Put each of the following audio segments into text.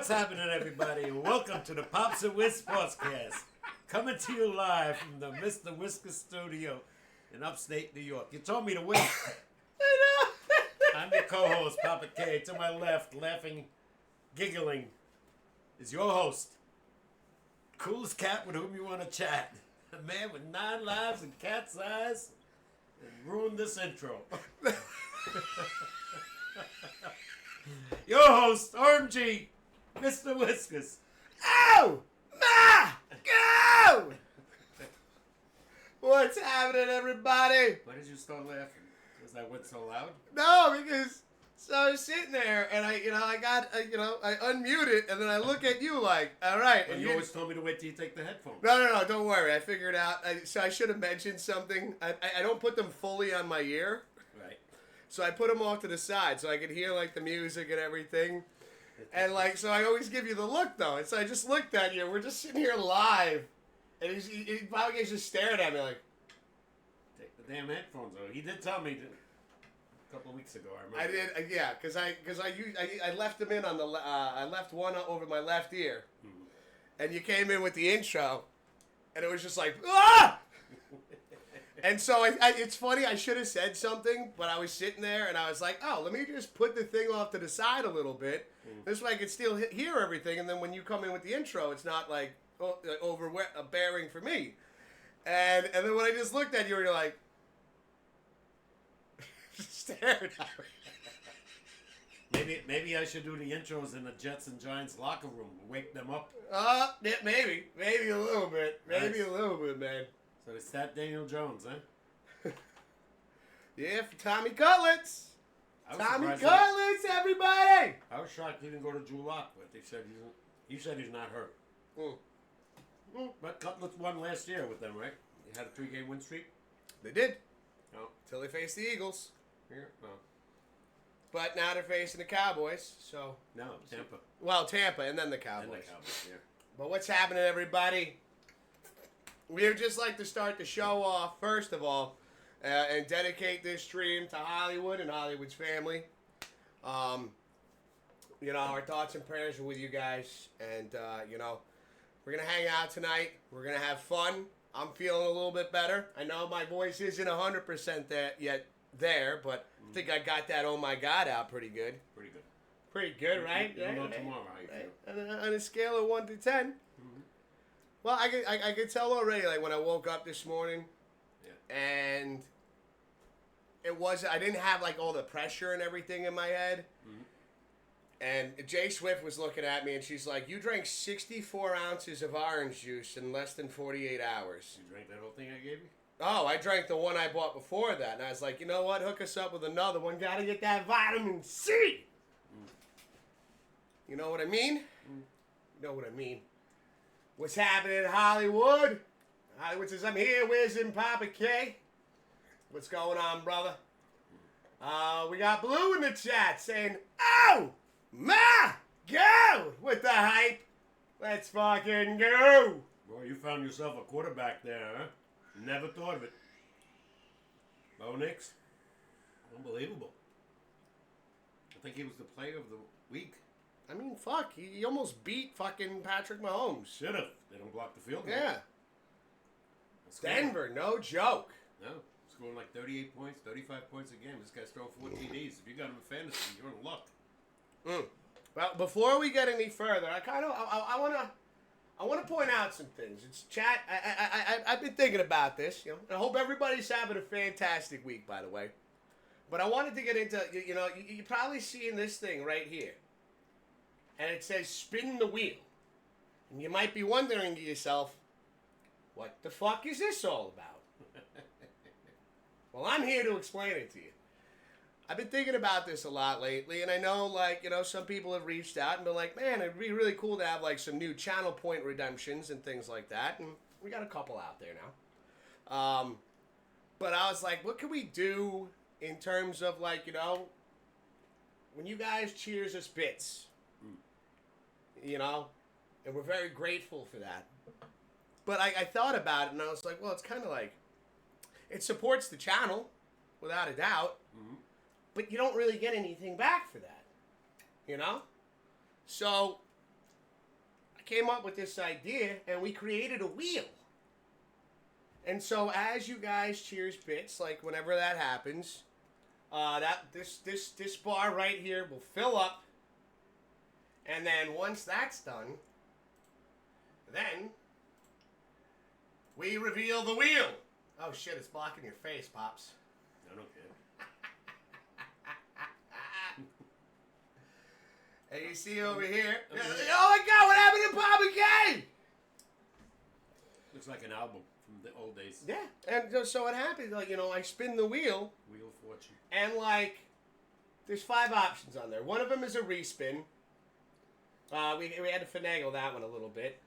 What's happening, everybody? Welcome to the Pops Wiz SportsCast. Coming to you live from the Mr. Whisker studio in upstate New York. You told me to wait. I know. I'm your co-host, Papa K. To my left, laughing, giggling, is your host. Coolest cat with whom you want to chat. A man with 9 lives and cat's eyes. And ruined this intro. Your host, RMG, Mr. Whiskers. Ow! Ma! Go! What's happening, everybody? Why did you start laughing? Because I went so loud? No, because so I was sitting there and I unmute it and then I look at you like, all right. Well, and you always told me to wait till you take the headphones. No, don't worry. I figured out. So I should have mentioned something. I don't put them fully on my ear. Right. So I put them off to the side so I could hear like the music and everything. And like, so I always give you the look though. And so I just looked at you. We're just sitting here live. And he probably just stared at me like, Take the damn headphones off. He did tell me a couple of weeks ago. I I remember. did, yeah, because I left them in on the, I left one over my left ear. Mm-hmm. And you came in with the intro. And it was just like, ah! And so it's funny, I should have said something, but I was sitting there and I was like, oh, let me just put the thing off to the side a little bit. This way I could still hear everything, and then when you come in with the intro, it's not like overbearing for me. And then when I just looked at you, you're like, stared at me. Maybe I should do the intros in the Jets and Giants locker room. Wake them up. Yeah, maybe a little bit, a little bit, man. So it's that Daniel Jones, huh? Yeah, for Tommy Cutlets. I was Tommy surprised Cutlets, everybody. I was shocked he didn't go to Drew Lock, but he said he's not hurt. But Cutlets won last year with them, right? He had a 3-game win streak. They did. No. Till they faced the Eagles. Here? No. But now they're facing the Cowboys, so. No, Tampa. Well, Tampa and then the Cowboys. And the Cowboys, yeah. But what's happening, everybody? We would just like to start the show off, first of all, and dedicate this stream to Hollywood and Hollywood's family. Our thoughts and prayers are with you guys. And, we're going to hang out tonight. We're going to have fun. I'm feeling a little bit better. I know my voice isn't 100% there, but I think I got that oh my God out pretty good. Pretty good. Pretty good, right? You'll know tomorrow how you feel. On a scale of 1 to 10. Well, I could tell already, like, when I woke up this morning, and I didn't have, like, all the pressure and everything in my head, and Jay Swift was looking at me, and she's like, you drank 64 ounces of orange juice in less than 48 hours. You drank that whole thing I gave you? Oh, I drank the one I bought before that, and I was like, you know what, hook us up with another one, gotta get that vitamin C! You know what I mean? You know what I mean. What's happening in Hollywood? Hollywood says, I'm here, Wiz and Papa K. What's going on, brother? We got Blue in the chat saying, oh, my God, with the hype. Let's fucking go. Boy, you found yourself a quarterback there, huh? Never thought of it. Bo Nix? Unbelievable. I think he was the player of the week. I mean, fuck, he almost beat fucking Patrick Mahomes. Should have. They don't block the field goal. Yeah. Denver, no joke. No. Scoring like 38 points, 35 points a game. This guy's throwing 4 TDs. If you got him in fantasy, you're in luck. Well, before we get any further, I want to point out some things. It's chat. I've been thinking about this. And I hope everybody's having a fantastic week, by the way. But I wanted to get into, you're probably seeing this thing right here. And it says spin the wheel. And you might be wondering to yourself, what the fuck is this all about? Well, I'm here to explain it to you. I've been thinking about this a lot lately, and I know, some people have reached out and been like, man, it'd be really cool to have, some new channel point redemptions and things like that, and we got a couple out there now. But I was like, what can we do in terms of, when you guys cheers us bits, and we're very grateful for that. But I thought about it, and I was like, well, it's kind of like, it supports the channel, without a doubt, but you don't really get anything back for that, So I came up with this idea, and we created a wheel. And so as you guys cheers bits, like whenever that happens, this bar right here will fill up. And then once that's done, then we reveal the wheel. Oh shit, it's blocking your face, Pops. I don't care. And you see over here. Oh my God, what happened to Papa K? Looks like an album from the old days. Yeah, and so it happens, like, I spin the wheel. Wheel of Fortune. And, like, there's 5 options on there. One of them is a respin. We had to finagle that one a little bit.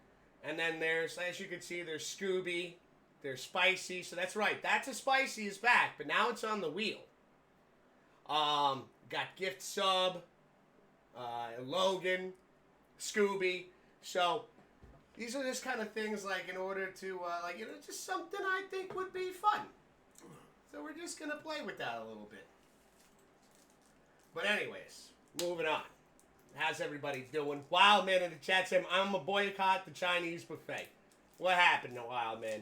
And then there's, as you can see, there's Scooby. There's Spicy. So that's right. That's a Spicy is back, but now it's on the wheel. Got Gift Sub. Logan, Scooby. So these are just kind of things like in order to just something I think would be fun. So we're just gonna play with that a little bit. But anyways, moving on. How's everybody doing? Wild Man in the chat saying I'm gonna boycott the Chinese buffet. What happened to Wild Man?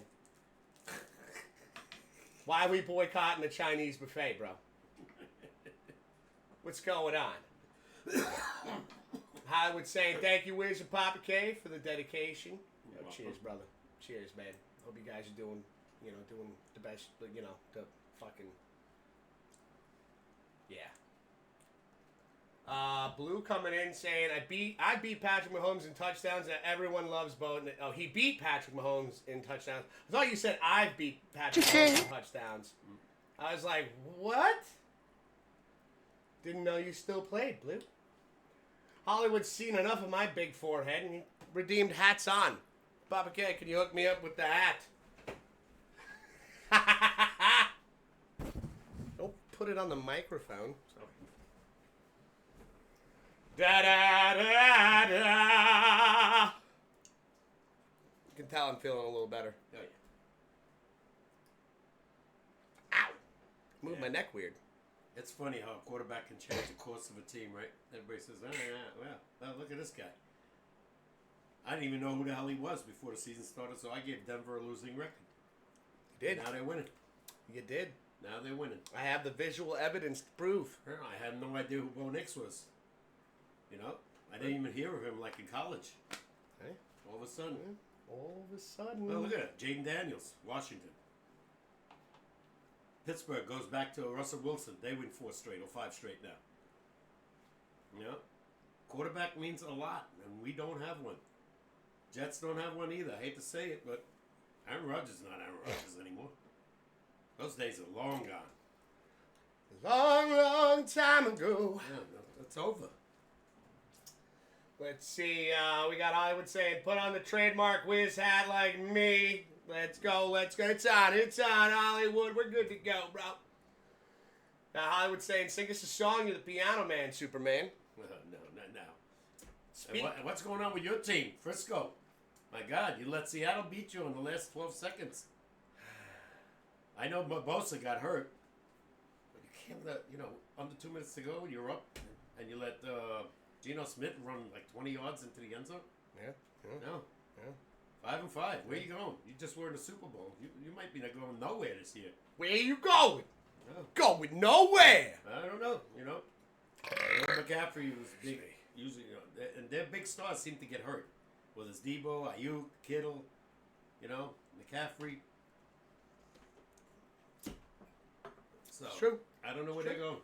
Why are we boycotting the Chinese buffet, bro? What's going on? Howard saying thank you, Wiz and Papa K, for the dedication. Cheers, brother. Cheers, man. Hope you guys are doing the best. The fucking yeah. Blue coming in saying I beat Patrick Mahomes in touchdowns and everyone loves Bo. Oh, he beat Patrick Mahomes in touchdowns. I thought you said I beat Patrick Mahomes in touchdowns. I was like, what? Didn't know you still played, Blue. Hollywood's seen enough of my big forehead and he redeemed hats on. Papa K, can you hook me up with the hat? Don't put it on the microphone. Da da da da. You can tell I'm feeling a little better. Oh, yeah. Ow! Moved my neck weird. It's funny how a quarterback can change the course of a team, right? Everybody says, oh, yeah, well, look at this guy. I didn't even know who the hell he was before the season started, so I gave Denver a losing record. You did. Now they're winning. You did. Now they're winning. I have the visual evidence to prove. I had no idea who Bo Nix was. I didn't even hear of him like in college. Hey. All of a sudden. All of a sudden. Well, look at it. Jaden Daniels, Washington. Pittsburgh goes back to Russell Wilson. They win 4 straight or 5 straight now. Quarterback means a lot, and we don't have one. Jets don't have one either. I hate to say it, but Aaron Rodgers is not Aaron Rodgers anymore. Those days are long gone. Long, long time ago. Yeah, that's over. Let's see. We got Hollywood saying, put on the trademark Wiz hat like me. Let's go. It's on, Hollywood. We're good to go, bro. Now, Hollywood saying, sing us a song. You're the piano man, Superman. No, not now. And what's going on with your team, Frisco? My God, you let Seattle beat you in the last 12 seconds. I know Bosa got hurt, but you can't let, under 2 minutes to go, you're up, and you let Geno Smith run like 20 yards into the end zone? Yeah. No. Yeah. 5-5. Where you going? You just were in the Super Bowl. You might be not going nowhere this year. Where you going? No. Going nowhere. I don't know. McCaffrey was big. Usually, and their big stars seem to get hurt. Whether it's Debo, Ayuk, Kittle, McCaffrey. So, it's true. I don't know where they're going.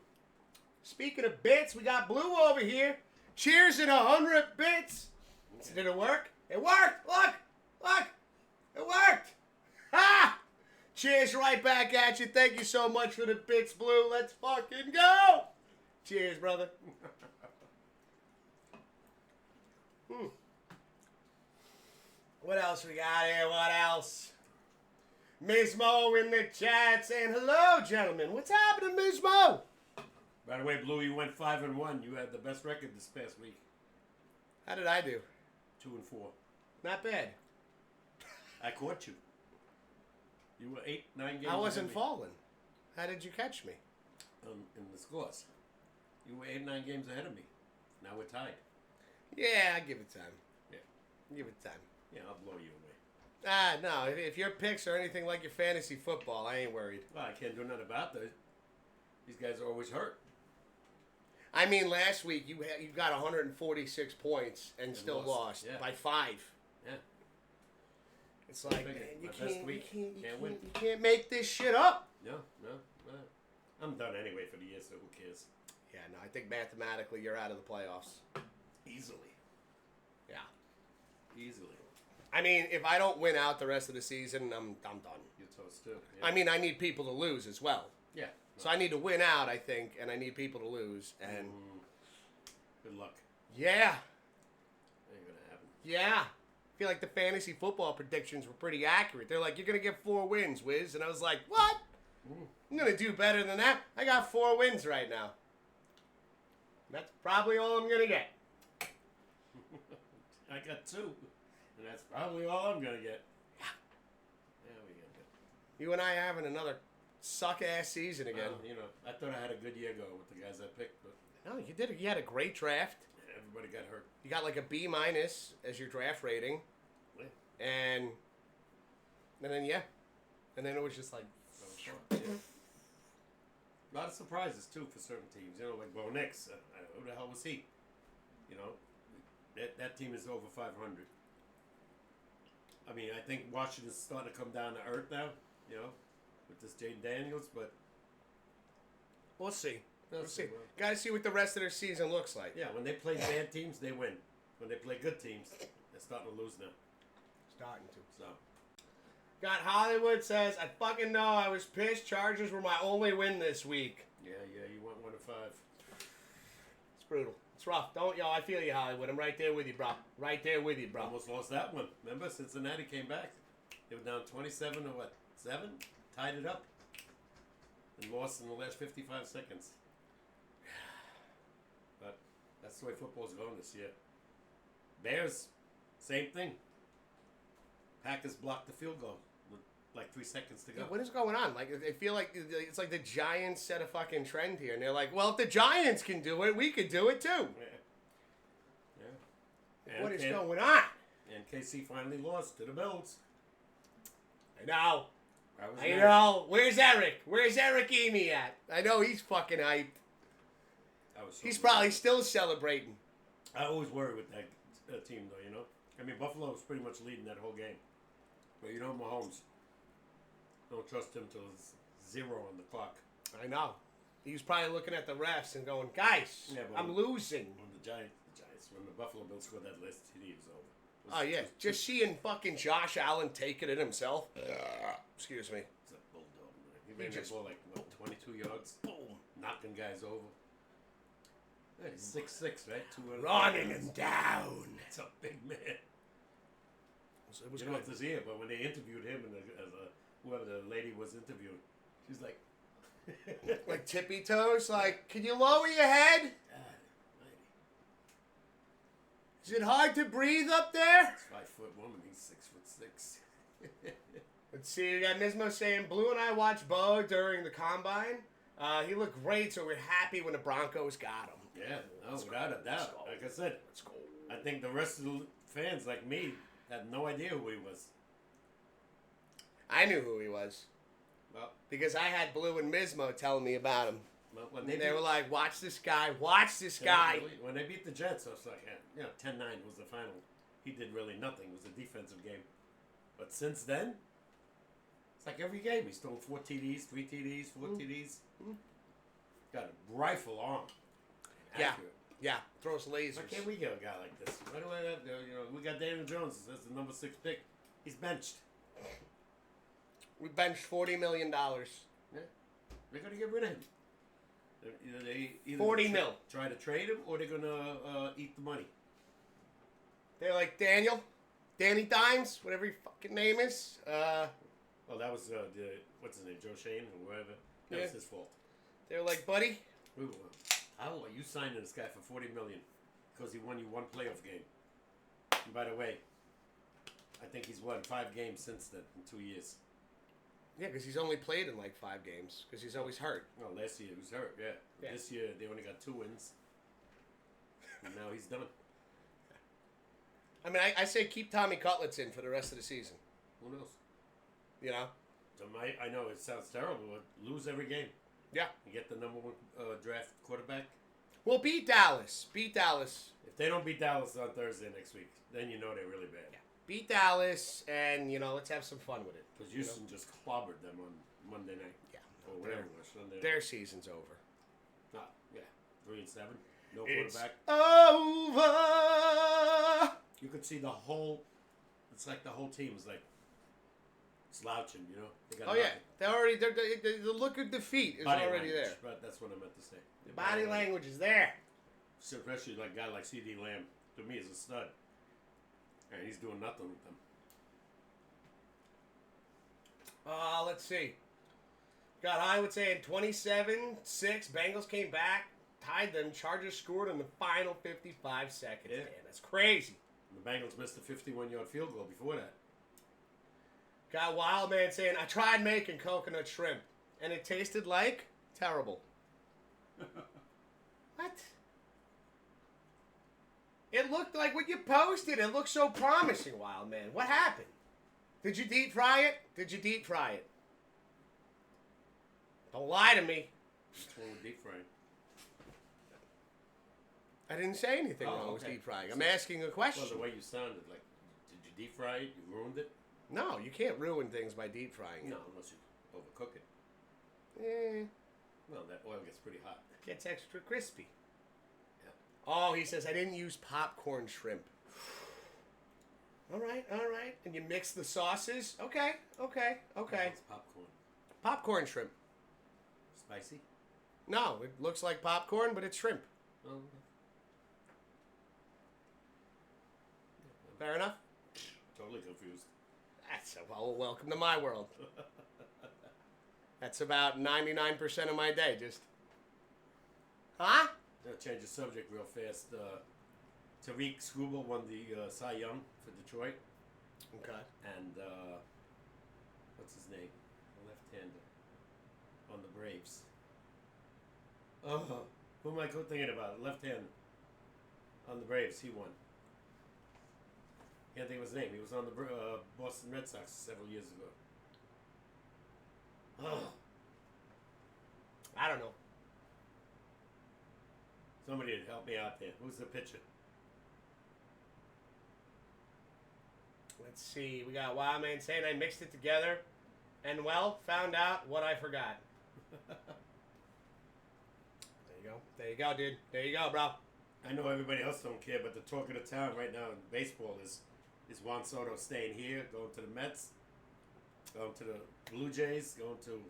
Speaking of bits, we got Blue over here. Cheers in 100 bits. Okay. Did it work? It worked. Look. It worked. Ha! Cheers right back at you. Thank you so much for the bits, Blue. Let's fucking go. Cheers, brother. What else we got here? What else? Ms. Mo in the chat saying, hello, gentlemen. What's happening, Ms. Mo? By the way, Blue, you went 5-1. You had the best record this past week. How did I do? 2-4. Not bad. I caught you. You were 8-9 games. I wasn't falling. How did you catch me? In the scores. You were 8-9 games ahead of me. Now we're tied. Yeah, I give it time. Yeah. Give it time. Yeah, I'll blow you away. No. If your picks are anything like your fantasy football, I ain't worried. Well, I can't do nothing about that. These guys are always hurt. I mean, last week you got 146 points and still lost by 5. Yeah. It's like, man, you can't can't make this shit up. No. I'm done anyway for the year, so who cares? Yeah, no, I think mathematically you're out of the playoffs. Easily. Yeah. Easily. I mean, if I don't win out the rest of the season, I'm done. You're toast too. Yeah. I mean, I need people to lose as well. Yeah. So I need to win out, I think, and I need people to lose. And good luck. Yeah. Ain't gonna happen. Yeah. I feel like the fantasy football predictions were pretty accurate. They're like, you're gonna get 4 wins, Wiz, and I was like, what? I'm gonna do better than that. I got 4 wins right now. That's probably all I'm gonna get. I got 2, and that's probably all I'm gonna get. Yeah, we got it. You and I having another suck-ass season again. I thought I had a good year going with the guys I picked, but No, you did. You had a great draft. everybody got hurt. You got like a B- as your draft rating, Yeah. and then and then it was just like. Yeah. A lot of surprises too for certain teams. Like Bo Nix. Who the hell was he? That team is over 500. I mean, I think Washington's starting to come down to earth now. With this Jaden Daniels, but We'll see. We'll see. Well, Got to see what the rest of their season looks like. yeah, when they play bad teams, they win. When they play good teams, they're starting to lose now. Starting to. So. Got Hollywood says, I fucking know. I was pissed. Chargers were my only win this week. Yeah, you went 1 to 5. It's brutal. It's rough. I feel you, Hollywood. I'm right there with you, bro. Right there with you, bro. Almost lost that one. Remember, Cincinnati came back. They were down 27 to 7? Tied it up. And lost in the last 55 seconds. But that's the way football's going this year. Bears, same thing. Packers blocked the field goal with like 3 seconds to go. Yeah, what is going on? Like, I feel like it's like the Giants set a fucking trend here. And they're like, well, if the Giants can do it, we could do it too. Yeah. What is going on? And KC finally lost to the Bills. I know. I know. Where's Eric? Where's Eric Emy at? I know he's fucking hyped. He's probably still celebrating. I always worry with that team, though, I mean, Buffalo was pretty much leading that whole game. But, Mahomes, don't trust him till it's 0 on the clock. I know. He was probably looking at the refs and going, guys, I'm losing. When the Giants, when the Buffalo Bills scored that last TD, it was over. Oh, yeah. Just seeing fucking Josh Allen take it in himself. Excuse me. It's a bulldog, man. He ran that ball like, 22 yards? Boom. Knocking guys over. Yeah, he's 6'6", right? Running him down. It's a big man. It was good to see it, but when they interviewed him and whoever the lady was interviewing, she's like... like tippy toes? Like, can you lower your head? Is it hard to breathe up there? It's 5-foot woman. He's 6'6". Let's see. We got Nismo saying, Blue and I watched Bo during the combine. He looked great, so we're happy when the Broncos got him. Yeah, without a doubt. Like I said, let's go. I think the rest of the fans, like me, had no idea who he was. I knew who he was. Well, because I had Blue and Mismo telling me about him. Well, they were like, watch this guy, watch this guy. When they beat the Jets, I was like, 10-9 was the final. He did really nothing. It was a defensive game. But since then, it's like every game. He's thrown 4 TDs, 3 TDs, 4 TDs. Got a rifle arm. Accurate. Yeah, throws lasers. Why can't we get a guy like this? Why do I have, we got Daniel Jones as the number 6 pick. He's benched. We benched $40 million. Yeah. They're going to get rid of him. They either 40 mil. Try to trade him, or they're going to eat the money. They're like, Danny Dimes, whatever your fucking name is. Well, that was, what's his name, Joe Shane, or whatever. That was his fault. They're like, buddy. How are you signing this guy for $40 million because he won you 1 playoff game? And by the way, I think he's won 5 games since then in 2 years. Yeah, because he's only played in like 5 games because he's always hurt. Well, last year he was hurt, yeah. This year they only got 2 wins. And now he's done. I mean, I say keep Tommy Cutlets in for the rest of the season. Who knows? You know? I know it sounds terrible, but lose every game. Yeah. You get the number one draft quarterback. Well, beat Dallas. Beat Dallas. If they don't beat Dallas on Thursday next week, then you know they're really bad. Yeah. Beat Dallas, and, let's have some fun with it. Because Houston just clobbered them on Monday night. Yeah. Or whatever it was. Sunday Their night. season's over. Yeah. 3-7. No It's quarterback. over. You could see the whole. It's like the whole team is like slouching. They got Yeah, the look of defeat is body already language, there. But that's what I meant to say. The body language is there. Especially like a guy like C.D. Lamb, to me, is a stud, and he's doing nothing with them. Let's see. Got Highwood saying 27-6. Bengals came back, tied them. Chargers scored in the final 55 seconds. Yeah. Man, that's crazy. And the Bengals missed a 51-yard field goal before that. Got Wildman saying, I tried making coconut shrimp, and it tasted like terrible. What? It looked like what you posted. It looked so promising, Wildman. What happened? Did you deep fry it? Don't lie to me. What's wrong with deep frying? I didn't say anything wrong with deep frying. I'm asking a question. Well, the way you sounded, like, did you deep fry it? You ruined it? No, you can't ruin things by deep frying it. No, unless you overcook it. Well, that oil gets pretty hot. It gets extra crispy. Yeah. Oh, he says, I didn't use popcorn shrimp. All right. And you mix the sauces? Okay. It's popcorn. Popcorn shrimp. Spicy? No, it looks like popcorn, but it's shrimp. Oh, Fair enough? totally confused. Welcome to my world. That's about 99% of my day, just... Huh? I'll change the subject real fast. Tariq Skubal won the Cy Young for Detroit. Okay. And, what's his name? The left-hander on the Braves. Oh, who am I thinking about? Left-hander on the Braves. He won. Can't think of his name. He was on the Boston Red Sox several years ago. Oh. I don't know. Somebody had help me out there. Who's the pitcher? Let's see. We got Wildman saying I mixed it together and, found out what I forgot. There you go, dude. There you go, bro. I know everybody else don't care, but the talk of the town right now in baseball is Juan Soto staying here, going to the Mets, going to the Blue Jays, going to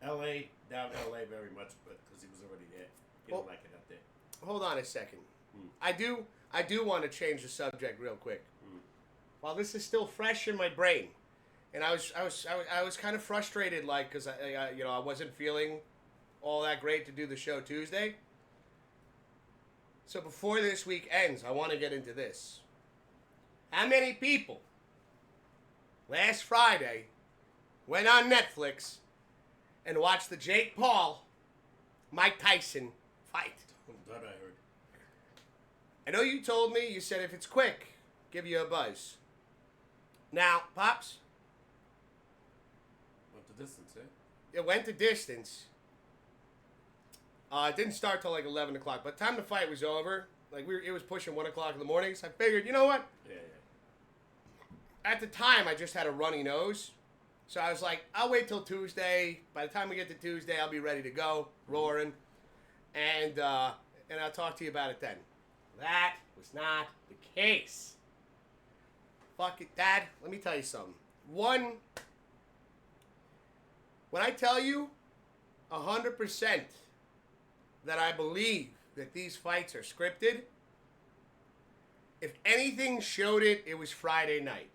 L.A., down L.A. very much, but because he was already there. He don't like it up there. Hold on a second. I do want to change the subject real quick. While this is still fresh in my brain, and I was kind of frustrated, like, because I wasn't feeling all that great to do the show Tuesday. So before this week ends, I want to get into this. How many people last Friday went on Netflix and watched the Jake Paul, Mike Tyson fight? That I heard. I know you told me, you said if it's quick, give you a buzz. Now, Pops, Went the distance, eh? it went the distance. It didn't start till like 11 o'clock. By the time the fight was over, it was pushing 1 o'clock in the morning, so I figured, you know what? Yeah. At the time, I just had a runny nose. So I was like, I'll wait till Tuesday. By the time we get to Tuesday, I'll be ready to go, roaring. And I'll talk to you about it then. That was not the case. Fuck it, Dad. Let me tell you something. One, when I tell you 100% that I believe that these fights are scripted, if anything showed it, it was Friday night.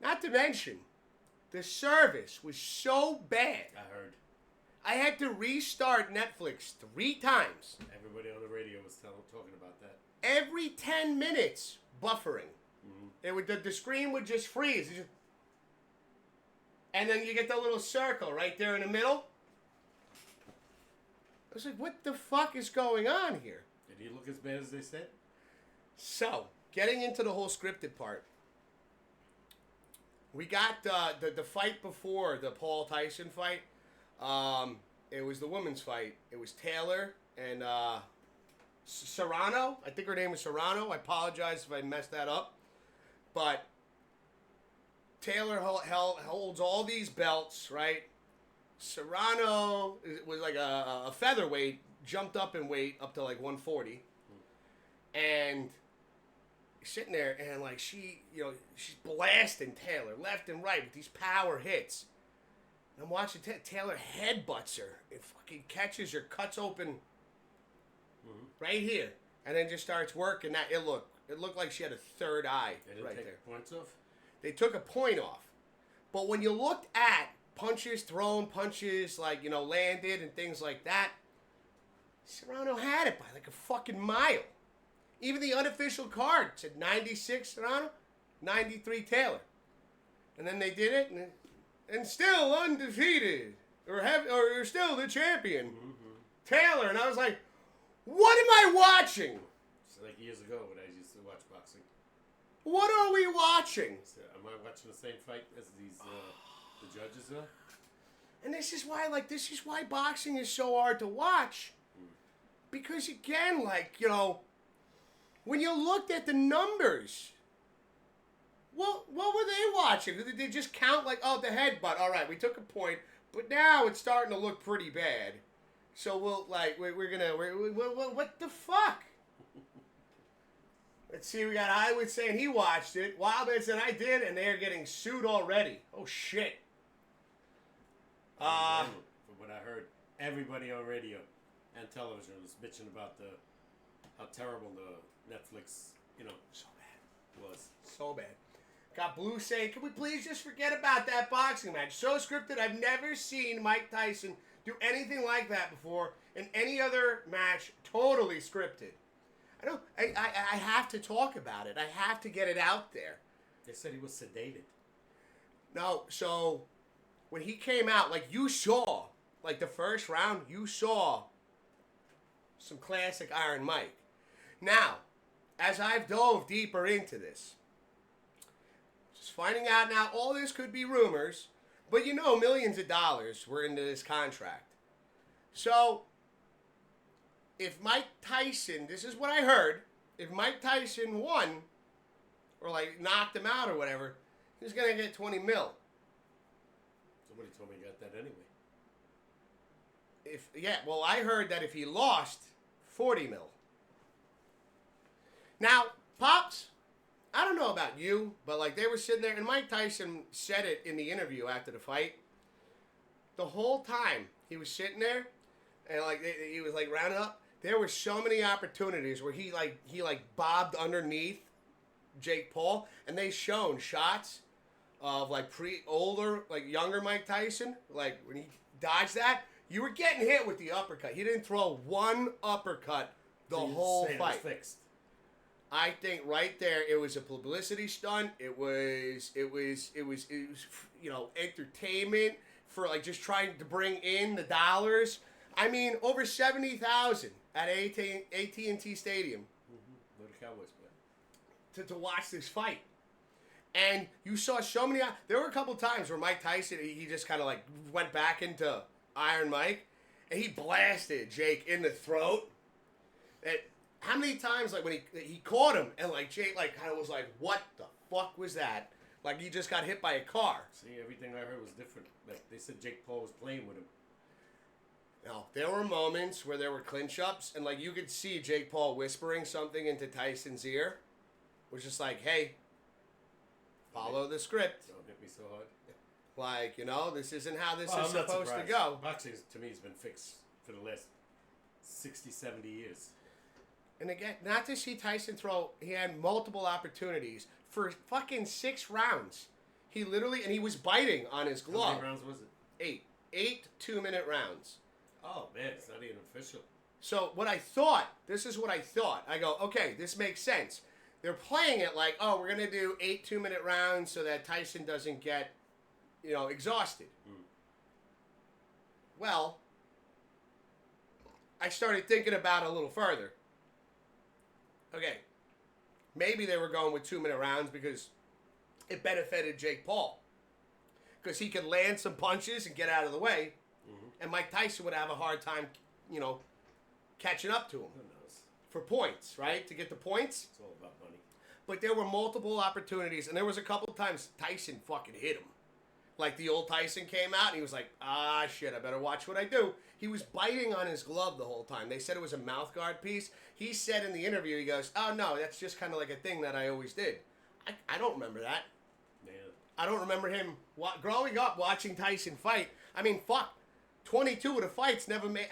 Not to mention, the service was so bad. I heard. I had to restart Netflix 3 times. Everybody on the radio was talking about that. Every 10 minutes, buffering. The screen would just freeze. And then you get the little circle right there in the middle. I was like, what the fuck is going on here? Did he look as bad as they said? So, getting into the whole scripted part, we got the fight before the Paul Tyson fight. It was the women's fight. It was Taylor and Serrano. I think her name was Serrano. I apologize if I messed that up. But Taylor holds all these belts, right? Serrano was like a featherweight, jumped up in weight up to like 140. And sitting there and like she's blasting Taylor left and right with these power hits. And I'm watching Taylor headbutts her. It fucking catches her, cuts open right here, and then just starts working that. It looked like she had a third eye right there. Points off? They took a point off. But when you looked at punches thrown, punches like, landed and things like that, Serrano had it by like a fucking mile. Even the unofficial card said 96 Serrano, 93 Taylor. And then they did it, and still undefeated, or still the champion, Taylor. And I was like, what am I watching? It's like years ago when I used to watch boxing. What are we watching? So, am I watching the same fight as these the judges are? And this is why boxing is so hard to watch. Because again, when you looked at the numbers, what were they watching? Did they just count the headbutt? All right, we took a point, but now it's starting to look pretty bad. So what the fuck? Let's see, we got Highwood saying he watched it. Wildman said I did, and they're getting sued already. Oh, shit. From what I heard, everybody on radio and television was bitching about how terrible the Netflix, so bad. was. So bad. Got Blue saying, can we please just forget about that boxing match? So scripted. I've never seen Mike Tyson do anything like that before in any other match. Totally scripted. I have to talk about it. I have to get it out there. They said he was sedated. No, so when he came out, you saw, the first round, you saw some classic Iron Mike. Now, as I've dove deeper into this, just finding out now, all this could be rumors, but millions of dollars were into this contract. So, if Mike Tyson, this is what I heard, if Mike Tyson won, or knocked him out or whatever, he's going to get 20 mil. Somebody told me he got that anyway. I heard that if he lost, 40 mil. Now, Pops, I don't know about you, but they were sitting there, and Mike Tyson said it in the interview after the fight. The whole time he was sitting there, and he was rounded up. There were so many opportunities where he bobbed underneath Jake Paul, and they shown shots of younger Mike Tyson, when he dodged that, you were getting hit with the uppercut. He didn't throw one uppercut the whole fight. It was fixed. I think right there it was a publicity stunt. It was entertainment for just trying to bring in the dollars. I mean, over 70,000 at AT&T Stadium. Where the Cowboys play. To watch this fight. And you saw so many. There were a couple times where Mike Tyson, he just kind of went back into Iron Mike, and he blasted Jake in the throat. And how many times when he caught him and Jake kind of was what the fuck was that? He just got hit by a car. See, everything I heard was different. They said Jake Paul was playing with him. No, there were moments where there were clinch-ups, and you could see Jake Paul whispering something into Tyson's ear. It was just hey, follow the script. Don't hit me so hard. This isn't how this is supposed to go. Boxing, to me, has been fixed for the last 60, 70 years. And again, not to see Tyson throw, he had multiple opportunities for fucking 6 rounds. He literally, and he was biting on his glove. How many rounds was it? 8 2-minute rounds. Oh, man, it's not even official. So this is what I thought. I go, okay, this makes sense. They're playing it we're going to do 8 2-minute rounds so that Tyson doesn't get, exhausted. Well, I started thinking about it a little further. Okay, maybe they were going with 2-minute rounds because it benefited Jake Paul. Because he could land some punches and get out of the way, and Mike Tyson would have a hard time, catching up to him. Who knows? For points, right? To get the points. It's all about money. But there were multiple opportunities, and there was a couple times Tyson fucking hit him. Like the old Tyson came out, and he was like, shit, I better watch what I do. He was biting on his glove the whole time. They said it was a mouth guard piece. He said in the interview, he goes, oh, no, that's just kind of like a thing that I always did. I don't remember that. Yeah. I don't remember him growing up watching Tyson fight. I mean, fuck. 22 of the fights never made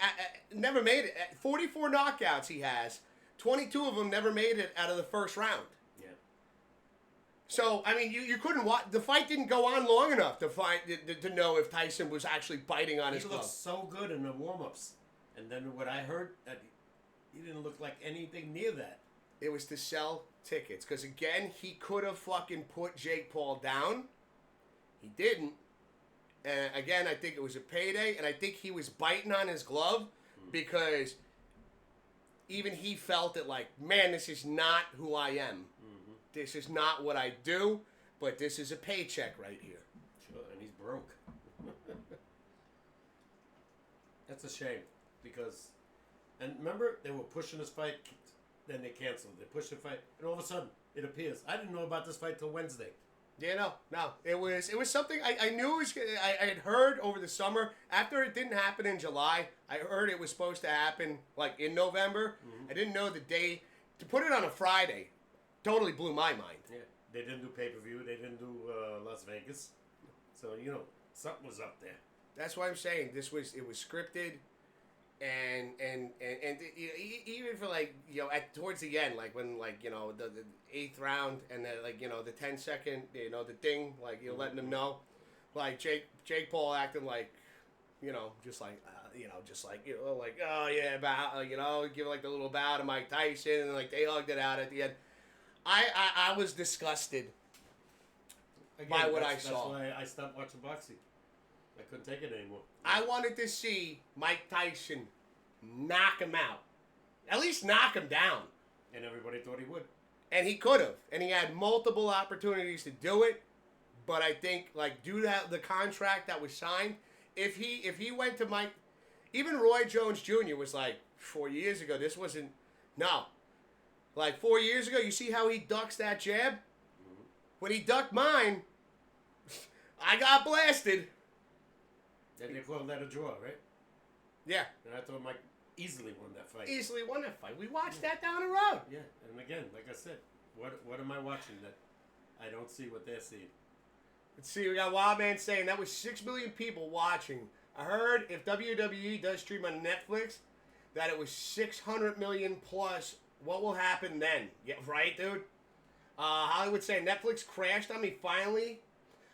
it. 44 knockouts he has. 22 of them never made it out of the first round. Yeah. So, I mean, you couldn't watch. The fight didn't go on long enough to know if Tyson was actually biting on his glove. He looked so good in the warm-ups. And then what I heard, he didn't look like anything near that. It was to sell tickets. Because, again, he could have fucking put Jake Paul down. He didn't. And, again, I think it was a payday. And I think he was biting on his glove because even he felt it like, man, this is not who I am. Mm-hmm. This is not what I do. But this is a paycheck right here. Sure, and he's broke. That's a shame. Because, and remember, they were pushing this fight, then they canceled. They pushed the fight, and all of a sudden, it appears. I didn't know about this fight till Wednesday. Yeah, no. It was something I knew it was. I had heard over the summer. After it didn't happen in July, I heard it was supposed to happen like in November. Mm-hmm. I didn't know the day. To put it on a Friday, totally blew my mind. Yeah, they didn't do pay-per-view. They didn't do Las Vegas. So something was up there. That's why I'm saying it was scripted. And even for towards the end, like when the 8th round and then the 10-second the thing letting them know, like Jake Paul acting like just like oh yeah bow give like the little bow to Mike Tyson and like they hugged it out at the end. I was disgusted by what I saw. That's why I stopped watching boxing. I couldn't take it anymore. I wanted to see Mike Tyson knock him out. At least knock him down. And everybody thought he would. And he could have. And he had multiple opportunities to do it. But I think, due to the contract that was signed, if he went to Mike... Even Roy Jones Jr. was 4 years ago, this wasn't... No. 4 years ago, you see how he ducks that jab? Mm-hmm. When he ducked mine, I got blasted. Then they called that a draw, right? Yeah. And I thought Mike easily won that fight. Easily won that fight. We watched that down the road. Yeah, and again, like I said, what am I watching that I don't see what they're seeing? Let's see, we got Wildman saying that was 6 million people watching. I heard if WWE does stream on Netflix, that it was 600 million plus. What will happen then? Yeah, right, dude? Hollywood saying Netflix crashed on me finally.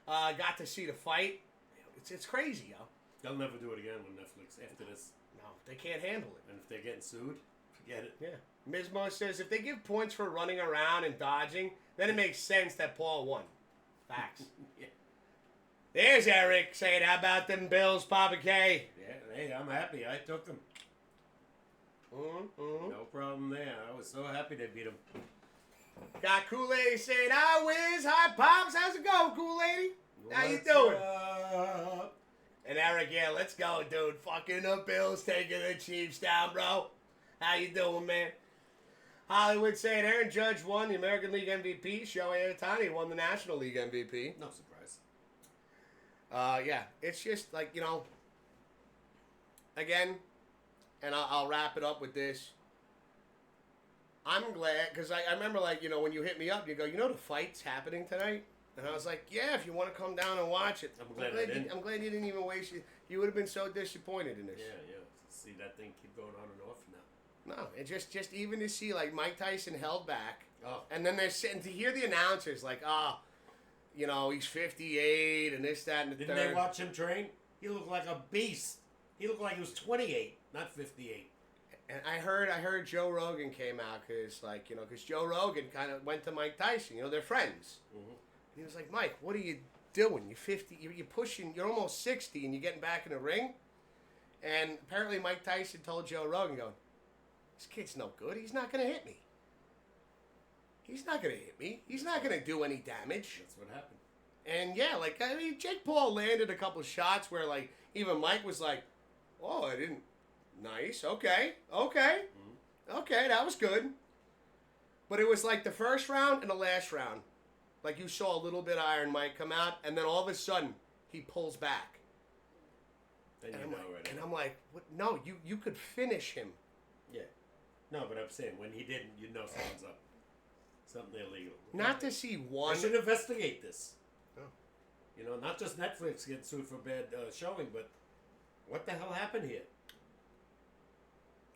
Got to see the fight. It's crazy, yo. They'll never do it again with Netflix after this. No, they can't handle it. And if they're getting sued, forget it. Yeah. Mizmo says if they give points for running around and dodging, then it makes sense that Paul won. Facts. Yeah. There's Eric saying, how about them Bills, Papa K? Yeah, hey, I'm happy. I took them. Mm-hmm. No problem there. I was so happy they beat them. Got Kool-Aid saying, hi, Wiz. Hi, Pops. How's it going, Kool-Aid? How you doing? And Eric, yeah, let's go, dude. Fucking the Bills taking the Chiefs down, bro. How you doing, man? Hollywood saying Aaron Judge won the American League MVP. Shohei Ohtani won the National League MVP. No surprise. Yeah, it's just again, and I'll wrap it up with this. I'm glad, because I remember, when you hit me up, you go, the fight's happening tonight? And I was like, yeah, if you want to come down and watch it. I'm glad you didn't even waste it. You would have been so disappointed in this. Yeah. See that thing keep going on and off now. No, it just even to see, Mike Tyson held back. Oh. And then they're sitting to hear the announcers, he's 58 and this, that, and the Didn't third. they watch him train? He looked like a beast. He looked like he was 28, not 58. And I heard Joe Rogan came out because Joe Rogan kind of went to Mike Tyson. They're friends. Mm-hmm. And he was like, Mike, what are you doing? You're 50. You're pushing. You're almost 60, and you're getting back in the ring. And apparently, Mike Tyson told Joe Rogan, "This kid's no good. He's not going to hit me." he's not gonna hit me. He's not gonna do any damage. That's what happened. And yeah, like I mean, Jake Paul landed a couple shots where like even Mike was like, "Oh, I didn't." Nice. Okay. Okay, that was good. But it was like the first round and the last round. Like you saw a little bit of Iron Mike come out, and then all of a sudden he pulls back. Then And you I'm know like, already. and I'm like, what? No, you could finish him. Yeah. No, but I'm saying when he didn't, you know something's up. Something illegal. Not to see I one. should investigate this. Oh. You know, not just Netflix getting sued for bad showing, but what the hell happened here?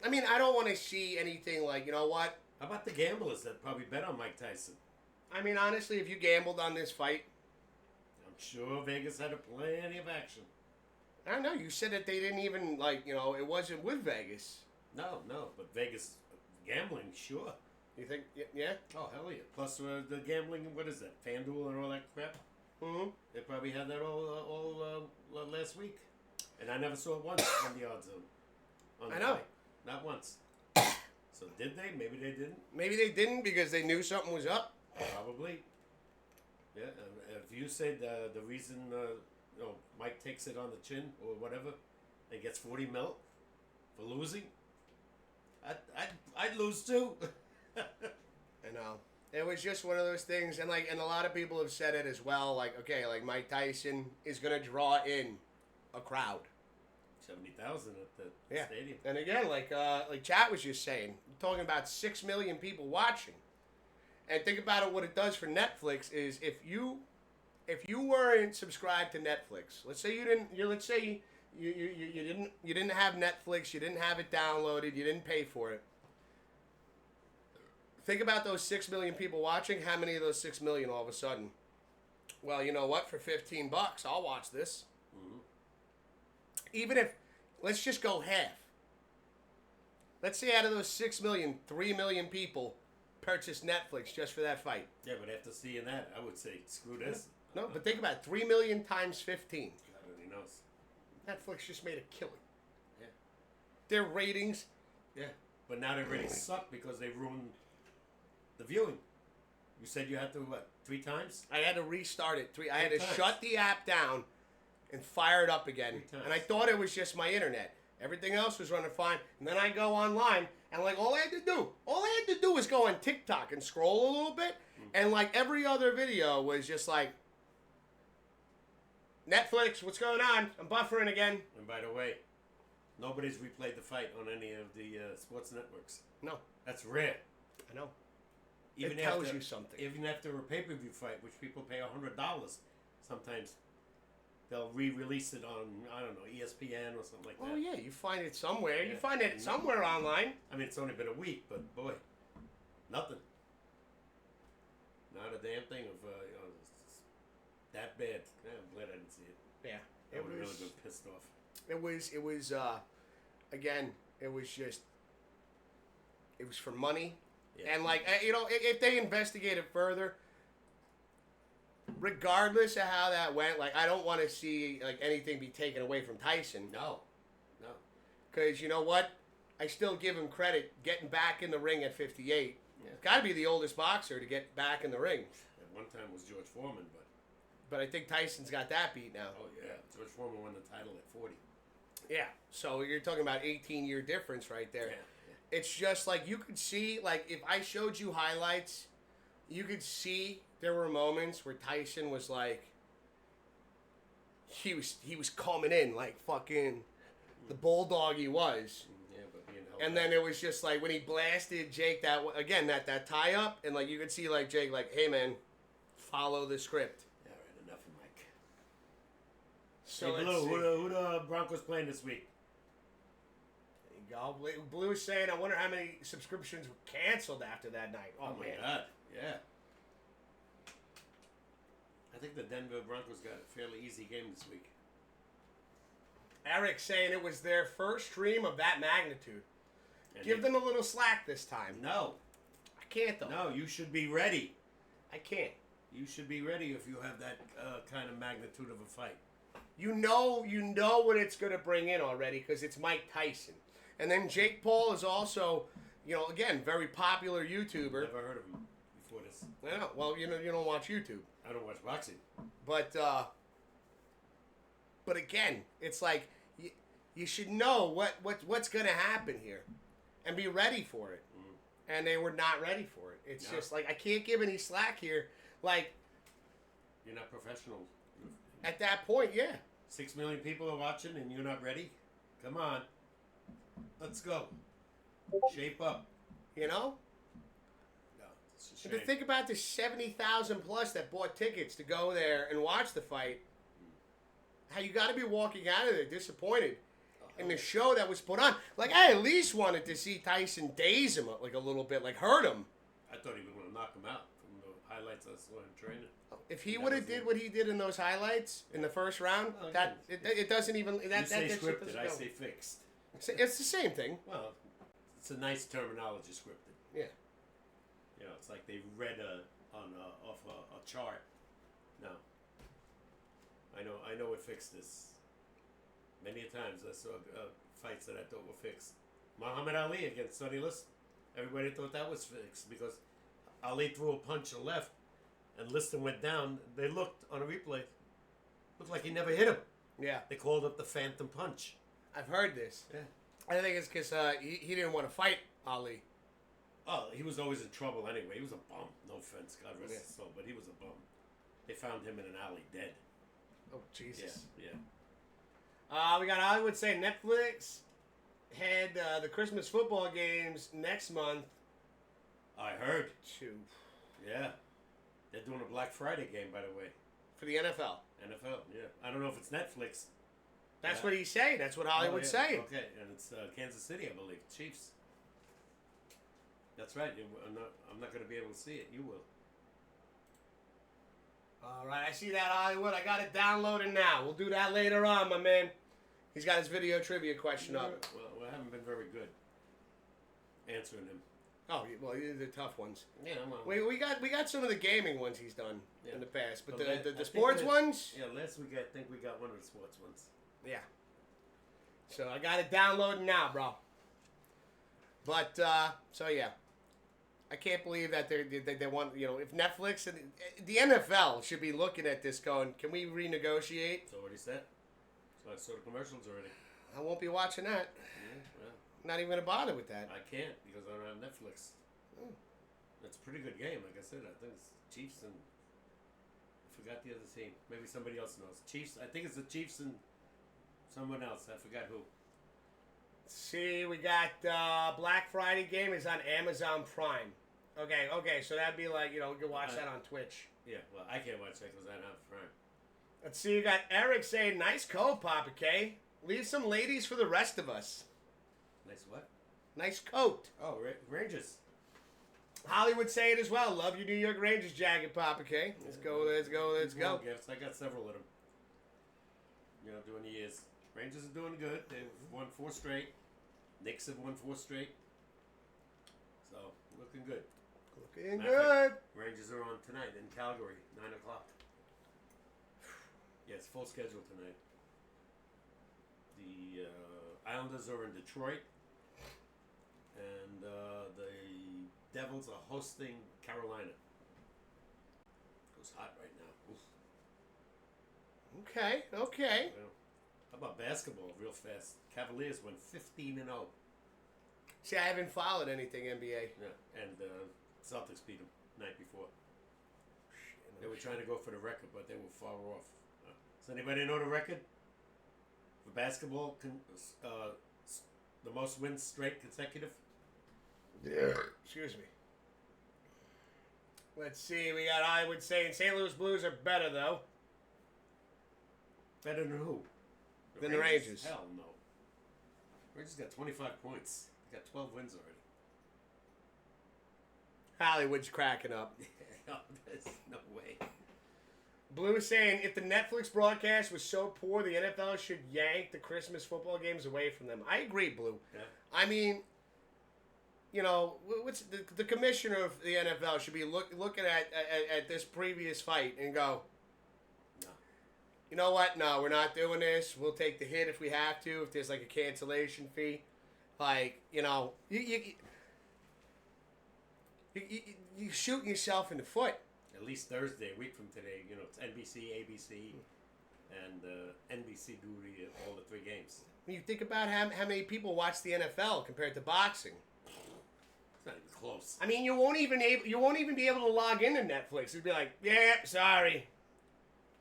I mean, I don't want to see anything like, you know what? How about the gamblers that probably bet on Mike Tyson? I mean, honestly, if you gambled on this fight, I'm sure Vegas had plenty of action. I don't know. You said that they didn't even, like, you know, it wasn't with Vegas. No, but Vegas gambling, sure. You think, yeah? Oh, hell yeah. Plus the gambling, what is that, FanDuel and all that crap? Mm-hmm. They probably had that all last week. And I never saw it once on the odds on the I know. fight. Not once. So did they? Maybe they didn't. Maybe they didn't because they knew something was up. Probably. Yeah. If you say the reason Mike takes it on the chin or whatever and gets 40 mil for losing, I'd lose too. I know. It was just one of those things, and a lot of people have said it as well. Like, okay, like Mike Tyson is gonna draw in a crowd. 70,000 at the stadium. And again, like Chat was just saying, talking about 6 million people watching. And think about it. What it does for Netflix is if you weren't subscribed to Netflix, let's say you didn't have Netflix, you didn't have it downloaded, you didn't pay for it. Think about those 6 million people watching. How many of those 6 million all of a sudden? Well, you know what? For $15, I'll watch this. Mm-hmm. Even if, let's just go half. Let's say out of those 6 million, 3 million people purchased Netflix just for that fight. Yeah, but after seeing that, I would say screw this. No, but think about it, 3 million times 15. God only knows. Netflix just made a killing. Yeah. Their ratings. Yeah. But now they really suck because they ruined the viewing. You said you had to, 3 times? I had to restart it. I had Three to times. shut the app down and fire it up again. 3 times. And I thought it was just my internet. Everything else was running fine. And then I go online, and all I had to do was go on TikTok and scroll a little bit, and every other video was just like, Netflix, what's going on? I'm buffering again. And by the way, nobody's replayed the fight on any of the sports networks. No, That's rare. I know. Even It tells after, you something. Even after a pay-per-view fight, which people pay $100, sometimes they'll re-release it on, I don't know, ESPN or something like that. Oh yeah, you find it somewhere. You Yeah. find it somewhere online. I mean, it's only been a week, but boy, nothing. Not a damn thing of it's that bad. Yeah, I'm glad I didn't see it. Yeah, I would have really been pissed off. It was again, it was for money. Yeah. And if they investigate it further, regardless of how that went, I don't want to see anything be taken away from Tyson. No. Because you know what? I still give him credit getting back in the ring at 58. Yeah. Got to be the oldest boxer to get back in the ring. At one time it was George Foreman, But I think Tyson's got that beat now. oh yeah, George Foreman won the title at 40. Yeah. So you're talking about 18-year difference right there. Yeah. It's just you could see, if I showed you highlights, you could see there were moments where Tyson was he was coming in fucking the bulldog he was. Yeah, but being held And back. then it was just when he blasted Jake that tie up, and you could see Jake hey man, follow the script. All right, enough of Mike. So Hey, let's Blue, see. who the Broncos playing this week? There you go. Blue is saying, I wonder how many subscriptions were canceled after that night. Oh my God, yeah. I think the Denver Broncos got a fairly easy game this week. Eric saying it was their first stream of that magnitude. And Give them a little slack this time. No, I can't though. no, you should be ready. I can't. You should be ready if you have that kind of magnitude of a fight. You know what it's going to bring in already because it's Mike Tyson. And then Jake Paul is also, again, very popular YouTuber. Never heard of him before this. I know. Well, you don't watch YouTube. I don't watch boxing. But again, it's like you should know what's going to happen here and be ready for it. Mm. And they were not ready for it. It's just like I can't give any slack here. Like, you're not professional. At that point, yeah. 6 million people are watching and you're not ready? Come on. Let's go. Shape up. You know? No, it's a shame. And to think about the 70,000 plus that bought tickets to go there and watch the fight, how you got to be walking out of there disappointed in the show that was put on. Like, I at least wanted to see Tyson daze him like a little bit, like hurt him. I thought he was going to knock him out from the highlights I saw him training. If he would have did what he did in those highlights in the first round, it doesn't even... You say scripted, I say fixed. It's the same thing. Well, it's a nice terminology, scripted. Yeah. You know, it's like they read off a chart. No. I know what fixed this. Many a times I saw fights that I thought were fixed. Muhammad Ali against Sonny Liston. Everybody thought that was fixed because Ali threw a punch to left and Liston went down. They looked on a replay. Looked like he never hit him. Yeah. They called it the phantom punch. I've heard this. Yeah. I think it's because he didn't want to fight Ali. Oh, he was always in trouble anyway. He was a bum. No offense, God rest his soul, but he was a bum. They found him in an alley dead. Oh, Jesus. Yeah. We got Hollywood saying Netflix had the Christmas football games next month. I heard. Yeah. They're doing a Black Friday game, by the way. For the NFL. NFL, yeah. I don't know if it's Netflix. That's what he's saying. That's what Hollywood's saying. Okay, and it's Kansas City, I believe. Chiefs. That's right. I'm not going to be able to see it. You will. All right, I see that, Hollywood. I got it downloaded now. We'll do that later on, my man. He's got his video trivia question up. Well, I haven't been very good answering him. Oh, well, the tough ones. Yeah, we got some of the gaming ones he's done in the past, but the sports ones. Yeah, last week I think we got one of the sports ones. Yeah. So I got it downloaded now, bro. But so yeah, I can't believe that they want, if Netflix and the NFL should be looking at this going, can we renegotiate? It's already set. So I saw the commercials already. I won't be watching that. Yeah, well. Not even gonna bother with that. I can't because I don't have Netflix. It's a pretty good game, like I said. I think it's Chiefs and I forgot the other team. Maybe somebody else knows. Chiefs. I think it's the Chiefs and someone else. I forgot who. See, we got Black Friday game is on Amazon Prime. Okay, so that'd be like, you can watch that on Twitch. Yeah, well, I can't watch that because I don't have Prime. Let's see, you got Eric saying, nice coat, Papa K. Leave some ladies for the rest of us. Nice what? Nice coat. Oh, Rangers. Hollywood say it as well. Love your New York Rangers jacket, Papa K. Let's go. Gifts. I got several of them. Doing the years. Rangers are doing good. They've won 4 straight. Knicks have won 4 straight. So, looking good. Looking good. Rangers are on tonight in Calgary, 9 o'clock. Yeah, it's full schedule tonight. The Islanders are in Detroit. And the Devils are hosting Carolina. Goes hot right now. Oof. Okay. Well, how about basketball real fast? Cavaliers went 15-0. See, I haven't followed anything NBA. Yeah, and Celtics beat them night before. They were trying to go for the record, but they were far off. Does anybody know the record for basketball? The most wins straight consecutive? Yeah. Excuse me. Let's see. We got Hollywood saying St. Louis Blues are better, though. Better than who? Than the Rangers. Hell no. Rangers got 25 points. They got 12 wins already. Hollywood's cracking up. No, there's no way. Blue saying if the Netflix broadcast was so poor, the NFL should yank the Christmas football games away from them. I agree, Blue. Yeah. I mean, what's the commissioner of the NFL should be looking at this previous fight and go, no. You know what? No, we're not doing this. We'll take the hit if we have to. If there's like a cancellation fee, You're shooting yourself in the foot. At least Thursday, a week from today, it's NBC, ABC, and NBC do all the 3 games. When you think about how many people watch the NFL compared to boxing. It's not even close. I mean, you won't even be able to log into Netflix. It'd be like, yeah, sorry,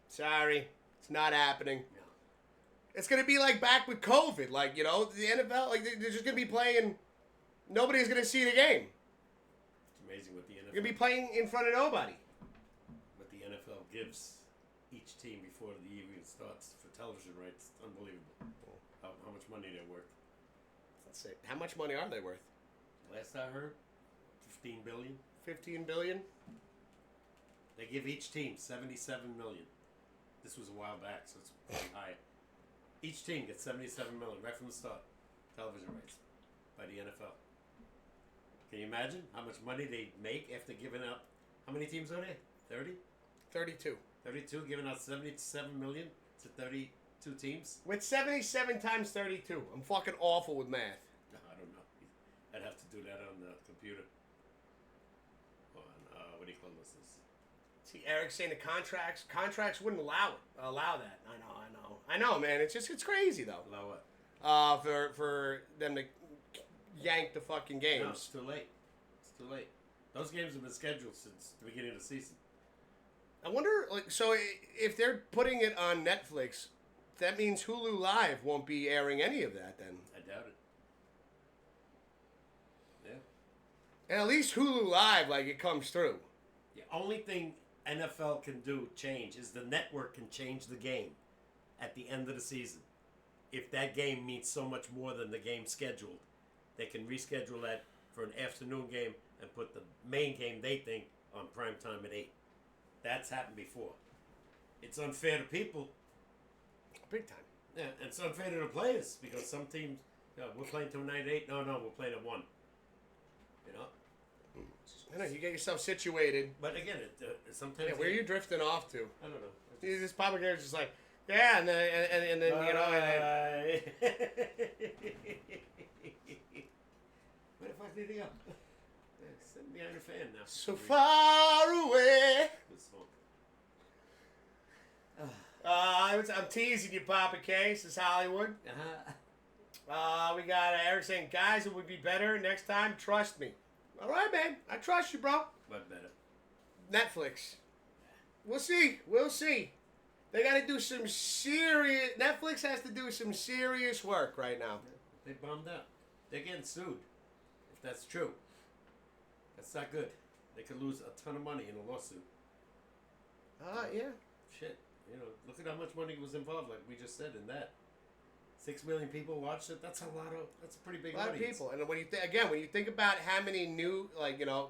it's not happening. No. It's gonna be like back with COVID, like the NFL, like they're just gonna be playing. Nobody's gonna see the game. It's amazing what the NFL. You're gonna be playing in front of nobody. What the NFL gives each team before the year even starts for television rights, it's unbelievable. How much money they're worth. Let's see. How much money are they worth? Last I heard, $15 billion. 15 billion. They give each team $77 million. This was a while back, so it's pretty high. Each team gets $77 million right from the start. Television rights by the NFL. Can you imagine how much money they make after giving up? How many teams are there? 30? 32. 32, giving out $77 million to 32 teams? With 77 times 32. I'm fucking awful with math. I don't know. I'd have to do that on the computer. On, what do you call this? See, Eric saying the contracts wouldn't allow that. I know, man. It's crazy though. Allow what? For them to yank the fucking games. No, it's too late. It's too late. Those games have been scheduled since the beginning of the season. I wonder, so if they're putting it on Netflix, that means Hulu Live won't be airing any of that then. I doubt it. Yeah. And at least Hulu Live, it comes through. The only thing NFL can change is the network can change the game at the end of the season. If that game means so much more than the game scheduled, they can reschedule that for an afternoon game and put the main game they think on prime time at 8. That's happened before. It's unfair to people. Big time. Yeah, and it's unfair to the players because some teams, we're playing till 9 at 8. No, we're playing at 1. I know, you get yourself situated. But again, sometimes. Yeah, where are you drifting off to? I don't know. This public is just like, yeah, and then And Where the fuck did he go? Sitting behind a fan now. So far away. Good song. I'm teasing you, Papa Case. This is Hollywood. We got Eric saying, guys, it would be better next time. Trust me. All right, man. I trust you, bro. What better? Netflix. We'll see. They got to do some serious... Netflix has to do some serious work right now. They bombed out. They're getting sued. If that's true. That's not good. They could lose a ton of money in a lawsuit. Yeah. Shit. Look at how much money was involved, like we just said, in that. 6 million people watched it. That's a pretty big audience. A lot of people. And when you think about how many new,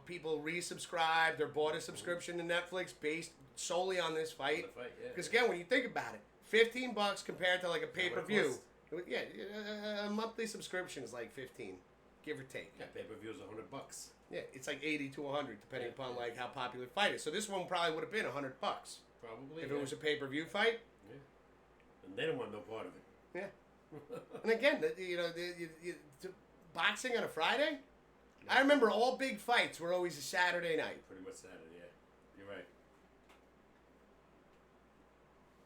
people resubscribed or bought a subscription to Netflix based solely on this fight. Because again, when you think about it, $15 compared to a pay-per-view. Yeah, a monthly subscription is like 15, give or take. Yeah, pay-per-view is $100. Yeah, it's like 80 to 100 depending upon how popular the fight is. So this one probably would have been $100. Probably. If it was a pay-per-view fight. Yeah. And they don't want no part of it. Yeah. And again, boxing on a Friday? Yeah. I remember all big fights were always a Saturday night. Pretty much Saturday, yeah. You're right.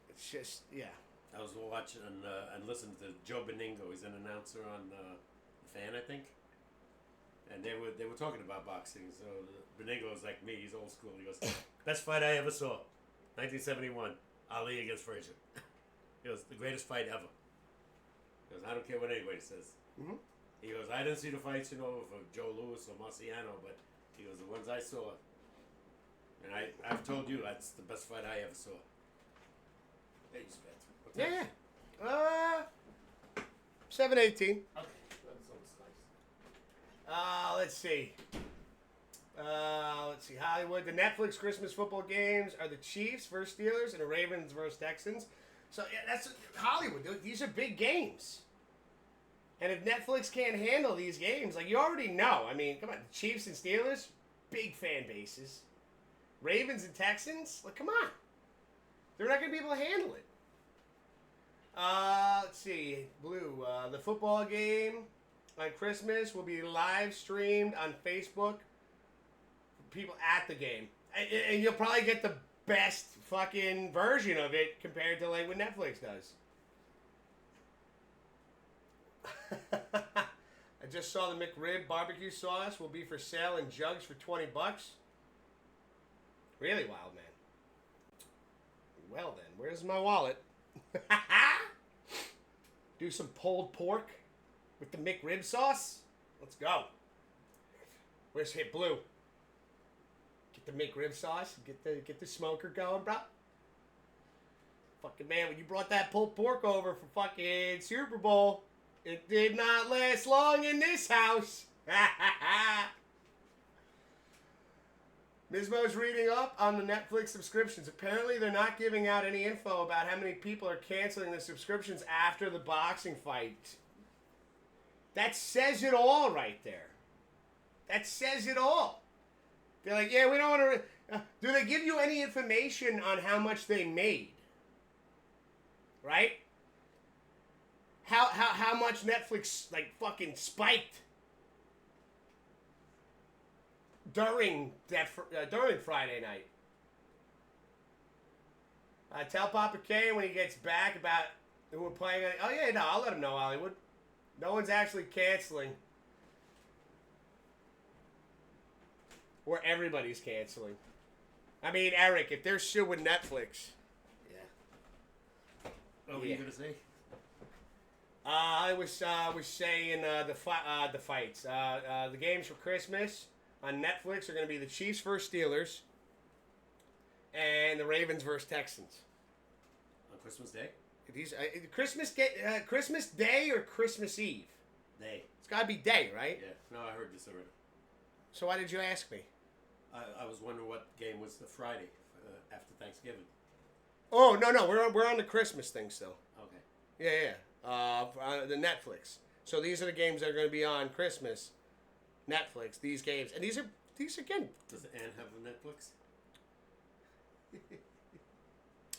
It's just, yeah. I was watching and listening to Joe Beningo. He's an announcer on The Fan, I think. And they were talking about boxing. So Beningo is like me. He's old school. He goes, best fight I ever saw. 1971. Ali against Frazier. He goes, the greatest fight ever. He goes, I don't care what anybody says. Mm-hmm. He goes, I didn't see the fights, for Joe Louis or Marciano, but he goes, the ones I saw, and I've told you that's the best fight I ever saw. Hey, you spent. Yeah. 7:18. Okay. That's almost nice. Let's see. Hollywood. The Netflix Christmas football games are the Chiefs versus Steelers and the Ravens versus Texans. So, yeah, that's Hollywood. Dude. These are big games. And if Netflix can't handle these games, you already know. I mean, come on. The Chiefs and Steelers, big fan bases. Ravens and Texans, come on. They're not going to be able to handle it. Let's see. Blue. The football game on Christmas will be live streamed on Facebook people at the game, and you'll probably get the best fucking version of it compared to like what Netflix does. I just saw the McRib barbecue sauce will be for sale in jugs for $20. Really wild, man. Well then, where's my wallet? Do some pulled pork with the McRib sauce. Let's go. Where's Hit Blue? Get the McRib sauce. Get the smoker going, bro. Fucking man, when you brought that pulled pork over for fucking Super Bowl, it did not last long in this house. Mismo's reading up on the Netflix subscriptions. Apparently, they're not giving out any info about how many people are canceling the subscriptions after the boxing fight. That says it all right there. That says it all. They're like, yeah, we don't want to... do they give you any information on how much they made? Right? How much Netflix, like, fucking spiked during Friday night. Tell Papa K when he gets back about who we're playing. Oh, yeah, no, I'll let him know, Hollywood. No one's actually canceling. Or everybody's canceling. I mean, Eric, if they're suing Netflix. Yeah. What were you going to say? I was saying the fights. The games for Christmas on Netflix are going to be the Chiefs versus Steelers and the Ravens versus Texans. On Christmas Day? These Christmas Day or Christmas Eve? Day. It's got to be day, right? Yeah. No, I heard this already. So why did you ask me? I was wondering what game was the Friday after Thanksgiving. Oh, no, we're on the Christmas thing still. Okay. Yeah. The Netflix. So these are the games that are going to be on Christmas. Netflix. These games, and these again. Does Ann have a Netflix?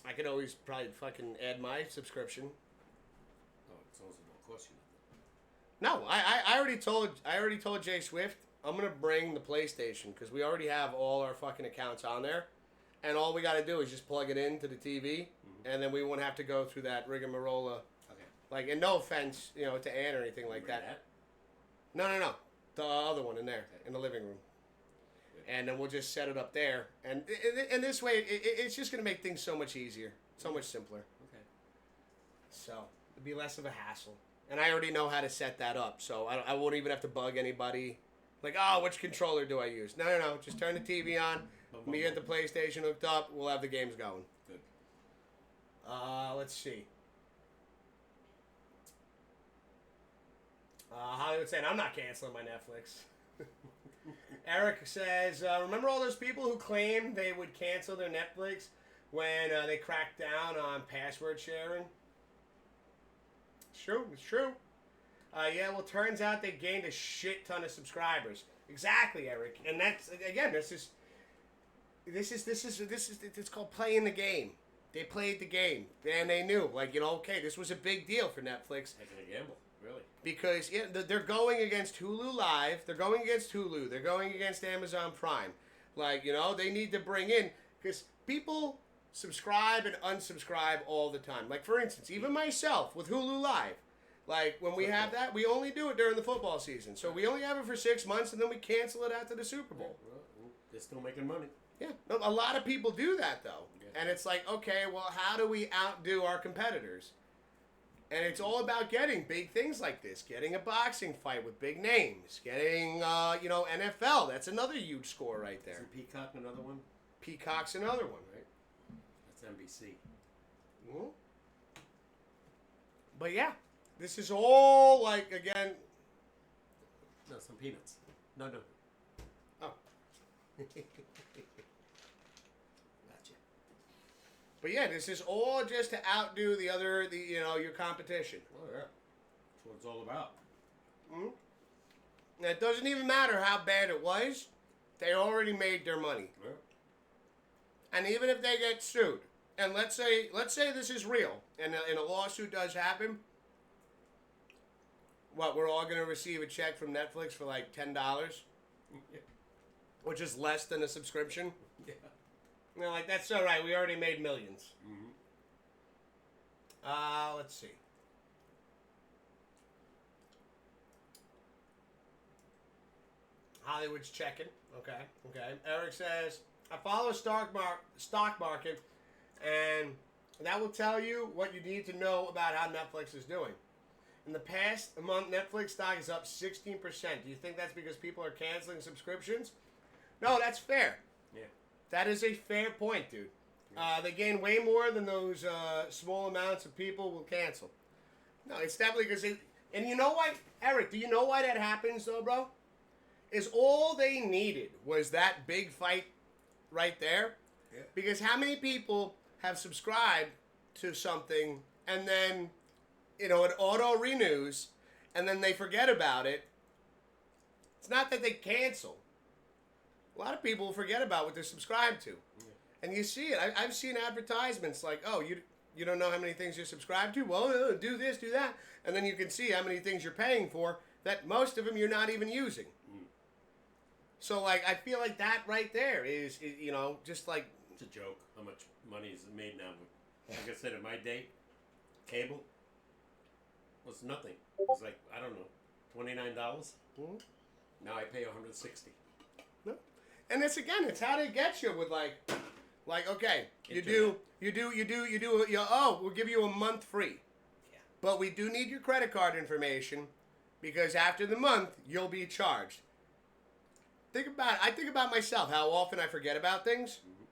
I could always probably fucking add my subscription. Oh, it's also don't cost you nothing. No, I already told Jay Swift I'm gonna bring the PlayStation because we already have all our fucking accounts on there, and all we got to do is just plug it into the TV, and then we won't have to go through that rigmarole. Okay. Like, and no offense, to Ann or anything like that. No, the other one in there in the living room, and then we'll just set it up there, and this way it's just gonna make things so much easier, so much simpler. Okay. So it'll be less of a hassle, and I already know how to set that up, so I won't even have to bug anybody. Like, oh, which controller do I use? No. Just turn the TV on. When we get the PlayStation hooked up, we'll have the games going. Good. Let's see. Hollywood saying, I'm not canceling my Netflix. Eric says, remember all those people who claimed they would cancel their Netflix when they cracked down on password sharing? It's true. Yeah, well, turns out they gained a shit ton of subscribers. Exactly, Eric. And that's, again, this is it's called playing the game. They played the game, and they knew, okay, this was a big deal for Netflix. Taking a gamble, really. Because they're going against Hulu Live, they're going against Hulu, they're going against Amazon Prime. They need to bring in, because people subscribe and unsubscribe all the time. Like, for instance, even myself with Hulu Live. Like, when we have that, we only do it during the football season. So we only have it for 6 months, and then we cancel it after the Super Bowl. Well, they're still making money. Yeah. No, a lot of people do that, though. Yeah. And it's like, okay, well, how do we outdo our competitors? And it's all about getting big things like this. Getting a boxing fight with big names. Getting, NFL. That's another huge score right there. Isn't Peacock another one? Peacock's another one, right? That's NBC. Mm-hmm. But, yeah. This is all, again... No, some peanuts. No. Oh. Gotcha. But, yeah, this is all just to outdo your competition. Oh, yeah. That's what it's all about. Mm-hmm. And it doesn't even matter how bad it was. They already made their money. Yeah. And even if they get sued, and let's say this is real, and a lawsuit does happen... What, we're all going to receive a check from Netflix for $10? which is less than a subscription. Yeah. You know, like, that's all right. We already made millions. Mm-hmm. Let's see. Hollywood's checking. Okay. Eric says, I follow stock market, and that will tell you what you need to know about how Netflix is doing. In the past month, Netflix stock is up 16%. Do you think that's because people are canceling subscriptions? No, that's fair. Yeah. That is a fair point, dude. Yeah. They gain way more than those small amounts of people will cancel. No, it's definitely because they... And you know what, Eric, do you know why that happens, though, bro? Is all they needed was that big fight right there. Yeah. Because how many people have subscribed to something and then, you know, it auto renews and then they forget about it? It's not that they cancel. A lot of people forget about what they're subscribed to. Yeah. And you see it. I've seen advertisements like, oh, you don't know how many things you're subscribed to? Well, do this, do that. And then you can see how many things you're paying for that most of them you're not even using. So, like, I feel like that right there is, you know, just like... It's a joke how much money is made now. But like I said, in my day, cable was nothing. It was like, I don't know, $29. Mm-hmm. Now I pay $160. No. And it's, again, it's how they get you with, like, okay, we'll give you a month free. Yeah. But we do need your credit card information because after the month, you'll be charged. I think about myself, how often I forget about things. Mm-hmm.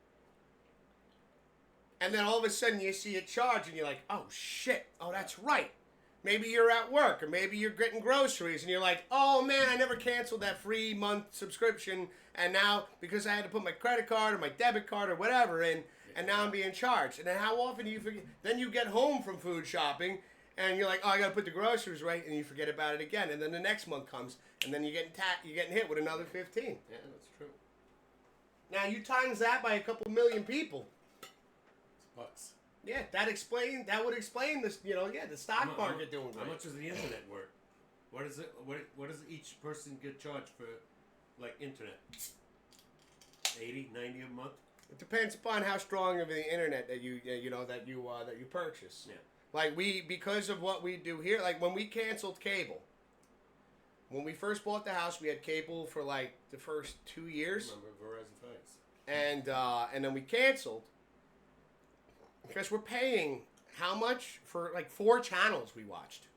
And then all of a sudden you see it charge and you're like, oh shit, oh that's right. Maybe you're at work or maybe you're getting groceries and you're like, oh man, I never canceled that free month subscription and now because I had to put my credit card or my debit card or whatever in and now I'm being charged. And then how often do you forget? Then you get home from food shopping and you're like, oh, I got to put the groceries right, and you forget about it again. And then the next month comes, and then you're getting hit with another 15. Yeah, that's true. Now, you times that by a couple million people. It's bucks. Yeah, that would explain this, you know, the stock market doing great. How much does the internet work? What is it? What does each person get charged for, like, internet? 80, 90 a month? It depends upon how strong of the internet that you purchase. Yeah. Like, because of what we do here, like, when we canceled cable, when we first bought the house, we had cable for, like, the first 2 years. I remember Verizon Files. And then we canceled, because we're paying how much for, like, 4 channels we watched.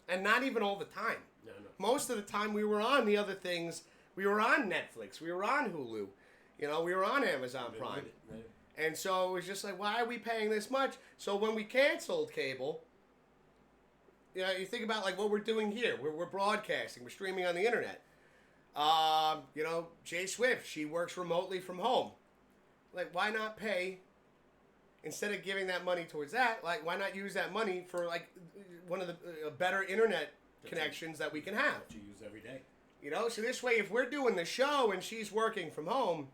And not even all the time. No. Most of the time we were on the other things. We were on Netflix. We were on Hulu. You know, we were on Amazon Prime. Yeah. And so it was just like, why are we paying this much? So when we canceled cable, you know, you think about like what we're doing here. We're broadcasting. We're streaming on the internet. You know, Jay Swift, she works remotely from home. Like, why not pay, instead of giving that money towards that, like, why not use that money for, like, one of the better internet connections that we can have? That you use every day. You know, so this way, if we're doing the show and she's working from home,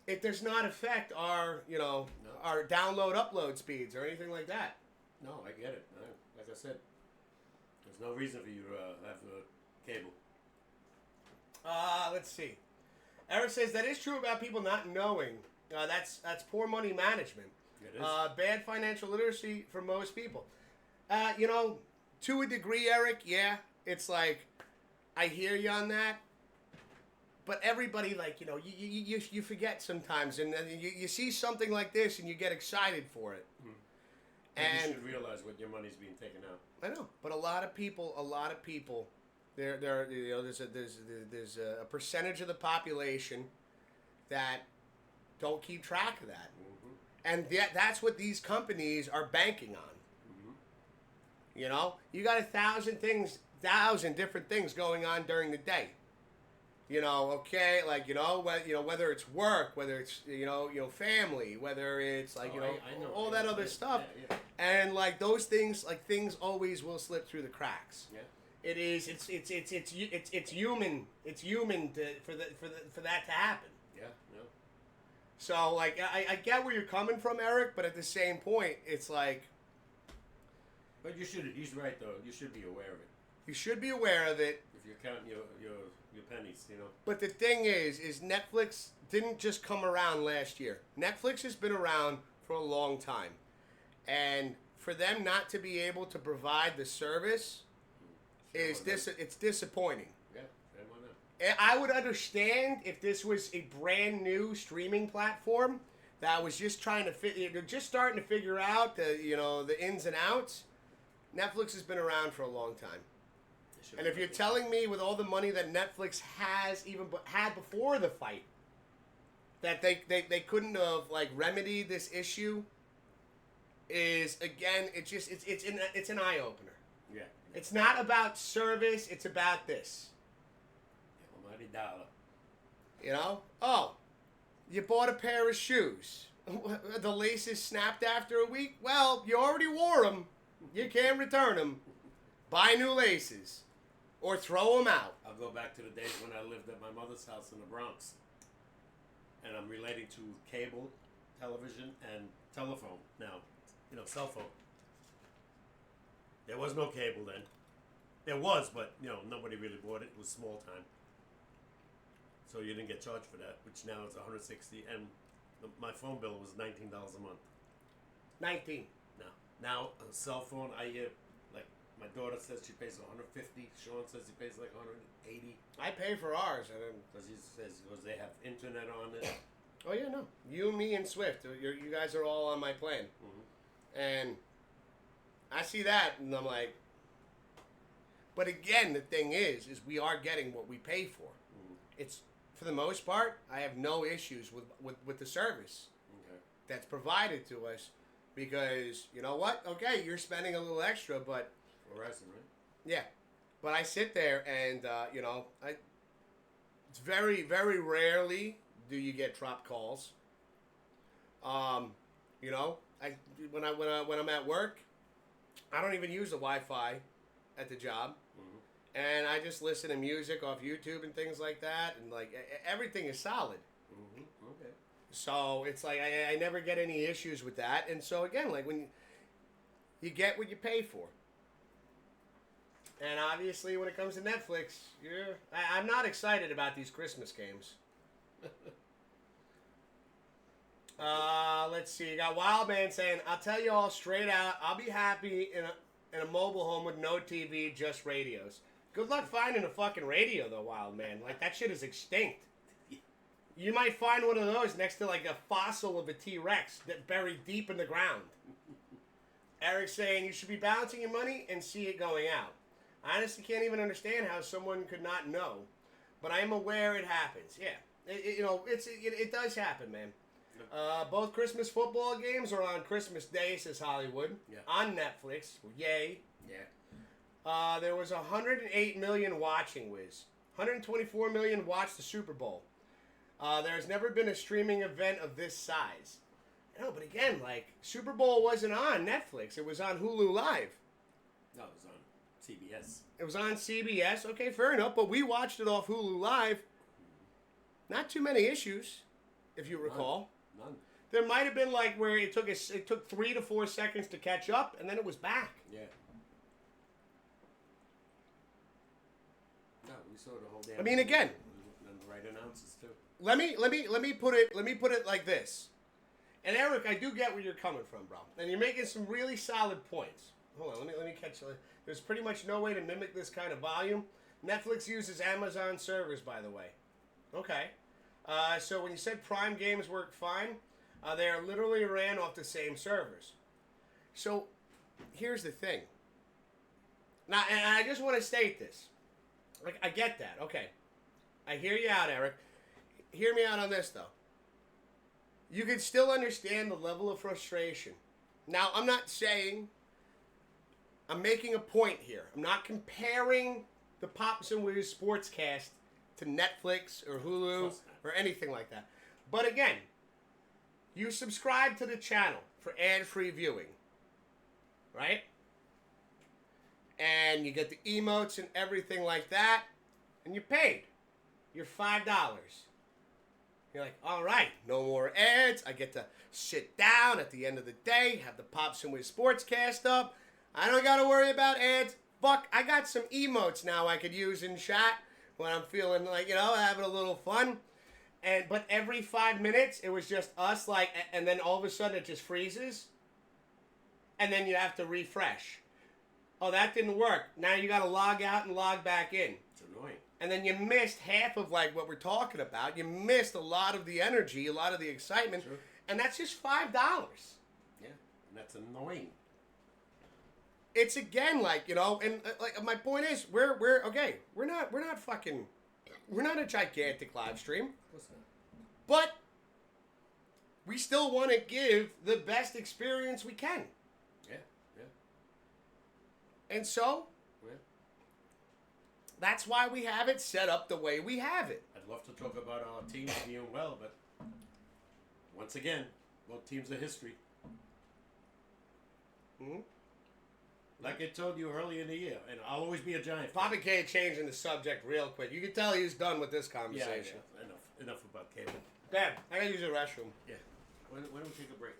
it does not affect our, you know, our download, upload speeds or anything like that. No, I get it. Like I said, there's no reason for you to have cable. Let's see. Eric says that is true about people not knowing. That's poor money management. It is. Bad financial literacy for most people. You know, to a degree, Eric, yeah, it's like, I hear you on that. But everybody, like, you know, you forget sometimes, and then you see something like this, and you get excited for it. Hmm. And you should realize what your money's being taken out. I know, but a lot of people, there, you know, there's a percentage of the population that don't keep track of that, and that's what these companies are banking on. You know, you got 1,000 different things going on during the day. You know, okay, like, you know, whether it's work, whether it's, you know, family, whether it's, like, I know all that other stuff. Yeah. And, like, those things, like, things always will slip through the cracks. Yeah. It is, it's human for that to happen. Yeah, no. So, like, I get where you're coming from, Eric, but at the same point, it's like... But he's right, though. You should be aware of it. You should be aware of it. If you're counting your your pennies, you know. But the thing is Netflix didn't just come around last year. Netflix has been around for a long time. And for them not to be able to provide the service it's disappointing. Yeah, shame on them. I would understand if this was a brand new streaming platform that was just trying to they're just starting to figure out the ins and outs. Netflix has been around for a long time. And if you're telling me with all the money that Netflix has had before the fight that they couldn't have remedied this issue, is again it's an eye opener. Yeah. It's not about service, it's about this. The almighty dollar. You know? Oh, you bought a pair of shoes. The laces snapped after a week? Well, you already wore them. You can't return them. Buy new laces. Or throw them out. I'll go back to the days when I lived at my mother's house in the Bronx. And I'm relating to cable, television, and telephone now. Cell phone. There was no cable then. There was, but, nobody really bought it. It was small time. So you didn't get charged for that, which now is $160. And my phone bill was $19 a month. 19. Now a cell phone, I hear, my daughter says she pays $150. Sean says he pays $180. I pay for ours. Because he says they have internet on it. Oh, yeah, no. You, me, and Swift. You guys are all on my plan. Mm-hmm. And I see that, and I'm like... But again, the thing is we are getting what we pay for. Mm-hmm. It's, for the most part, I have no issues with the service that's provided to us. Because, you know what? Okay, you're spending a little extra, but... Fluorescent, right? Yeah. But I sit there and, it's very, very rarely do you get drop calls. When I'm at work, I don't even use the Wi-Fi at the job. Mm-hmm. And I just listen to music off YouTube and things like that. And, everything is solid. Mm-hmm. Okay. So, it's I never get any issues with that. And so, again, when you get what you pay for. And obviously, when it comes to Netflix, I'm not excited about these Christmas games. Let's see. You got Wildman saying, "I'll tell you all straight out, I'll be happy in a mobile home with no TV, just radios." Good luck finding a fucking radio, though, Wildman. That shit is extinct. You might find one of those next to a fossil of a T-Rex that buried deep in the ground. Eric's saying, "You should be balancing your money and see it going out. I honestly can't even understand how someone could not know, but I am aware it happens." Yeah, it does happen, man. Both Christmas football games are on Christmas Day, says Hollywood. Yeah. On Netflix. Yay. Yeah. There was 108 million watching, Wiz. 124 million watched the Super Bowl. There's never been a streaming event of this size. No, but again, Super Bowl wasn't on Netflix. It was on Hulu Live. No, it was on CBS. It was on CBS. Okay, fair enough. But we watched it off Hulu Live. Not too many issues, if you recall. None. There might have been where it took 3 to 4 seconds to catch up, and then it was back. Yeah. No, we saw the whole damn. I mean, again. And the right announcers too. Let me put it like this. And Eric, I do get where you're coming from, bro. And you're making some really solid points. Hold on, let me catch. There's pretty much no way to mimic this kind of volume. Netflix uses Amazon servers, by the way. Okay. So when you said Prime games work fine, they are literally ran off the same servers. So here's the thing. Now, and I just want to state this. I get that. Okay. I hear you out, Eric. Hear me out on this, though. You can still understand the level of frustration. Now, I'm not saying... I'm making a point here. I'm not comparing the Pops Wiz SportsCast to Netflix or Hulu or anything like that. But again, you subscribe to the channel for ad-free viewing, right? And you get the emotes and everything like that, and you paid. You're $5. You're like, all right, no more ads. I get to sit down at the end of the day, have the Pops Wiz SportsCast up. I don't got to worry about ads. Fuck, I got some emotes now I could use in chat when I'm feeling like, having a little fun. But every 5 minutes, it was just us, and then all of a sudden it just freezes. And then you have to refresh. Oh, that didn't work. Now you got to log out and log back in. It's annoying. And then you missed half of what we're talking about. You missed a lot of the energy, a lot of the excitement. Sure. And that's just $5. Yeah, and that's annoying. It's again and my point is we're okay. We're not a gigantic live stream. Of course not. But we still want to give the best experience we can. Yeah. And so, that's why we have it set up the way we have it. I'd love to talk about our teams doing well, but once again, both teams are history. Mm-hmm. Like I told you earlier in the year, and I'll always be a Giant fan. Papa K changing the subject real quick. You can tell he's done with this conversation. Yeah. Enough about cable. Dad, I gotta use the restroom. Yeah. Why don't we take a break?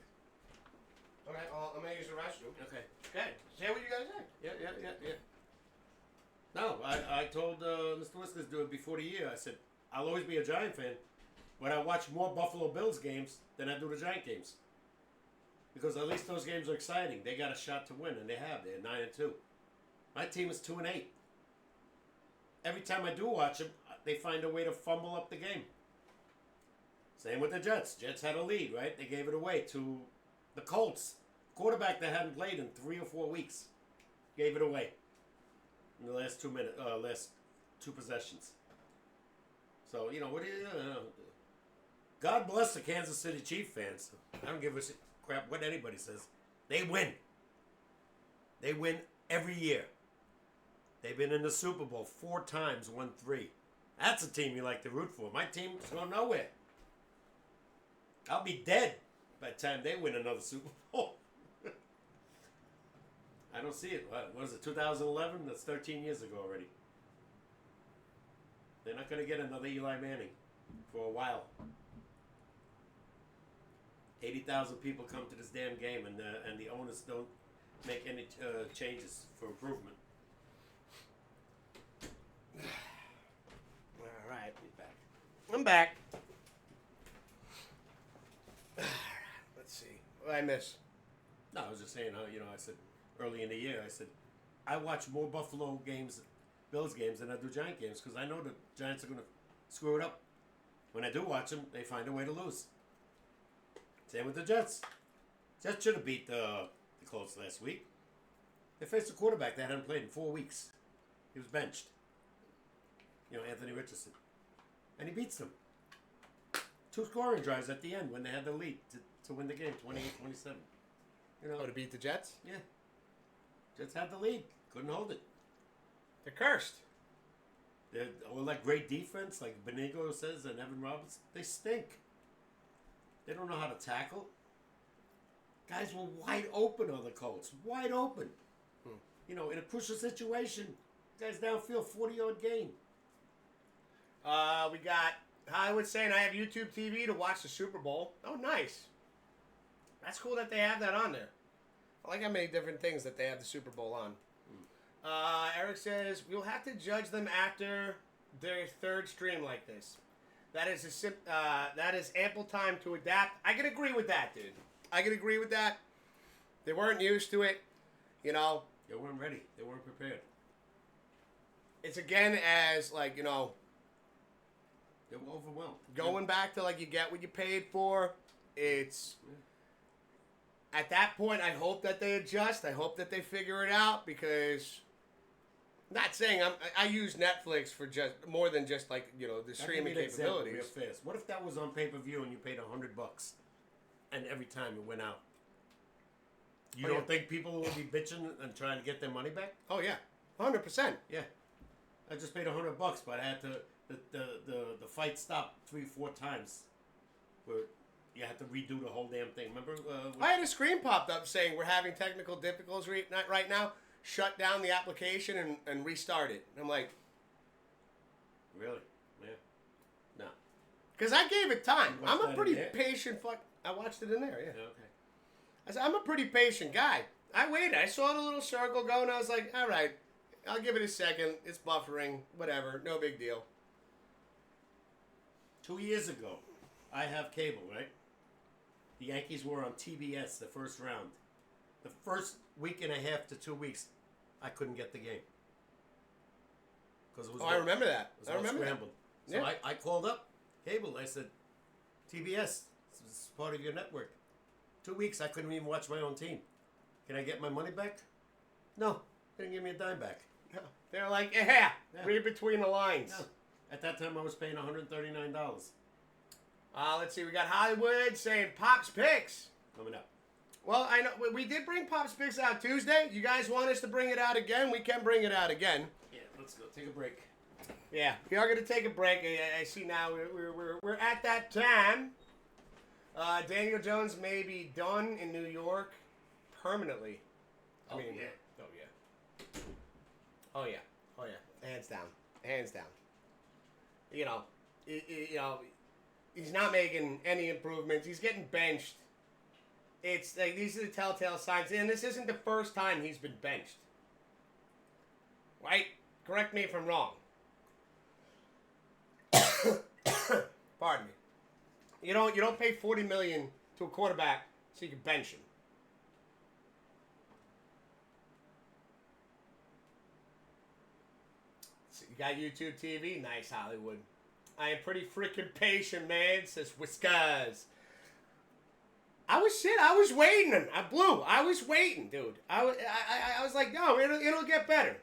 Okay, well, I'm gonna use the restroom. Okay. Okay, say what you guys say. Yeah. No, I told Mr. Whiskers do it before the year. I said, I'll always be a Giant fan, but I watch more Buffalo Bills games than I do the Giant games. Because at least those games are exciting. They got a shot to win, and they have. They're 9-2. My team is 2-8. Every time I do watch them, they find a way to fumble up the game. Same with the Jets. Jets had a lead, right? They gave it away to the Colts. Quarterback that hadn't played in 3 or 4 weeks. Gave it away in the last 2 minutes, last 2 possessions. So, what do you God bless the Kansas City Chiefs fans. I don't give a crap what anybody says. They win. They win every year. They've been in the Super Bowl 4 times, won 3. That's a team you like to root for. My team's going nowhere. I'll be dead by the time they win another Super Bowl. I don't see it. What was it, 2011? That's 13 years ago already. They're not going to get another Eli Manning for a while. 80,000 people come to this damn game, and the owners don't make any changes for improvement. All right, he's back. I'm back. Let's see. What did I miss? No, I was just saying how, I said early in the year, I said, I watch more Buffalo games, Bills games, than I do Giant games because I know the Giants are going to screw it up. When I do watch them, they find a way to lose. Same with the Jets. Jets should have beat the Colts last week. They faced a quarterback that hadn't played in 4 weeks. He was benched. Anthony Richardson. And he beats them. 2 scoring drives at the end when they had the lead to win the game, 28-27. To beat the Jets? Yeah. Jets had the lead. Couldn't hold it. They're cursed. They're great defense, like Benigo says, and Evan Roberts. They stink. They don't know how to tackle. Guys were wide open on the Colts. Wide open. In a crucial situation, guys downfield, 40-yard gain. We got Hollywood saying I have YouTube TV to watch the Super Bowl. Oh, nice. That's cool that they have that on there. I like how many different things that they have the Super Bowl on. Eric says, we'll have to judge them after their 3rd stream like this. That is ample time to adapt. I can agree with that, dude. I can agree with that. They weren't used to it. They weren't ready. They weren't prepared. It's again as they were overwhelmed. Going back to you get what you paid for. It's at that point. I hope that they adjust. I hope that they figure it out because. Not saying I use Netflix for just more than just the streaming capabilities. Real fast. What if that was on pay-per-view and you paid $100, and every time it went out? You don't think people will be bitching and trying to get their money back? Oh yeah, 100%. Yeah, I just paid $100, but I had to the fight stopped 3-4 times, where you had to redo the whole damn thing. Remember? I had a screen popped up saying we're having technical difficulties right now. Shut down the application and restart it. And I'm like, really? Yeah. No. Because I gave it time. I'm a pretty patient I watched it in there, yeah. Okay. I said, I'm a pretty patient guy. I waited. I saw the little circle go, and I was like, all right. I'll give it a second. It's buffering. Whatever. No big deal. 2 years ago, I have cable, right? The Yankees were on TBS the first round. The first week and a half to 2 weeks, I couldn't get the game. Because it was I remember that. It was all scrambled. So Yeah. I called up cable. I said, TBS, this is part of your network. 2 weeks, I couldn't even watch my own team. Can I get my money back? No, they didn't give me a dime back. No. They're like, yeah, read between the lines. No. At that time, I was paying $139. Let's see. We got Hollywood saying Pops Picks. Coming up. Well, I know we did bring Pops Picks out Tuesday. You guys want us to bring it out again? We can bring it out again. Yeah, let's go. Take a break. Yeah, we are going to take a break. I see now we're at that time. Daniel Jones may be done in New York permanently. Oh, yeah. Oh, yeah. Hands down. You know, he's not making any improvements. He's getting benched. It's like these are the telltale signs, and this isn't the first time he's been benched. Right? Correct me if I'm wrong. Pardon me. You don't pay $40 million to a quarterback so you can bench him. So you got YouTube TV, nice Hollywood. I am pretty freaking patient, man, says Whiskers. I was waiting. I was waiting, dude. I was like, no, it'll get better.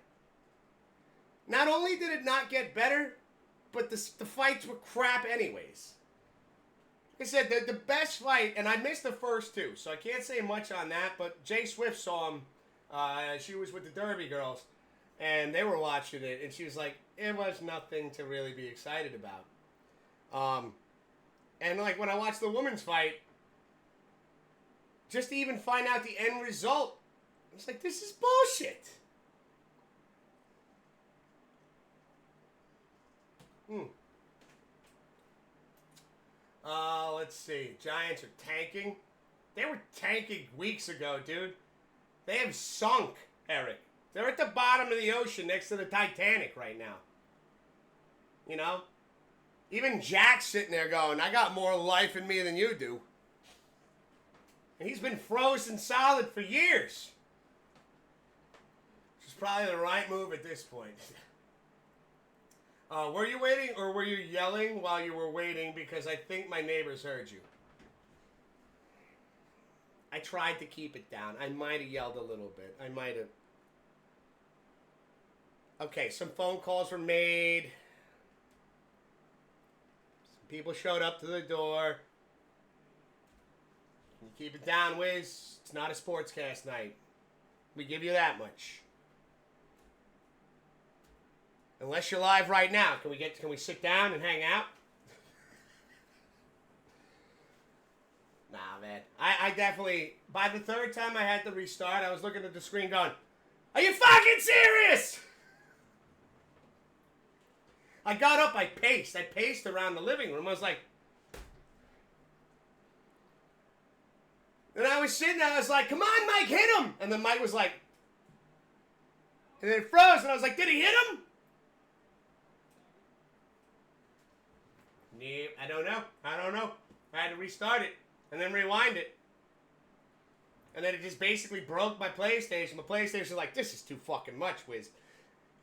Not only did it not get better, but the fights were crap anyways. Like I said, the best fight, and I missed the first two, so I can't say much on that, but Jay Swift saw him. She was with the Derby girls, and they were watching it, and she was like, it was nothing to really be excited about. And like when I watched the women's fight, just to even find out the end result, I was like, this is bullshit. Let's see. Giants are tanking. They were tanking weeks ago, dude. They have sunk, Eric. They're at the bottom of the ocean next to the Titanic right now. You know? Even Jack's sitting there going, I got more life in me than you do. And he's been frozen solid for years. Which is probably the right move at this point. Were you waiting or were you yelling while you were waiting? Because I think my neighbors heard you. I tried to keep it down. I might have yelled a little bit. I might have. Okay, some phone calls were made. Some people showed up to the door. Can you keep it down, Wiz? It's not a sportscast night. We give you that much. Unless you're live right now, can we sit down and hang out? Nah, man. I definitely, by the third time I had to restart, I was looking at the screen going, are you fucking serious? I got up, I paced around the living room. I was like, and I was sitting there, I was like, come on, Mike, hit him. And then Mike was like, and then it froze, and I was like, did he hit him? I don't know. I had to restart it and then rewind it. And then it just basically broke my PlayStation. My PlayStation was like, this is too fucking much, Wiz.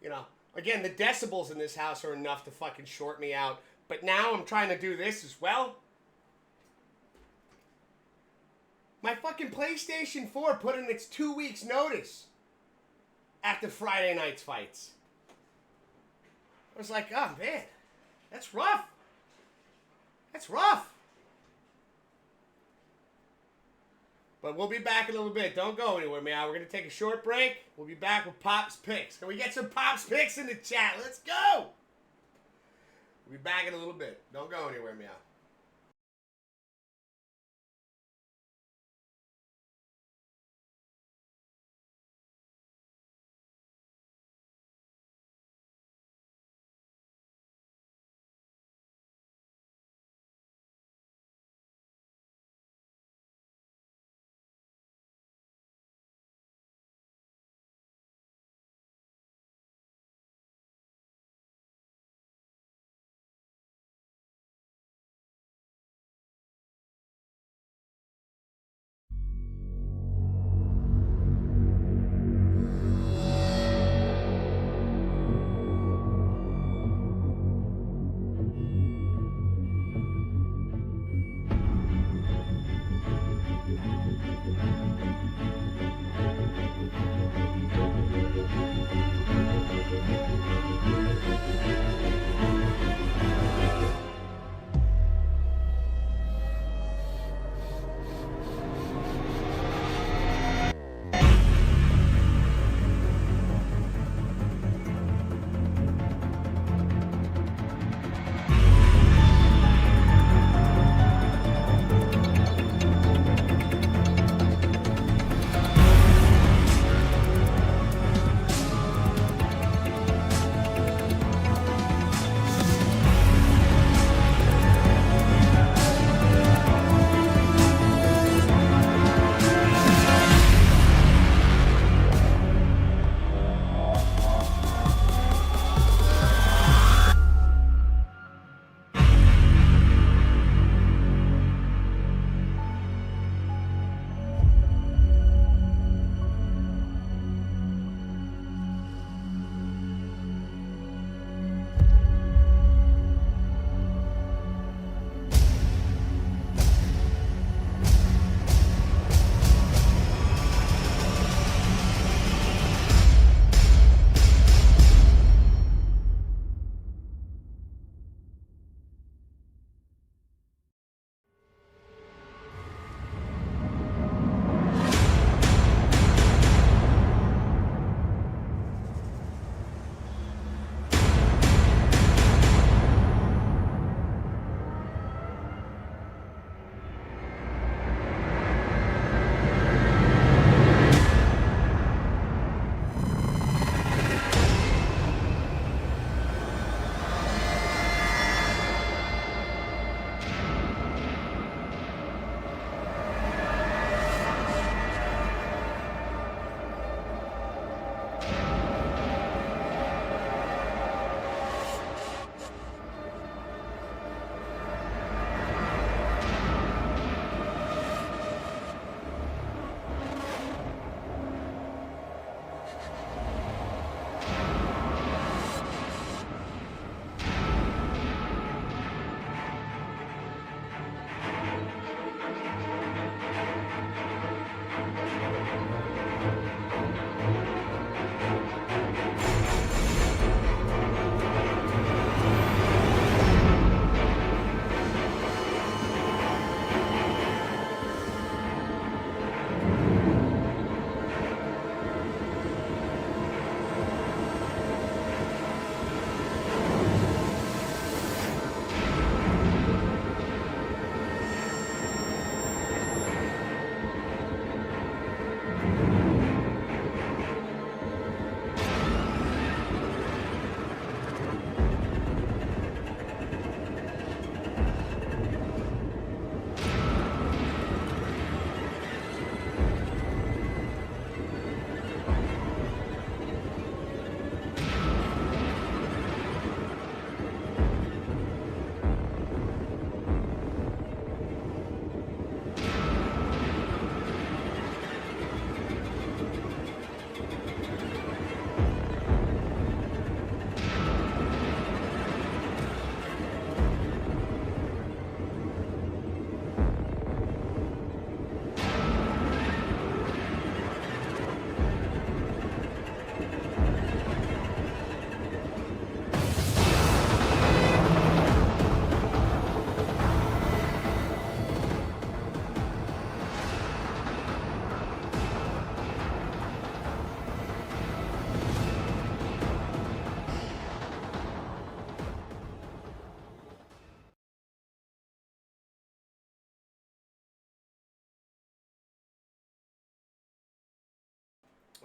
You know, again, the decibels in this house are enough to fucking short me out. But now I'm trying to do this as well. My fucking PlayStation 4 put in its 2 weeks notice after Friday night's fights. I was like, oh man, that's rough. That's rough. But we'll be back in a little bit. Don't go anywhere, man. We're going to take a short break. We'll be back with Pops Picks. Can we get some Pops Picks in the chat? Let's go. We'll be back in a little bit. Don't go anywhere, meow.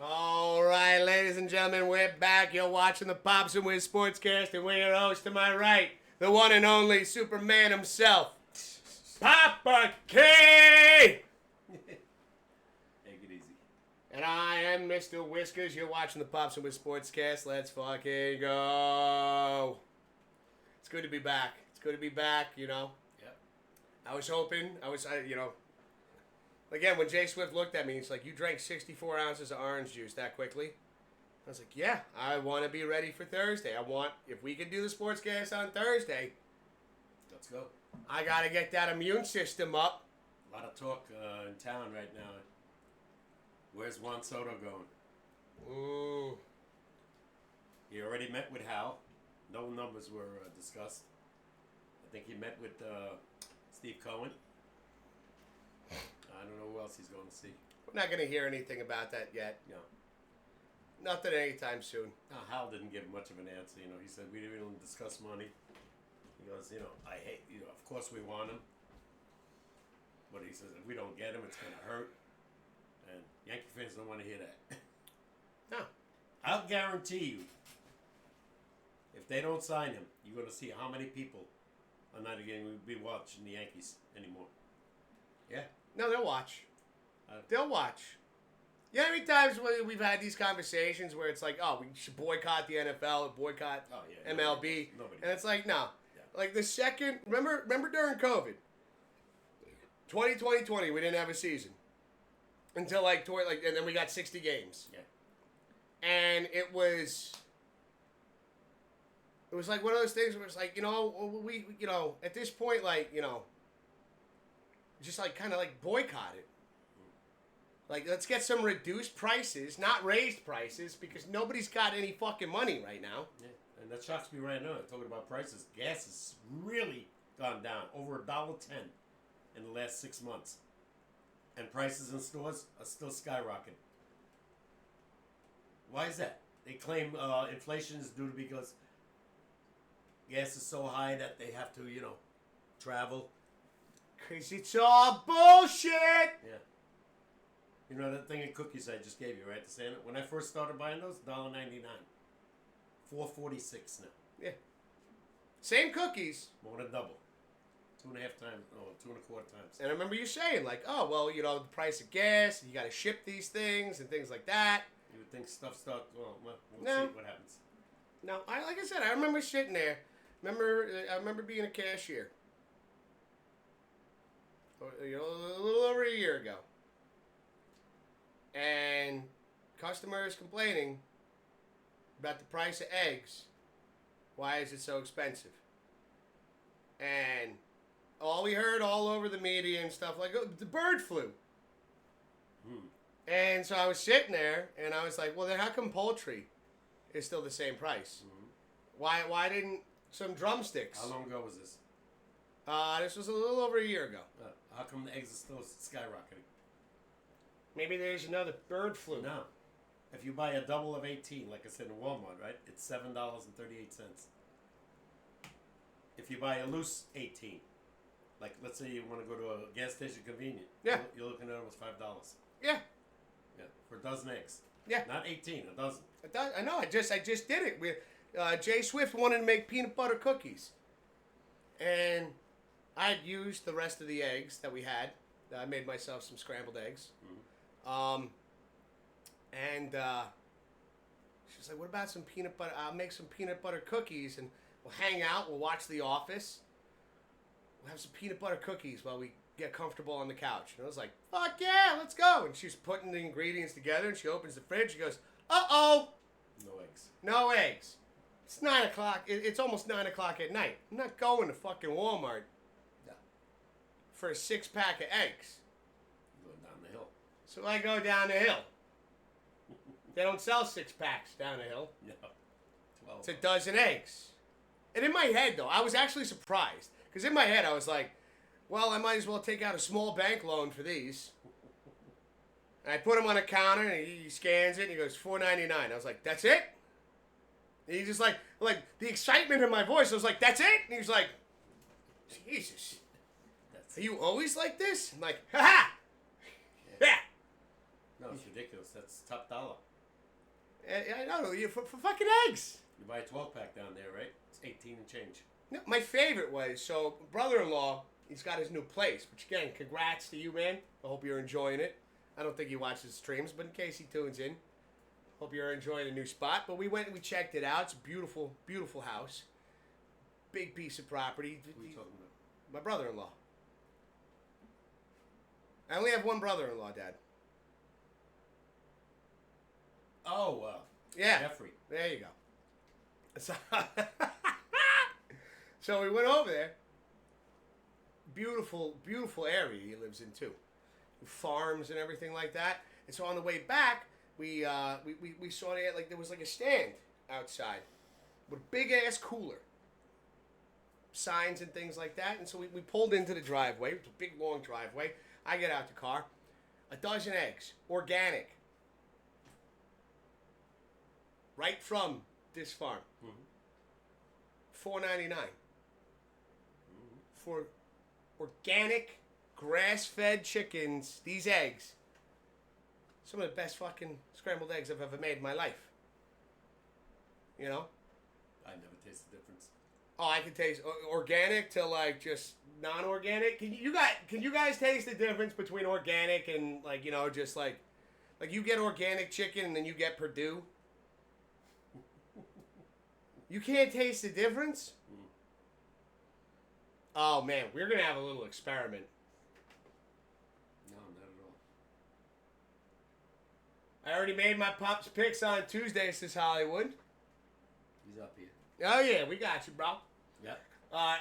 All right, ladies and gentlemen, we're back. You're watching the Pops Wiz SportsCast, and we're your host. To my right, the one and only Superman himself, Papa K. Take it easy. And I am Mr. Whiskers. You're watching the Pops Wiz SportsCast. Let's fucking go. It's good to be back. It's good to be back, you know. Yep. I was hoping, again, when Jay Swift looked at me, he's like, you drank 64 ounces of orange juice that quickly? I was like, yeah, I want to be ready for Thursday. If we can do the Sportscast on Thursday, let's go. I got to get that immune system up. A lot of talk in town right now. Where's Juan Soto going? Ooh. He already met with Hal. No numbers were discussed. I think he met with Steve Cohen. I don't know who else he's going to see. We're not going to hear anything about that yet. No. Nothing anytime soon. No, Hal didn't give much of an answer. He said, we didn't discuss money. He goes, I hate, of course we want him. But he says, if we don't get him, it's going to hurt. And Yankee fans don't want to hear that. No. I'll guarantee you, if they don't sign him, you're going to see how many people are not going to be watching the Yankees anymore. Yeah. No, they'll watch. They'll watch. You know how many times we've had these conversations where it's like, oh, we should boycott the NFL, boycott MLB. Nobody. And it's like, no. Yeah. Like the second, remember during COVID, 2020, we didn't have a season. Until and then we got 60 games. Yeah. And it was like one of those things where it's like, we at this point, just kind of boycott it. Like, let's get some reduced prices, not raised prices, because nobody's got any fucking money right now. Yeah. And that shocks me right now. Talking about prices, gas has really gone down over $1.10 in the last 6 months. And prices in stores are still skyrocketing. Why is that? They claim inflation is due to because gas is so high that they have to, travel. Because it's all bullshit! Yeah. You know that thing of cookies I just gave you, right? When I first started buying those, $1.99. $4.46 now. Yeah. Same cookies. More than double. 2.5 times, 2.25 times. And I remember you saying, the price of gas, you got to ship these things and things like that. You would think stuff starts, we'll No. see what happens. No, like I said, I remember sitting there. I remember being a cashier. A little over a year ago. And customers complaining about the price of eggs. Why is it so expensive? And all we heard all over the media and stuff the bird flu. And so I was sitting there and I was like, well, then how come poultry is still the same price? Why didn't some drumsticks? How long ago was this? This was a little over a year ago. How come the eggs are still skyrocketing? Maybe there's another bird flu. No. If you buy a double of 18, like I said in Walmart, right, it's $7.38. If you buy a loose 18, like let's say you want to go to a gas station convenient, yeah, you're looking at almost $5. Yeah. Yeah, for a dozen eggs. Yeah. Not 18, a dozen. I know. I just did it. Jay Swift wanted to make peanut butter cookies, and I had used the rest of the eggs that we had. I made myself some scrambled eggs. And she's like, what about some peanut butter? I'll make some peanut butter cookies and we'll hang out. We'll watch The Office. We'll have some peanut butter cookies while we get comfortable on the couch. And I was like, fuck yeah, let's go. And she's putting the ingredients together and she opens the fridge. She goes, uh-oh. No eggs. No eggs. It's 9 o'clock. It's almost 9 o'clock at night. I'm not going to fucking Walmart for a 6-pack of eggs. Going down the hill. So I go down the hill. They don't sell 6-packs down the hill. No. 12. It's a dozen eggs. And in my head, though, I was actually surprised. Because in my head, I was like, well, I might as well take out a small bank loan for these. And I put them on a counter, and he scans it, and he goes, $4.99. I was like, that's it? And he just like the excitement in my voice, I was like, that's it? And he was like, Jesus. Are you always like this? I'm like, ha-ha! Yeah. No, it's ridiculous. That's top dollar. I don't know, for fucking eggs. You buy a 12-pack down there, right? It's 18 and change. No, my favorite was, so brother-in-law, he's got his new place. Which, again, congrats to you, man. I hope you're enjoying it. I don't think he watches streams, but in case he tunes in, hope you're enjoying a new spot. But we went and we checked it out. It's a beautiful, beautiful house. Big piece of property. Who are you talking about? My brother-in-law. I only have one brother-in-law, Dad. Oh, Yeah. Jeffrey. There you go. So, so we went over there. Beautiful, beautiful area he lives in too. Farms and everything like that. And so on the way back, we saw there was like a stand outside with a big ass cooler, signs and things like that. And so we pulled into the driveway. It's a big long driveway. I get out the car, a dozen eggs, organic, right from this farm. $4.99 for organic, grass-fed chickens. These eggs, some of the best fucking scrambled eggs I've ever made in my life. You know? I never taste the difference. Oh, I can taste organic to like just non-organic. Can you guys taste the difference between organic and like, you know, just like you get organic chicken and then you get Purdue? You can't taste the difference? Oh man, we're gonna have a little experiment. No, not at all. I already made my Pops picks on Tuesday, says Hollywood. He's up here. Oh yeah, we got you, bro. Yep.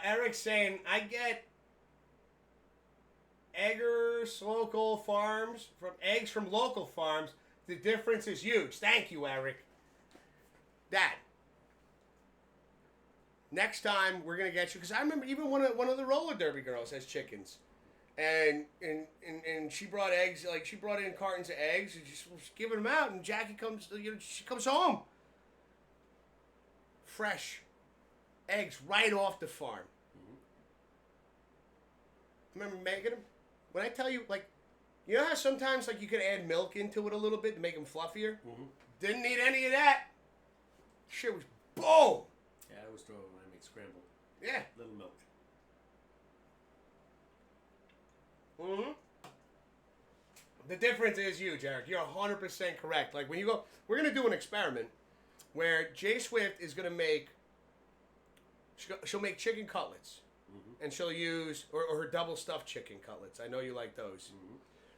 Eric's saying, I get eggs from local farms. The difference is huge. Thank you, Eric. Dad. Next time we're gonna get you, because I remember even one of the roller derby girls has chickens, and she brought eggs, like she brought in cartons of eggs and she was giving them out, and Jackie she comes home, fresh eggs right off the farm. Remember making them? When I tell you, like, you know how sometimes like you could add milk into it a little bit to make them fluffier? Didn't need any of that. Shit was boom. Yeah, I always throw it when I make scrambled. Yeah. Little milk. The difference is huge, Eric. You're 100% correct. Like when you go, we're gonna do an experiment where Jay Swift is gonna make. She'll make chicken cutlets, and she'll use or her double stuffed chicken cutlets. I know you like those.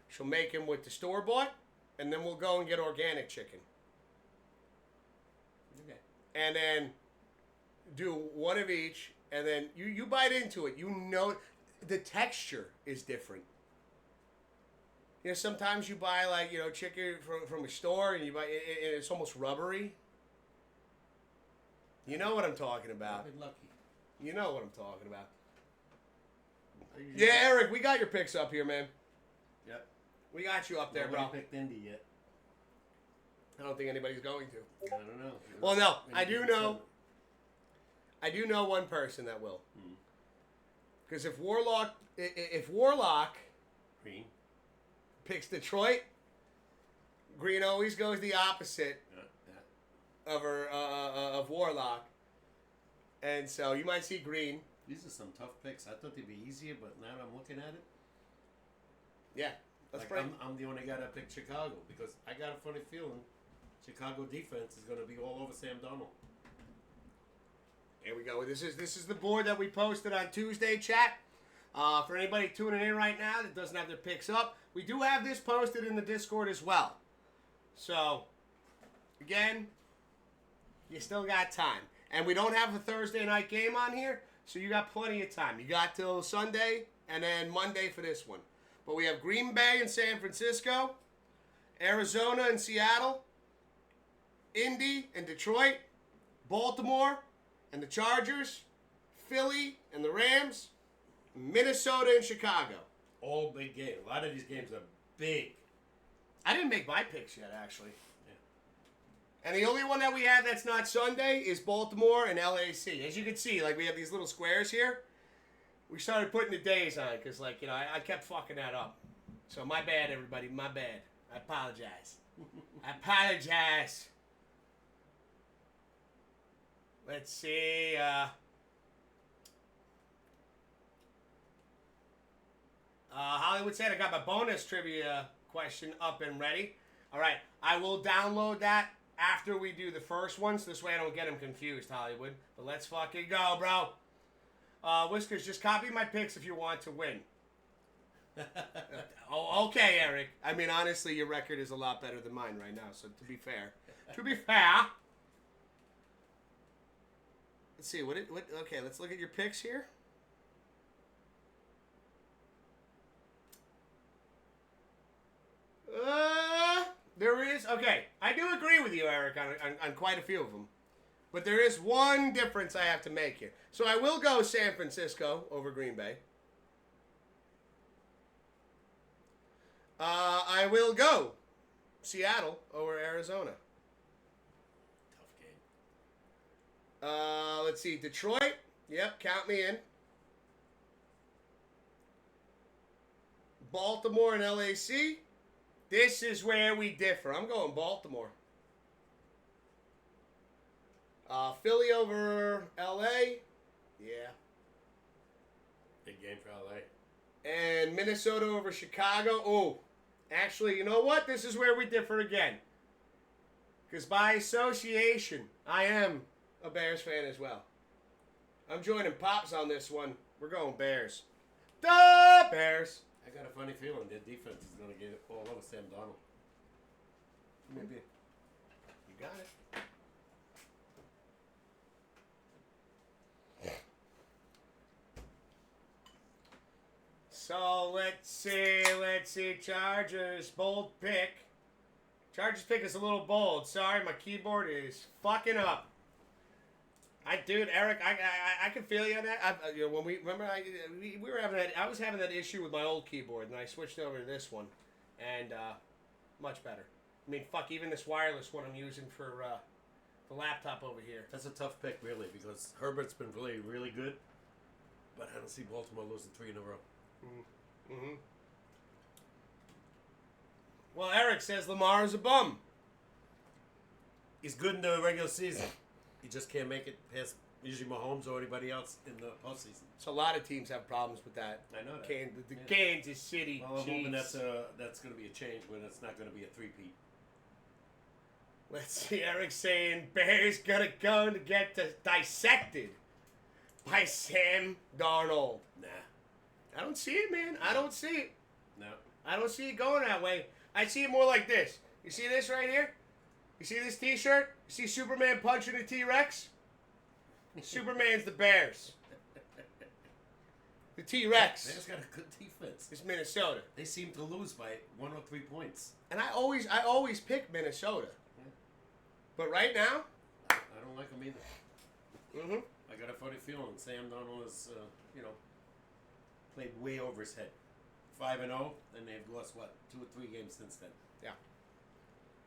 She'll make them with the store bought, and then we'll go and get organic chicken. Okay. And then do one of each, and then you bite into it. You know the texture is different. You know, sometimes you buy like, you know, chicken from a store and you buy it's almost rubbery. You know what I'm talking about. I've been lucky. You know what I'm talking about. Yeah, Eric, we got your picks up here, man. Yep. We got you up there, Nobody bro. picked Indy yet. I don't think anybody's going to. I don't know. Well, no, I do know one person that will. Because if Warlock Green. picks Detroit, Green always goes the opposite of Warlock, and so you might see Green. These are some tough picks. I thought they'd be easier, but now I'm looking at it. Yeah, that's like right. I'm the only guy that picked Chicago because I got a funny feeling Chicago defense is going to be all over Sam Darnold. Here we go. This is the board that we posted on Tuesday, chat. For anybody tuning in right now that doesn't have their picks up, we do have this posted in the Discord as well. So, again, you still got time. And we don't have a Thursday night game on here, so you got plenty of time. You got till Sunday and then Monday for this one. But we have Green Bay and San Francisco, Arizona and Seattle, Indy and Detroit, Baltimore and the Chargers, Philly and the Rams, Minnesota and Chicago. All big games. A lot of these games are big. I didn't make my picks yet, actually. Yeah. And the only one that we have that's not Sunday is Baltimore and LAC. As you can see, like we have these little squares here. We started putting the days on because, like, you know, I kept fucking that up. So my bad, everybody. My bad. I apologize. I apologize. Let's see. Hollywood said I got my bonus trivia question up and ready. All right, I will download that after we do the first one, so this way I don't get them confused, Hollywood. But let's fucking go, bro. Whiskers, just copy my picks if you want to win. Oh, okay, Eric. I mean, honestly, your record is a lot better than mine right now, so to be fair. Let's see, okay, let's look at your picks here. There is, okay, I do agree with you, Eric, on quite a few of them. But there is one difference I have to make here. So I will go San Francisco over Green Bay. I will go Seattle over Arizona. Tough game. Let's see, Detroit. Yep, count me in. Baltimore and LAC. This is where we differ. I'm going Baltimore. Philly over LA. Yeah. Big game for LA. And Minnesota over Chicago. Oh, actually, you know what? This is where we differ again. Because by association, I am a Bears fan as well. I'm joining Pops on this one. We're going Bears. The Bears. I got a funny feeling their defense is going to get all over Sam Darnold. Maybe. You got it. So let's see. Chargers bold pick. Chargers pick is a little bold. Sorry, my keyboard is fucking up. Dude, Eric, I can feel you on that. When we remember, we were having that. I was having that issue with my old keyboard, and I switched over to this one, and much better. I mean, fuck, even this wireless one I'm using for the laptop over here. That's a tough pick, really, because Herbert's been really, really good, but I don't see Baltimore losing 3 in a row. Mm-hmm. Well, Eric says Lamar is a bum. He's good in the regular season. He just can't make it past usually Mahomes or anybody else in the postseason. So a lot of teams have problems with that. I know that. Kansas City Well, I'm hoping Chiefs. that's going to be a change when it's not going to be a three-peat. Let's see, Eric saying Bears going to get dissected by Sam Darnold. Nah. I don't see it, man. I don't see it. No. I don't see it going that way. I see it more like this. You see this right here? You see this T-shirt? You see Superman punching a T-Rex? Superman's the Bears. The T-Rex. Bears got a good defense. It's Minnesota. They seem to lose by 1 or 3 points. And I always pick Minnesota. Yeah. But right now, I don't like them either. mm-hmm. I got a funny feeling Sam Darnold has, played way over his head. 5-0, and they've lost, 2 or 3 games since then. Yeah.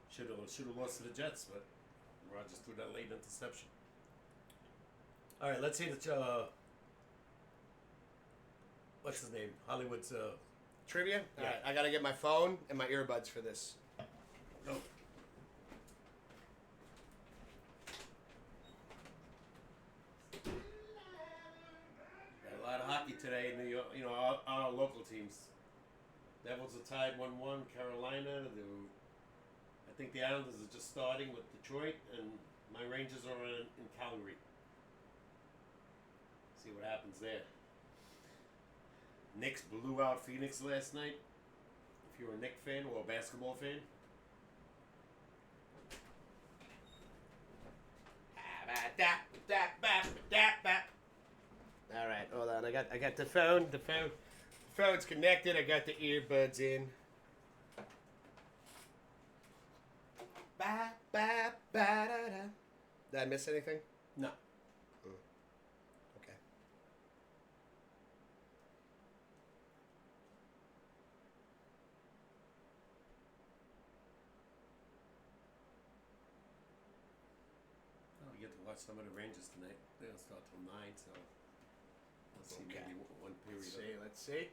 Should have lost to the Jets, but Rodgers threw that late interception. All right, let's see the what's his name? Hollywood's Trivia? Yeah. All right, I got to get my phone and my earbuds for this. Go. Got a lot of hockey today in the our local teams. Devils are tied 1-1. Carolina. I think the Islanders are just starting with Detroit, and my Rangers are in Calgary. See what happens there. Knicks blew out Phoenix last night. If you're a Knicks fan or a basketball fan. All right, hold on. I got the phone. The phone's connected. I got the earbuds in. Ba, ba, ba, da, da. Did I miss anything? No. Okay. Oh, we get to watch some of the Rangers tonight. They don't start till 9, so let's see Okay. maybe one period. Let's see.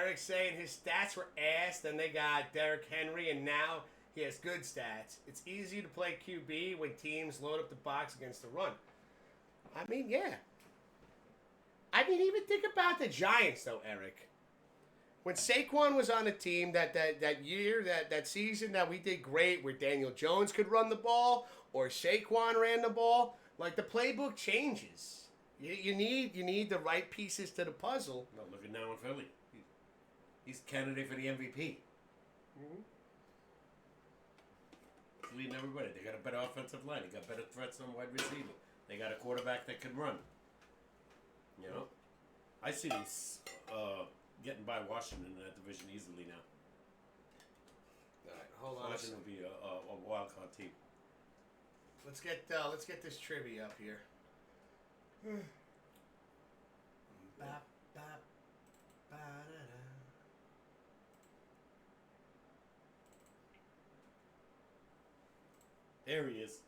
Eric's saying his stats were ass, then they got Derrick Henry, and now he has good stats. It's easy to play QB when teams load up the box against the run. I mean, yeah. I mean, even think about the Giants, though, Eric. When Saquon was on the team that year, that season that we did great, where Daniel Jones could run the ball or Saquon ran the ball, like the playbook changes. You need the right pieces to the puzzle. No, look at now in Philly. He's candidate for the MVP. Mm-hmm. He's leading everybody. They got a better offensive line. They got better threats on wide receiver. They got a quarterback that can run. You know, I see these getting by Washington in that division easily now. All right, hold on. Washington will be a wild card team. Let's get this trivia up here. Bop, bop, ba-da-da. There he is.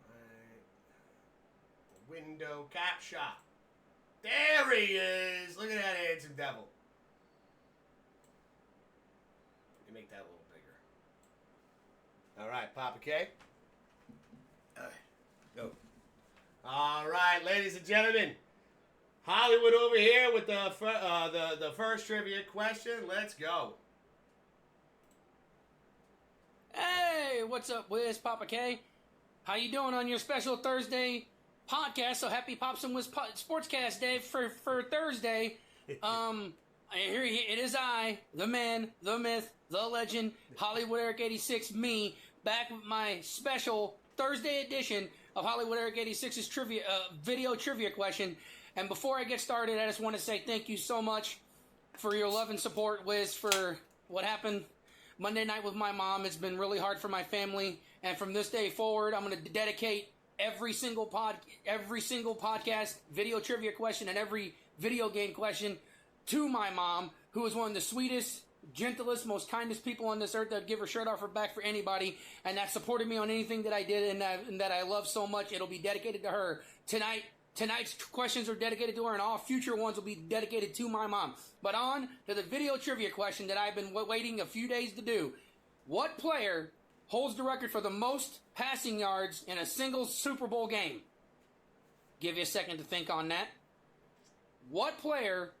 All right. Window cap shot. There he is. Look at that handsome devil. Let me make that a little bigger. All right, Papa K. Go. All right, ladies and gentlemen, Hollywood over here with the first trivia question. Let's go. Hey, what's up, Wiz Papa K? How you doing on your special Thursday podcast? So happy Pops Wiz SportsCast Day for Thursday. Here it is, I, the man, the myth, the legend, Hollywood Eric 86, me, back with my special Thursday edition of Hollywood Eric 86's trivia video trivia question. And before I get started, I just want to say thank you so much for your love and support, Wiz, for what happened Monday night with my mom. It's been really hard for my family, and from this day forward, I'm going to dedicate every single podcast, video trivia question, and every video game question to my mom, who is one of the sweetest, gentlest, most kindest people on this earth that would give her shirt off her back for anybody, and that supported me on anything that I did, and that I love so much. It'll be dedicated to her. Tonight's questions are dedicated to her, and all future ones will be dedicated to my mom. But on to the video trivia question that I've been waiting a few days to do. What player holds the record for the most passing yards in a single Super Bowl game? Give you a second to think on that. What player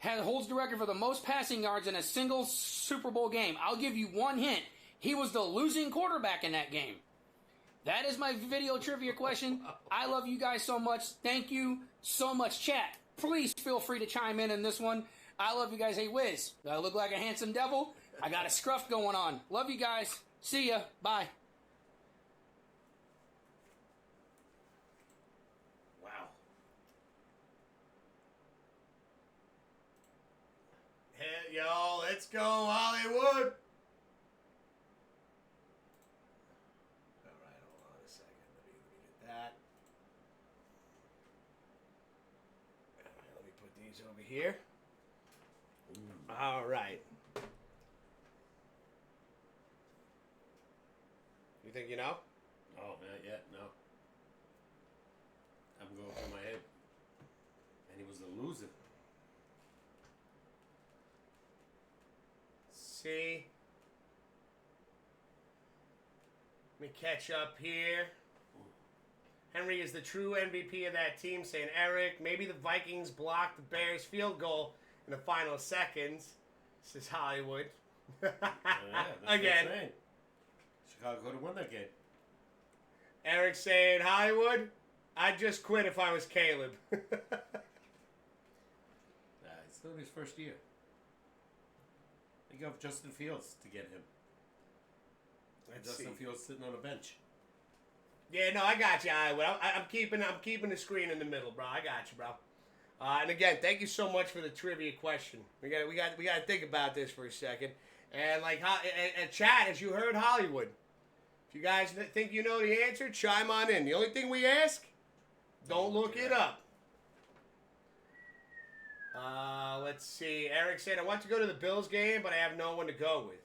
holds the record for the most passing yards in a single Super Bowl game? I'll give you one hint. He was the losing quarterback in that game. That is my video trivia question. I love you guys so much. Thank you so much, chat. Please feel free to chime in this one. I love you guys. Hey, Wiz, do I look like a handsome devil? I got a scruff going on. Love you guys. See ya. Bye. Wow. Hey, yo, let's go, Hollywood. Over here. All right. You think you know? Oh, not yet, no. I'm going through my head. And he was a loser. See? Let me catch up here. Henry is the true MVP of that team, saying Eric. Maybe the Vikings blocked the Bears' field goal in the final seconds. This is Hollywood. Yeah, Again. Chicago could have won that game. Eric saying, Hollywood, I'd just quit if I was Caleb. It's still his first year. They got Justin Fields to get him. Justin Fields sitting on a bench. Yeah, no, I got you, Hollywood. I'm keeping the screen in the middle, bro. I got you, bro. And again, thank you so much for the trivia question. We got to think about this for a second. And and chat, as you heard, Hollywood. If you guys think you know the answer, chime on in. The only thing we ask, don't look it up. Let's see. Eric said, I want to go to the Bills game, but I have no one to go with.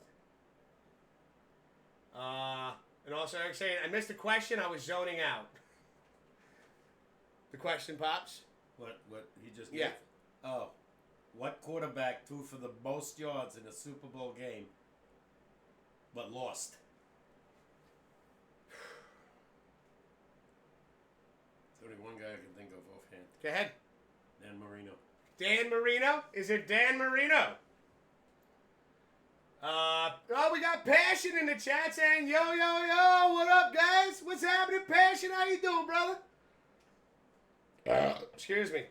And also Eric saying, I missed the question. I was zoning out. The question, Pops? What he just Yeah. gave? Oh. What quarterback threw for the most yards in a Super Bowl game, but lost? There's only one guy I can think of offhand. Go ahead. Dan Marino. Dan Marino? Is it Dan Marino? Oh, we got Passion in the chat saying, yo, what up, guys? What's happening, Passion? How you doing, brother? Excuse me.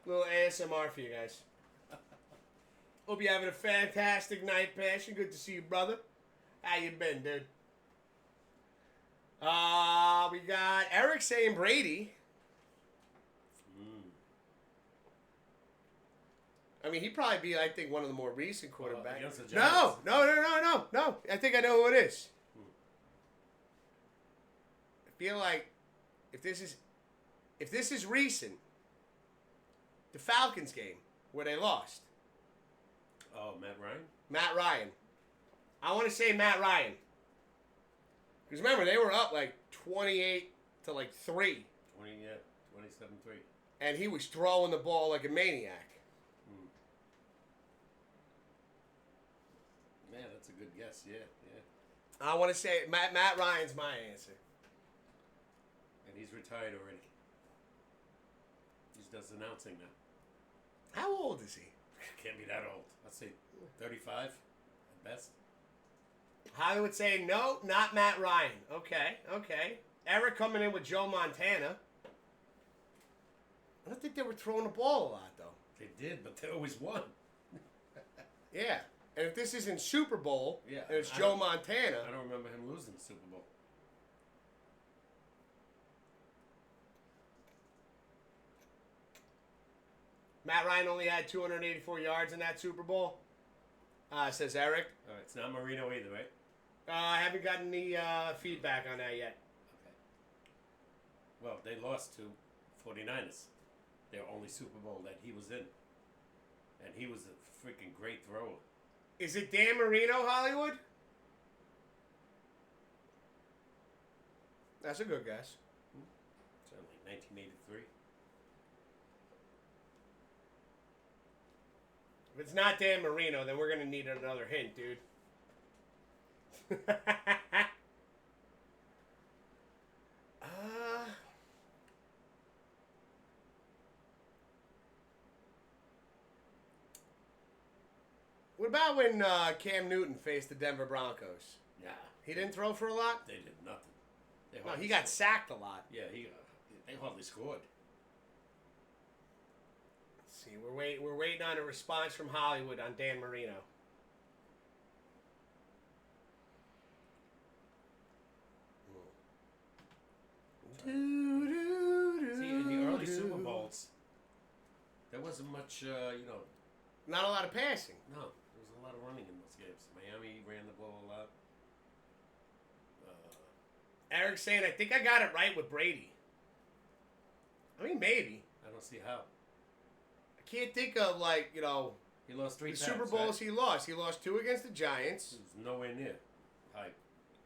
A little ASMR for you guys. Hope you're having a fantastic night, Passion. Good to see you, brother. How you been, dude? We got Eric saying Brady. I mean, he'd probably be, I think, one of the more recent quarterbacks. No. I think I know who it is. I feel like if this is recent, the Falcons game where they lost. Oh, Matt Ryan? Matt Ryan. I want to say Matt Ryan. Because remember, they were up like 28 to like 3. 27-3. And he was throwing the ball like a maniac. Man, that's a good guess. Yeah. I want to say Matt Ryan's my answer. And he's retired already. He does announcing now. How old is he? Can't be that old. I'd say 35 at best. Hollywood saying no, not Matt Ryan. Okay. Eric coming in with Joe Montana. I don't think they were throwing the ball a lot, though. They did, but they always won. Yeah. And if this isn't Super Bowl, yeah, and it's Joe Montana. I don't remember him losing the Super Bowl. Matt Ryan only had 284 yards in that Super Bowl, says Eric. All right, it's not Marino either, right? I haven't gotten any feedback on that yet. Okay. Well, they lost to 49ers. Their only Super Bowl that he was in. And he was a freaking great thrower. Is it Dan Marino, Hollywood? That's a good guess. Certainly, 1983. If it's not Dan Marino, then we're going to need another hint, dude. What about when Cam Newton faced the Denver Broncos? Yeah. He didn't throw for a lot? They did nothing. No, he got sacked a lot. Yeah, they hardly scored. Let's see, we're waiting on a response from Hollywood on Dan Marino. See, in the early Super Bowls, there wasn't much, Not a lot of passing. No, there was a lot of running in those games. Miami ran the ball a lot. Eric's saying, I think I got it right with Brady. I mean, maybe. I don't see how. I can't think of, He lost 3 the times, Super Bowls right? he lost. He lost 2 against the Giants. He was nowhere near high.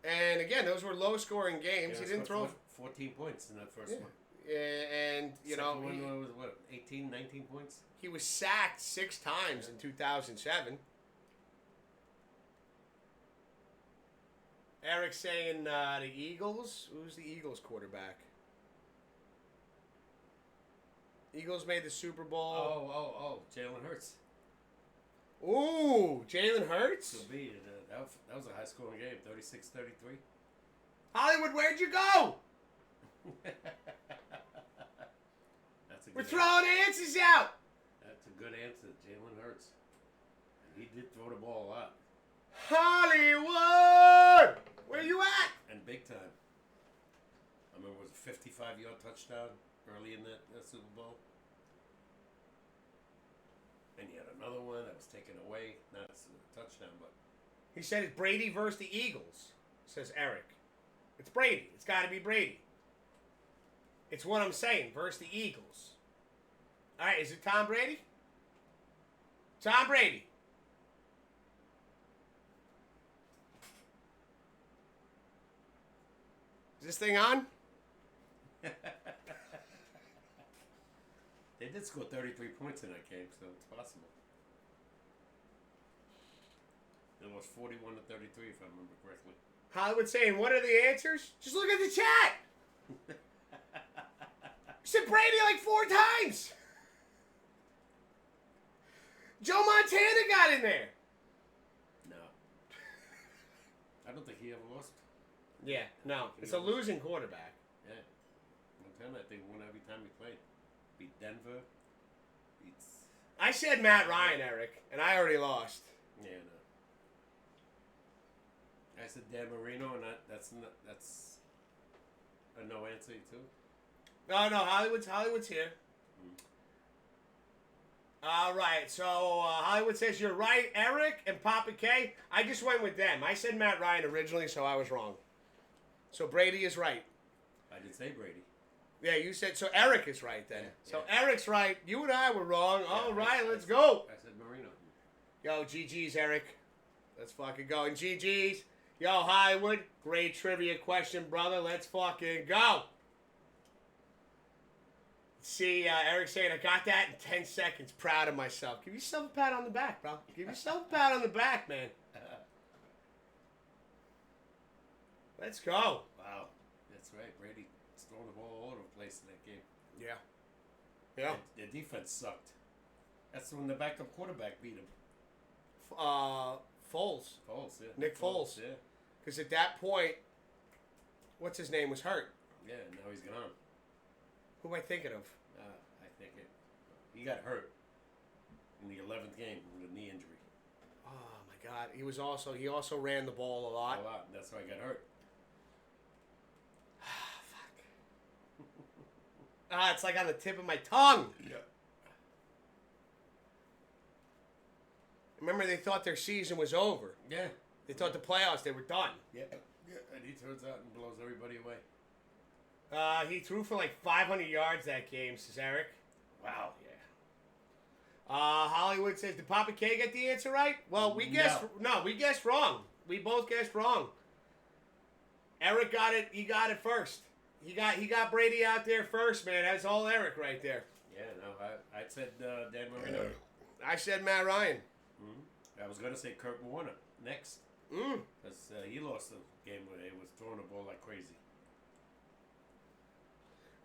And again, those were low-scoring games. Yeah, he didn't throw 14 points in that first one. And, Second one was, 18, 19 points? He was sacked 6 times in 2007. Eric's saying the Eagles. Who's the Eagles quarterback? Eagles made the Super Bowl. Oh, Jalen Hurts. Ooh, Jalen Hurts? Could be. That was a high-scoring game, 36-33. Hollywood, where'd you go? We're throwing answers out. That's a good answer, Jalen Hurts. And he did throw the ball a lot. Hollywood! Where you at? And big time. I remember it was a 55-yard touchdown early in that Super Bowl. And he had another one that was taken away. Not a touchdown, but... He said it's Brady versus the Eagles, says Eric. It's Brady. It's got to be Brady. It's what I'm saying, versus the Eagles. All right, is it Tom Brady? Tom Brady. Is this thing on? They did score 33 points in that game, so it's possible. It was 41 to 33, if I remember correctly. Hollywood saying, what are the answers? Just look at the chat. You said Brady like 4 times. Joe Montana got in there. No. I don't think he ever lost. Yeah, no. It's a losing quarterback. Yeah. Montana, I think, won every time he played. Beat Denver. Beats... I said Matt Ryan, Eric, and I already lost. Yeah, no. I said Dan Marino, and that's a no answer, too. No, Hollywood's here. All right, so Hollywood says you're right, Eric and Papa K. I just went with them. I said Matt Ryan originally, so I was wrong. So Brady is right. I did say Brady. Yeah, you said so. Eric is right then. Yeah, so yeah. Eric's right. You and I were wrong. Yeah, All right, let's I go. I said Marino. Yo, GG's, Eric. Let's fucking go. And GG's. Yo, Hollywood. Great trivia question, brother. Let's fucking go. See, Eric saying, I got that in 10 seconds. Proud of myself. Give yourself a pat on the back, bro. Give yourself a pat on the back, man. Let's go. Wow. That's right. Brady throwing the ball all over the place in that game. Yeah. Yeah. Their defense sucked. That's when the backup quarterback beat him. Foles. Foles, yeah. Nick Foles. Yeah. Because at that point, what's his name was hurt. Yeah, now he's gone. Who am I thinking of? I think he got hurt in the 11th game with a knee injury. Oh my God! He also ran the ball a lot. A lot. That's why he got hurt. Fuck. It's like on the tip of my tongue. Yeah. Remember, they thought their season was over. Yeah. They thought the playoffs, they were done. Yeah. Yeah. And he turns out and blows everybody away. He threw for like 500 yards that game, says Eric. Wow. Yeah. Hollywood says, did Papa K get the answer right? Well, we guessed. No, we guessed wrong. We both guessed wrong. Eric got it. He got it first. He got Brady out there first, man. That's all Eric right there. Yeah. No, I said Dan Marino. I said Matt Ryan. Mm-hmm. I was gonna say Kurt Warner next. Because he lost the game where he was throwing the ball like crazy.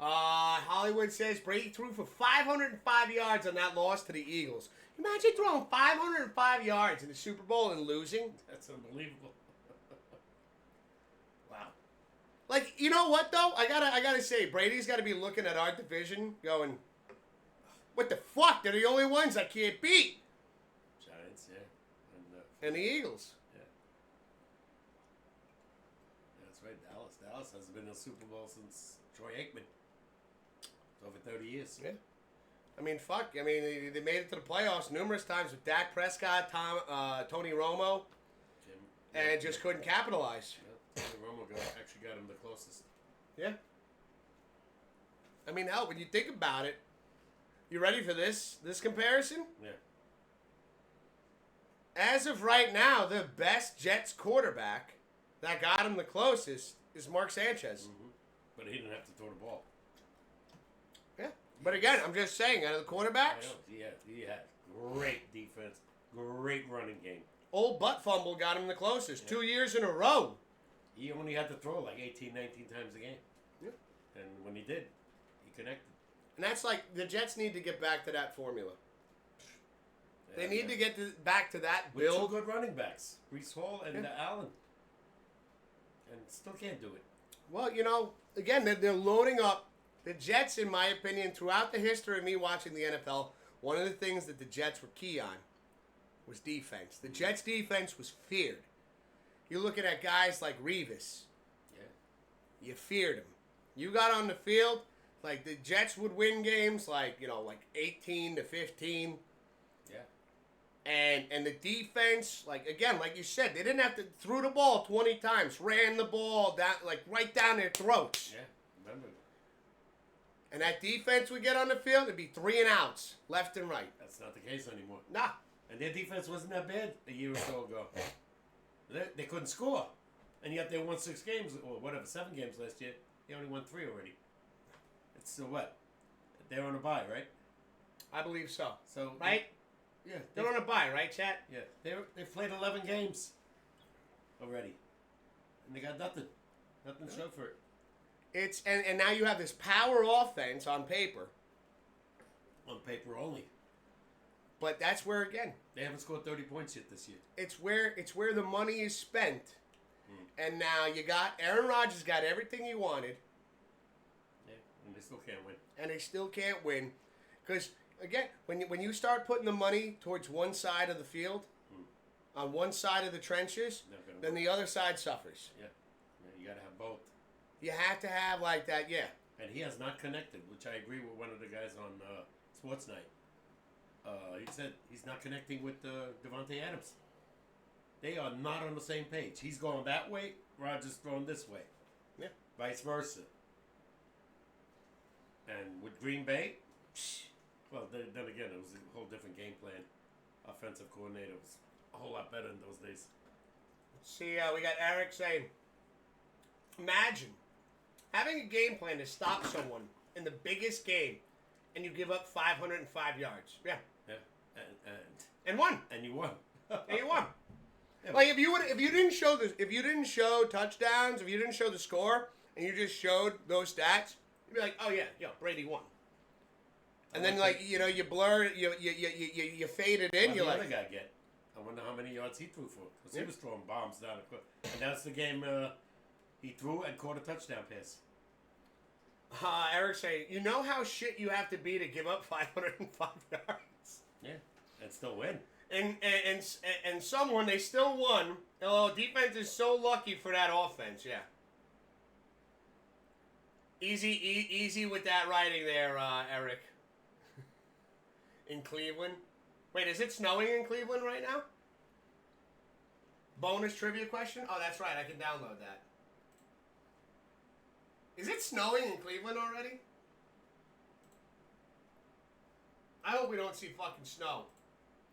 Hollywood says Brady threw for 505 yards on that loss to the Eagles. Imagine throwing 505 yards in the Super Bowl and losing. That's unbelievable. Wow. Like, you know what though? I gotta say, Brady's got to be looking at our division, going, "What the fuck? They're the only ones I can't beat." Giants, yeah, and the Eagles. Yeah. That's right. Dallas hasn't been in a Super Bowl since Troy Aikman. Over 30 years. Yeah. I mean, fuck. I mean, they made it to the playoffs numerous times with Dak Prescott, Tony Romo, and just couldn't capitalize. Yeah. Tony Romo actually got him the closest. Yeah. I mean, hell, when you think about it, you ready for this comparison? Yeah. As of right now, the best Jets quarterback that got him the closest is Mark Sanchez. Mm-hmm. But he didn't have to throw the ball. Yeah. But again, I'm just saying, out of the quarterbacks, he had great defense, great running game. Old butt fumble got him the closest 2 years in a row. He only had to throw like 18, 19 times a game. Yeah. And when he did, he connected. And that's like, the Jets need to get back to that formula. Yeah, they need to get back to that with build. 2 good running backs, Brees Hall and Allen. And still can't do it. Well, you know, again, they're loading up. The Jets, in my opinion, throughout the history of me watching the NFL, one of the things that the Jets were key on was defense. The Jets' defense was feared. You're looking at guys like Revis. Yeah. You feared him. You got on the field, like the Jets would win games like 18 to 15. Yeah. And the defense, like you said, they didn't have to threw the ball 20 times, ran the ball down right down their throats. Yeah, remember. And that defense would get on the field, it'd be 3 and outs, left and right. That's not the case anymore. Nah. And their defense wasn't that bad a year or so ago. They couldn't score. And yet they won 6 games, or whatever, 7 games last year. They only won 3 already. It's what? They're on a bye, right? I believe so. So right? Yeah. They're on a bye, right, chat? Yeah. They've played 11 games already. And they got nothing. Nothing to show for it. It's and now you have this power offense on paper. On paper only. But that's where, again, They haven't scored 30 points yet this year. it's where the money is spent. And now you got Aaron Rodgers got everything he wanted, Yeah. And they still can't win. and they still can't win. Because again, when you start putting the money towards one side of the field, on one side of the trenches, Not gonna then work. the other side suffers. Yeah. You got to have both. You have to have like that, yeah. And he has not connected, which I agree with one of the guys on Sports Night. He said he's not connecting with Devontae Adams. They are not on the same page. He's going that way, Rodgers throwing this way. Yeah. Vice versa. And with Green Bay, well, then again, it was a whole different game plan. Offensive coordinator was a whole lot better in those days. See, we got Eric saying, imagine having a game plan to stop someone in the biggest game, and you give up 505 yards. Yeah, Yeah. and won. And you won. And you won. Yeah. Like if you didn't show touchdowns, if you didn't show the score, and you just showed those stats, you'd be like, oh yeah, Brady won. And then you blur you fade it in. What You're the like, other guy get? I wonder how many yards he threw for. Because he was throwing bombs down the court. And that's the game he threw and caught a touchdown pass. Eric saying, you know how shit you have to be to give up 505 yards. Yeah, and still win. And someone they still won. Although defense is so lucky for that offense, yeah. Easy with that writing there, Eric. In Cleveland. Wait, is it snowing in Cleveland right now? Bonus trivia question? Oh, that's right. I can download that. Is it snowing in Cleveland already? I hope we don't see fucking snow.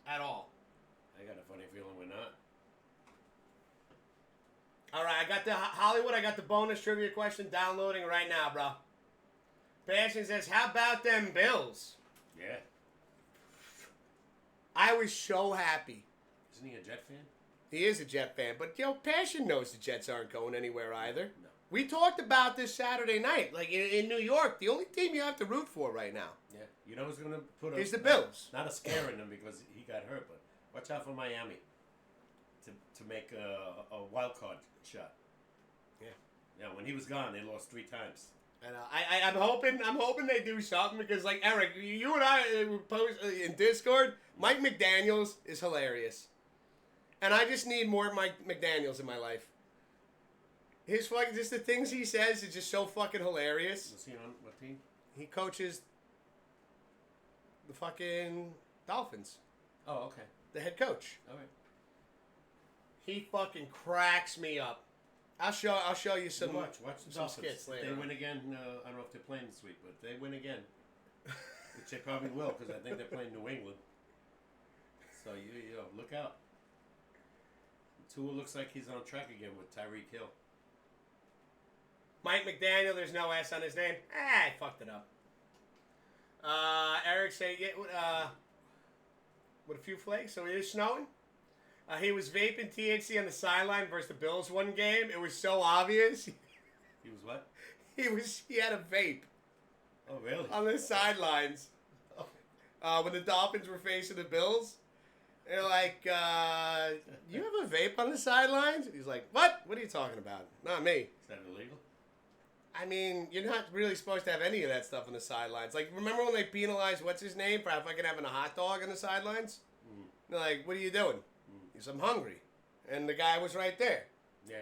At all. I got a funny feeling we're not. All right, I got the Hollywood. I got the bonus trivia question downloading right now, bro. Passion says, "How about them Bills?" Yeah. I was so happy. Isn't he a Jet fan? He is a Jet fan, but Passion knows the Jets aren't going anywhere either. No. We talked about this Saturday night, like in New York. The only team you have to root for right now Yeah. You know who's going to put is the Bills. Not a scare in him because he got hurt, but watch out for Miami to make a wild card shot. Yeah. Yeah, when he was gone, they lost 3 times. And I'm hoping they do something because, like, Eric, you and I post in Discord. Mike McDaniels is hilarious, and I just need more Mike McDaniels in my life. His fucking just the things he says is just so fucking hilarious. Was he on what team? He coaches the fucking Dolphins, Oh, okay. the head coach. All right. He fucking cracks me up. I'll show you some. Watch the some Dolphins. skits If later they on. win again. I don't know if they're playing this week, but if they win again, which they probably will because I think they're playing New England. So you look out. Tua looks like he's on track again with Tyreek Hill. Mike McDaniel, there's no S on his name. I fucked it up. Eric say, with a few flakes, so it is snowing. He was vaping THC on the sideline versus the Bills one game. It was so obvious. He was what? He had a vape Oh, really? on the sidelines when the Dolphins were facing the Bills. They're like, you have a vape on the sidelines? He's like, what? What are you talking about? Not me. Is that illegal? I mean, you're not really supposed to have any of that stuff on the sidelines. Like, remember when they penalized what's his name for fucking having a hot dog on the sidelines? They're like, what are you doing? He said, I'm hungry. And the guy was right there. Yeah.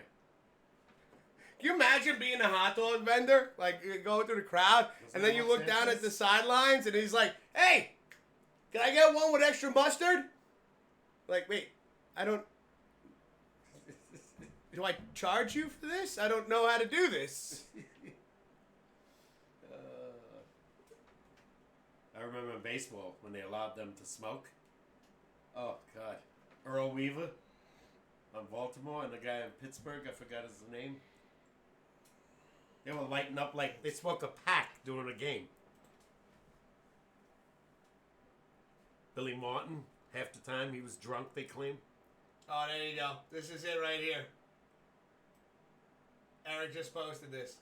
Can you imagine being a hot dog vendor? Like, you go through the crowd, and then you look down at the sidelines, and he's like, hey, can I get one with extra mustard? Like, wait, do I charge you for this? I don't know how to do this. I remember in baseball when they allowed them to smoke. Oh, God. Earl Weaver on Baltimore and the guy in Pittsburgh, I forgot his name. They were lighting up like they smoked a pack during a game. Billy Martin, Half the time he was drunk, they claim. Oh, there you go. This is it right here. Eric just posted this.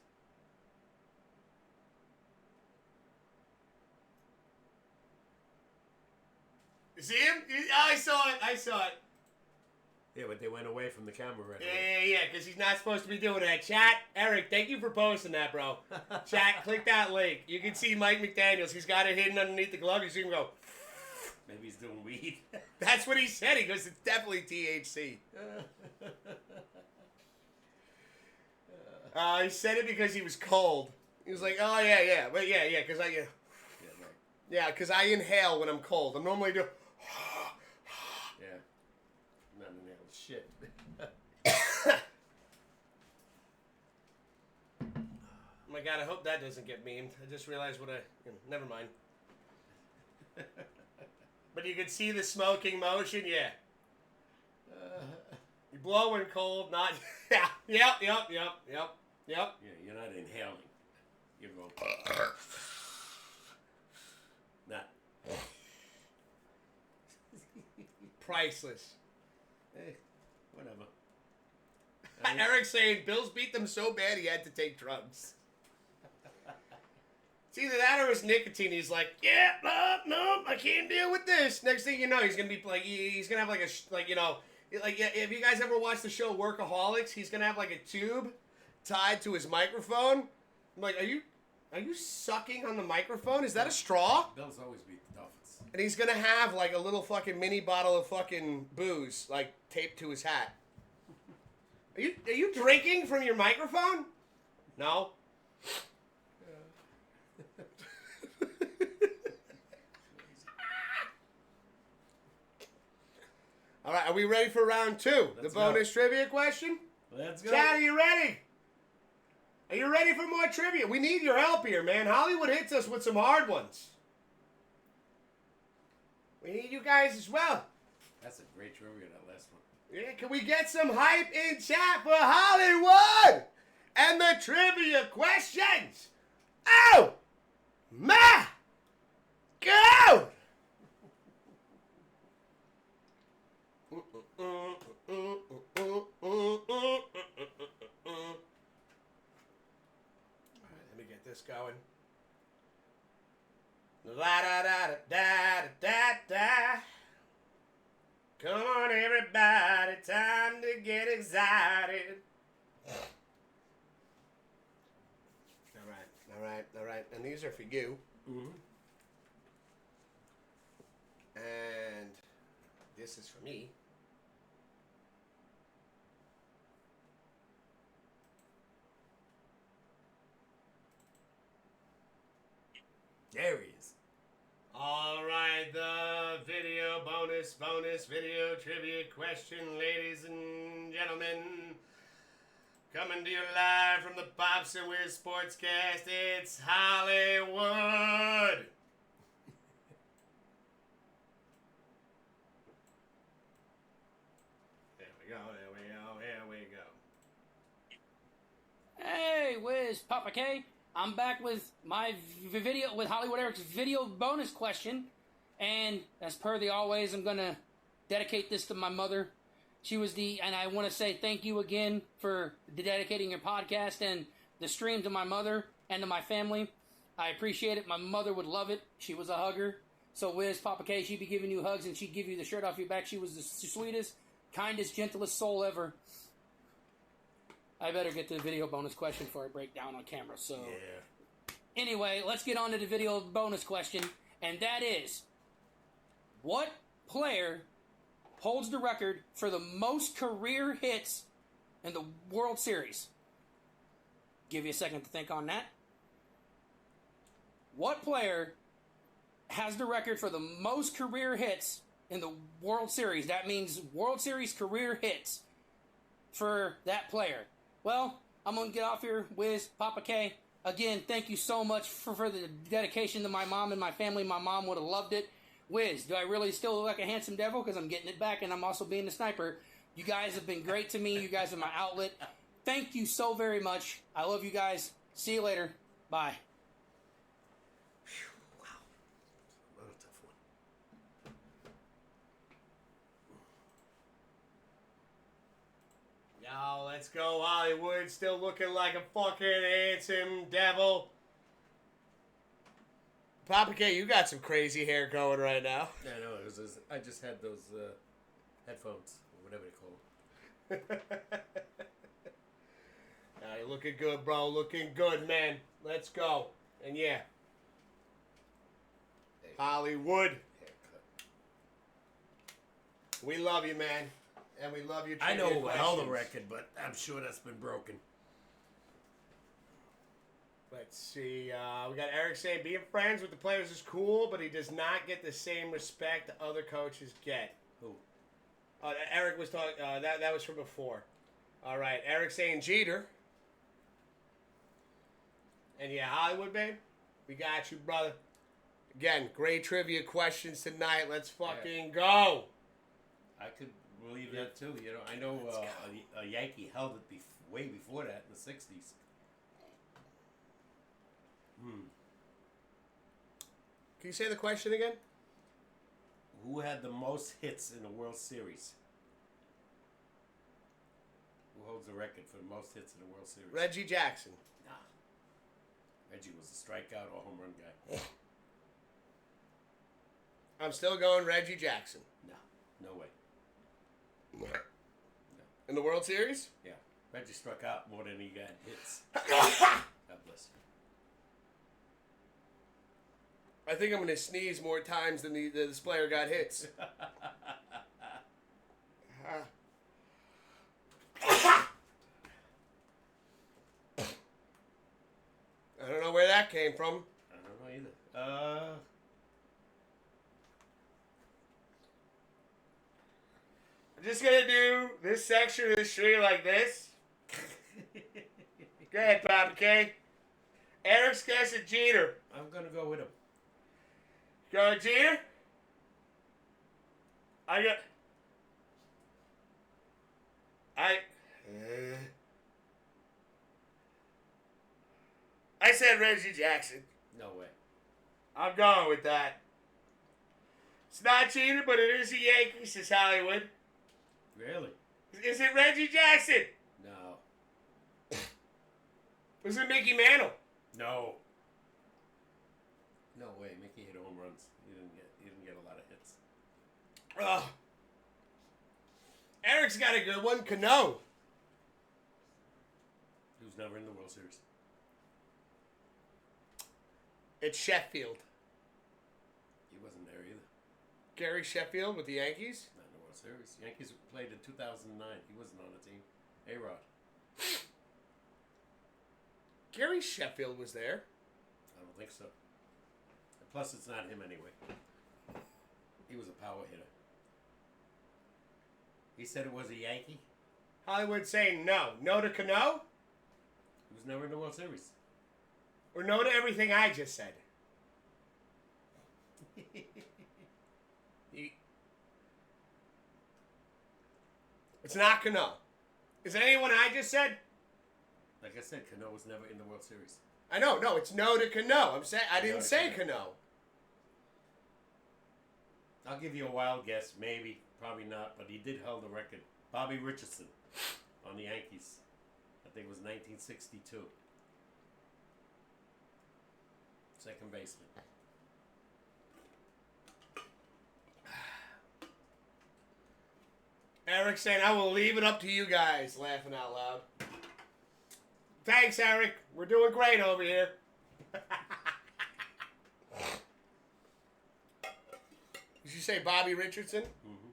You see him? I saw it. Yeah, but they went away from the camera right away. Yeah, because he's not supposed to be doing that. Chat, Eric, thank you for posting that, bro. Chat, click that link. You can see Mike McDaniels. He's got it hidden underneath the glove. You see him go. Maybe he's doing weed. That's what he said. He goes, it's definitely THC. He said it because he was cold. He was like, oh, yeah. But yeah, because I... Yeah, because I inhale when I'm cold. I'm normally doing... Yeah. Not inhale shit. Oh my God, I hope that doesn't get memed. I just realized what never mind. But you can see the smoking motion, yeah. You blow when cold, not... Yeah, yep. Yeah, you're not inhaling. You're going... Not... Priceless. Hey, whatever. Eric's saying Bills beat them so bad he had to take drugs. It's either that or his nicotine. He's like, yeah, no, I can't deal with this. Next thing you know, he's gonna be like, he's gonna have like if you guys ever watched the show Workaholics, he's gonna have like a tube tied to his microphone. I'm like, are you sucking on the microphone? Is that a straw? Bills always beat the Dolphins. And he's gonna have like a little fucking mini bottle of fucking booze like taped to his hat. Are you drinking from your microphone? No. All right, are we ready for round two? Let's the bonus trivia question? Let's go. Chad, are you ready? Are you ready for more trivia? We need your help here, man. Hollywood hits us with some hard ones. We need you guys as well. That's a great trivia, that last one. Yeah, can we get some hype in chat for Hollywood? And the trivia questions. Oh, my God. Let me get this going. La da da da da da. Come on, everybody, time to get excited. All right. And these are for you. Mm-hmm. And this is for me. There he is. All right, the bonus video trivia question, ladies and gentlemen. Coming to you live from the Pops Wiz SportsCast, it's Hollywood. Here we go. Hey, Wiz, Papa K. I'm back with my video, with Hollywood Eric's video bonus question. And as per the always, I'm going to dedicate this to my mother. She was and I want to say thank you again for dedicating your podcast and the stream to my mother and to my family. I appreciate it. My mother would love it. She was a hugger. So Wiz, Papa K, she'd be giving you hugs and she'd give you the shirt off your back. She was the sweetest, kindest, gentlest soul ever. I better get to the video bonus question before I break down on camera. So, Yeah. Anyway, let's get on to the video bonus question. And that is, what player holds the record for the most career hits in the World Series? Give you a second to think on that. What player has the record for the most career hits in the World Series? That means World Series career hits for that player. Well, I'm going to get off here with Papa K. Again, thank you so much for the dedication to my mom and my family. My mom would have loved it. Wiz, do I really still look like a handsome devil? Because I'm getting it back and I'm also being a sniper. You guys have been great to me. You guys are my outlet. Thank you so very much. I love you guys. See you later. Bye. Wow. What a tough one. Oh, let's go Hollywood. Still looking like a fucking handsome devil. Papa K, you got some crazy hair going right now. Yeah, I know. I just had those headphones, or whatever they call them. You're looking good, bro. Looking good, man. Let's go. And yeah. Hollywood. Haircut. We love you, man. And we love your I know trivia who held the questions. record, but I'm sure that's been broken. Let's see. We got Eric saying being friends with the players is cool, but he does not get the same respect other coaches get. Who? Eric was talking. That was from before. All right. Eric saying Jeter. And yeah, Hollywood, man. We got you, brother. Again, great trivia questions tonight. Let's fucking go. I could believe that too. You know, I know a Yankee held it way before that in the '60s. Can you say the question again? Who had the most hits in the World Series? Who holds the record for the most hits in the World Series? Reggie Jackson. Nah. Reggie was a strikeout or home run guy. I'm still going Reggie Jackson. No way. No. In the World Series? Yeah. Reggie struck out more than he got hits. God bless you. I think I'm going to sneeze more times than this player got hits. I don't know where that came from. I don't know either. I'm just going to do this section of the street like this. Go ahead, Papa K. Eric's guessing Jeter. I'm gonna go with him. Go Jeter. I said Reggie Jackson. No way. I'm going with that. It's not Jeter, but it is the Yankees. It's Hollywood. Really? Is it Reggie Jackson? No. Was it Mickey Mantle? No. No way. Mickey hit home runs. He didn't get a lot of hits. Ugh. Eric's got a good one. Cano. He was never in the World Series. It's Sheffield. He wasn't there either. Gary Sheffield with the Yankees. Not in the World Series. Yankees played in 2009. He wasn't on the team. A-Rod. Gary Sheffield was there. I don't think so. And plus, it's not him anyway. He was a power hitter. He said it was a Yankee. Hollywood saying no. No to Cano? He was never in the World Series. Or no to everything I just said? It's not Cano. Is it anyone I just said? Like I said, Cano was never in the World Series. I know. No, it's no to Cano. I'm saying I didn't No to say Cano. Cano. I'll give you a wild guess. Maybe. Probably not. But he did hold the record. Bobby Richardson on the Yankees. I think it was 1962. Second baseman. Eric saying, I will leave it up to you guys. Laughing out loud. Thanks, Eric. We're doing great over here. Did you say Bobby Richardson? Mm-hmm.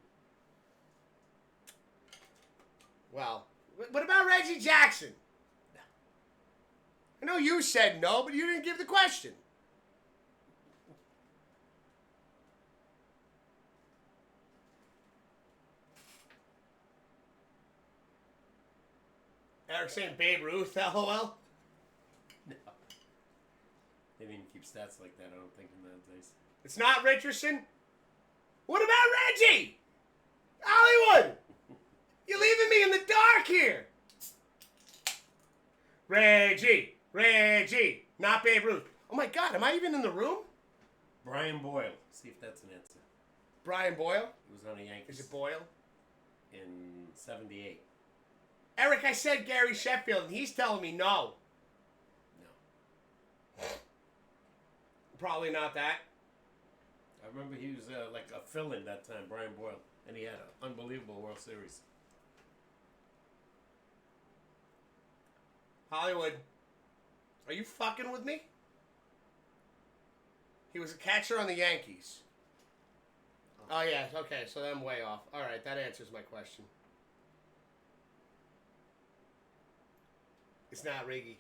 Well, what about Reggie Jackson? I know you said no, but you didn't give the question. Eric saying Babe Ruth, LOL. No. They didn't even keep stats like that, I don't think, in those days. It's not Richardson. What about Reggie? Hollywood! You're leaving me in the dark here. Reggie. Not Babe Ruth. Oh my God, am I even in the room? Brian Boyle. See if that's an answer. Brian Boyle? He was on the Yankees. Is it Boyle? In 78. Eric, I said Gary Sheffield, and he's telling me no. No. Probably not that. I remember he was like a fill-in that time, Brian Boyle, and he had an unbelievable World Series. Hollywood, are you fucking with me? He was a catcher on the Yankees. Oh, yeah. Okay, so I'm way off. All right, that answers my question. It's not Riggy.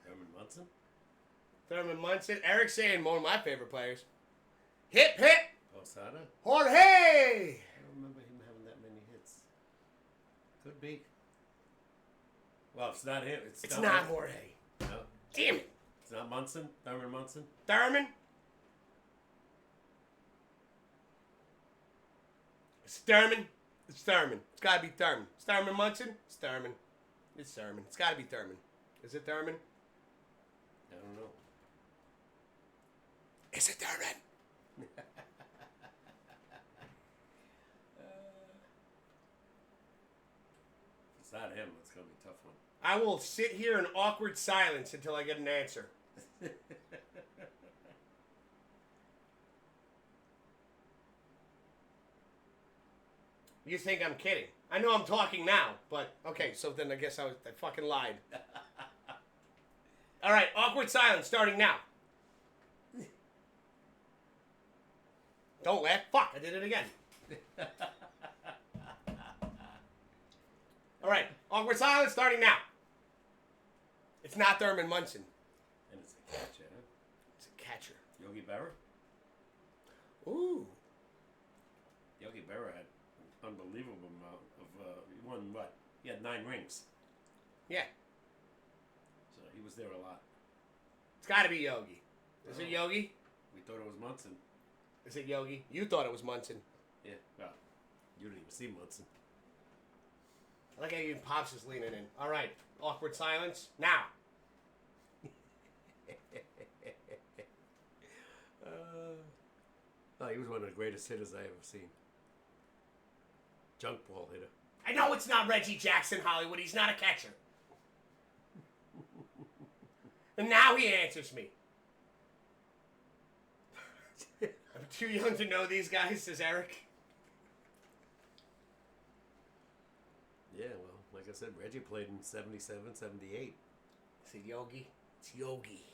Thurman Munson? Thurman Munson. Eric's saying one of my favorite players. Hip, hip. Posada? Jorge! I don't remember him having that many hits. Could be. Well, it's not him. It's not Jorge. No. Damn it. It's not Munson? Thurman Munson? Thurman? It's Thurman. It's Thurman. It's got to be Thurman. It's Thurman Munson? It's Thurman. It's Thurman. It's got to be Thurman. Is it Thurman? I don't know. Is it Thurman? If it's not him, it's going to be a tough one. I will sit here in awkward silence until I get an answer. You think I'm kidding? I know I'm talking now, but okay, so then I guess I fucking lied. All right, awkward silence starting now. Don't laugh. Fuck, I did it again. All right, awkward silence starting now. It's not Thurman Munson. And it's a catcher, huh? It's a catcher. Yogi Berra? Ooh. Yogi Berra had an unbelievable amount of, he won what? He had 9 rings. Yeah. So he was there a lot. It's got to be Yogi. Is it Yogi? We thought it was Munson. Is it Yogi? You thought it was Munson. Yeah, well, you didn't even see Munson. I like how even Pops is leaning in. All right, awkward silence now. He was one of the greatest hitters I ever seen. Junk ball hitter. I know it's not Reggie Jackson, Hollywood. He's not a catcher. And now he answers me. I'm too young to know these guys, says Eric. Yeah, well, like I said, Reggie played in 77, 78. Is it Yogi? It's Yogi.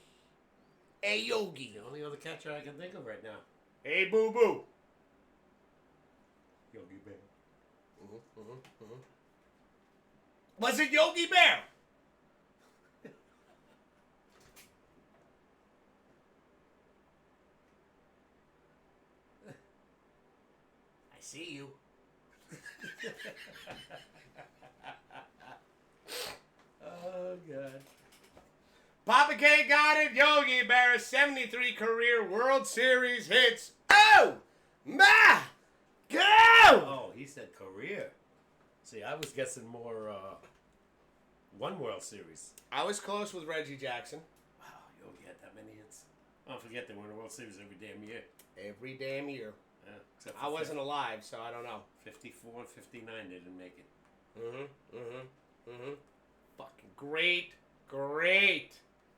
Hey, Yogi. The only other catcher I can think of right now. Hey, boo-boo. Yogi Bear. Was it Yogi Bear? I see you. Oh, God. Papa K got it. Yogi Berra, 73 career World Series hits. Oh, my go! Oh, he said career. See, I was guessing more one World Series. I was close with Reggie Jackson. Wow, Yogi had that many hits. Don't forget they won the World Series every damn year. Every damn year. Yeah, except for I wasn't alive, so I don't know. 54 and 59, they didn't make it. Fucking great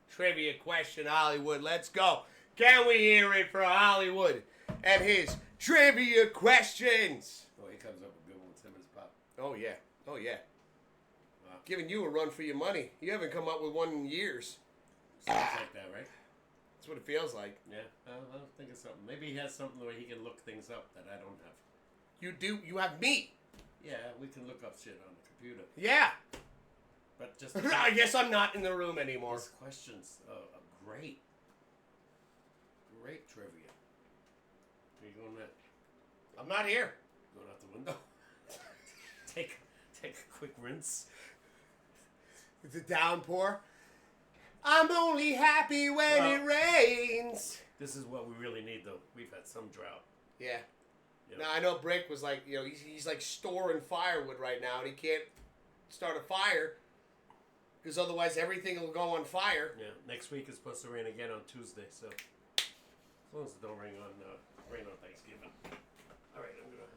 trivia question, Hollywood. Let's go. Can we hear it for Hollywood and his trivia questions? Oh, he comes up with good ones, him and his pop. Oh, yeah. Oh, yeah. Wow. Giving you a run for your money. You haven't come up with one in years. Sounds like that, right? That's what it feels like. Yeah, I'll think of something. Maybe he has something where he can look things up that I don't have. You do. You have me. Yeah, we can look up shit on the computer. Yeah. But just I guess I'm not in the room anymore. his questions are great. Great trivia. Are you going that? I'm not here. Going out the window? take a quick rinse. It's a downpour. I'm only happy when it rains. This is what we really need, though. We've had some drought. Yeah. Yep. Now, I know Brick was like, he's like storing firewood right now, and he can't start a fire because otherwise everything will go on fire. Yeah. Next week is supposed to rain again on Tuesday, so as long as it don't rain on Thanksgiving. All right, I'm gonna.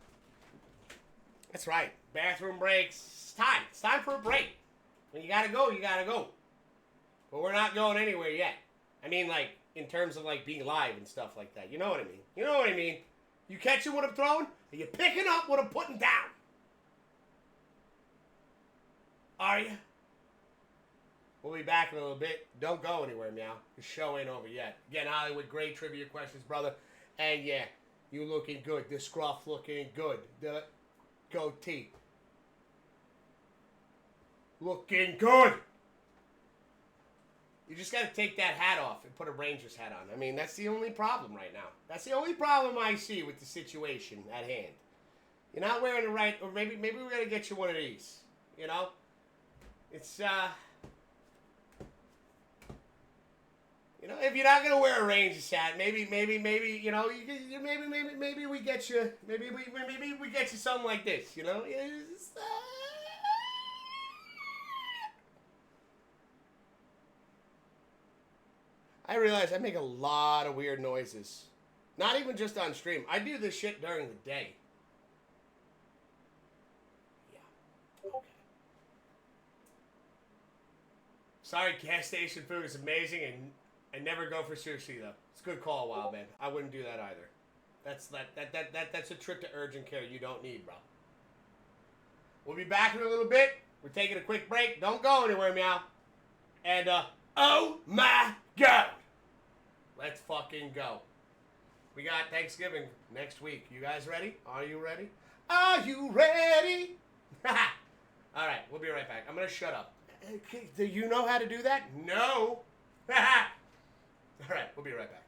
That's right. Bathroom breaks. It's time. It's time for a break. When you gotta go, you gotta go. But we're not going anywhere yet. I mean, like, in terms of, like, being live and stuff like that. You know what I mean? You know what I mean? You catching what I'm throwing? Are you picking up what I'm putting down? Are you? We'll be back in a little bit. Don't go anywhere, meow. The show ain't over yet. Again, Hollywood, great trivia questions, brother. And yeah, you looking good. The scruff looking good. The goatee looking good. You just got to take that hat off and put a Rangers hat on. I mean, that's the only problem right now. That's the only problem I see with the situation at hand. You're not wearing the right, or maybe we're going to get you one of these. You know? It's, you know, if you're not going to wear a Rangers hat, maybe, you know, maybe we get you, maybe we get you something like this, you know? It's, I realize I make a lot of weird noises. Not even just on stream. I do this shit during the day. Yeah. Okay. Sorry, gas station food is amazing, and I never go for sushi though. It's a good call, Wild Man. I wouldn't do that either. That's a trip to urgent care you don't need, bro. We'll be back in a little bit. We're taking a quick break. Don't go anywhere, meow. And oh my God. Let's fucking go. We got Thanksgiving next week. You guys ready? Are you ready? Are you ready? All right, we'll be right back. I'm going to shut up. Do you know how to do that? No. All right, we'll be right back.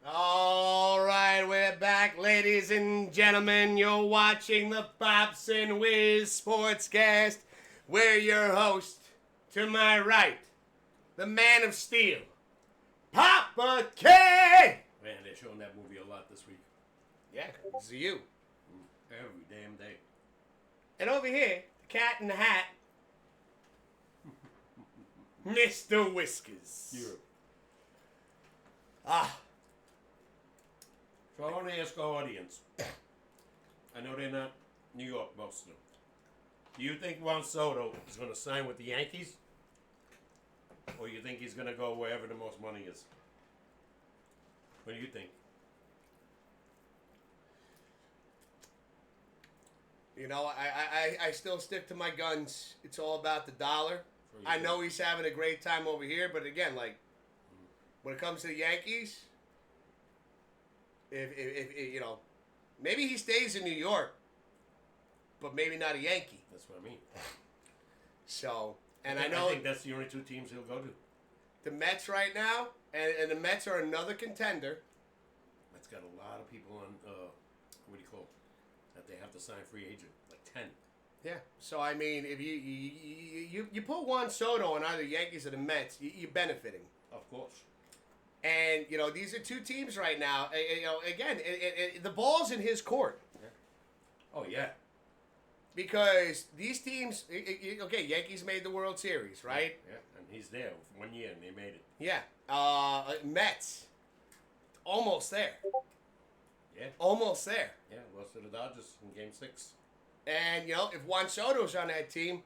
All right, we're back, ladies and gentlemen. You're watching the Pops Wiz SportsCast. We're your host. To my right, the man of steel, Papa K. Man, they're showing that movie a lot this week. Yeah, this is you. Every damn day. And over here, the cat in the hat, Mr. Whiskers. You. Ah. So I want to ask our audience. I know they're not New York, most of them. Do you think Juan Soto is going to sign with the Yankees? Or you think he's going to go wherever the most money is? What do you think? You know, I still stick to my guns. It's all about the dollar. I know he's having a great time over here, but again, like, when it comes to the Yankees, if you know, maybe he stays in New York, but maybe not a Yankee. That's what I mean. So, I think that's the only two teams he'll go to. The Mets right now, and the Mets are another contender. That's got a lot of people on, what do you call it? That they have to sign free agent, like 10. Yeah. So I mean, if you put Juan Soto on either Yankees or the Mets, you're benefiting. Of course. And you know, these are two teams right now. You know, again, the ball's in his court. Yeah. Oh yeah. Because these teams, okay, Yankees made the World Series, right? Yeah, and he's there 1 year, and they made it. Yeah. Mets, almost there. Yeah. Almost there. Yeah, lost to the Dodgers in Game 6. And you know, if Juan Soto's on that team,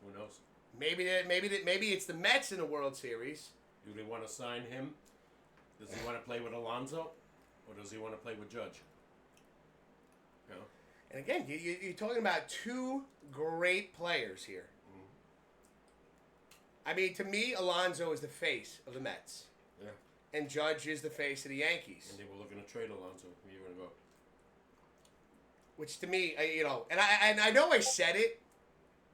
Who knows? maybe it's the Mets in the World Series. Do they want to sign him? Does he want to play with Alonso, or does he want to play with Judge? You know? And again, you're talking about two great players here. I mean, to me, Alonso is the face of the Mets. Yeah. And Judge is the face of the Yankees. And they were looking to trade Alonso a year ago. Which to me, you know, and I know I said it.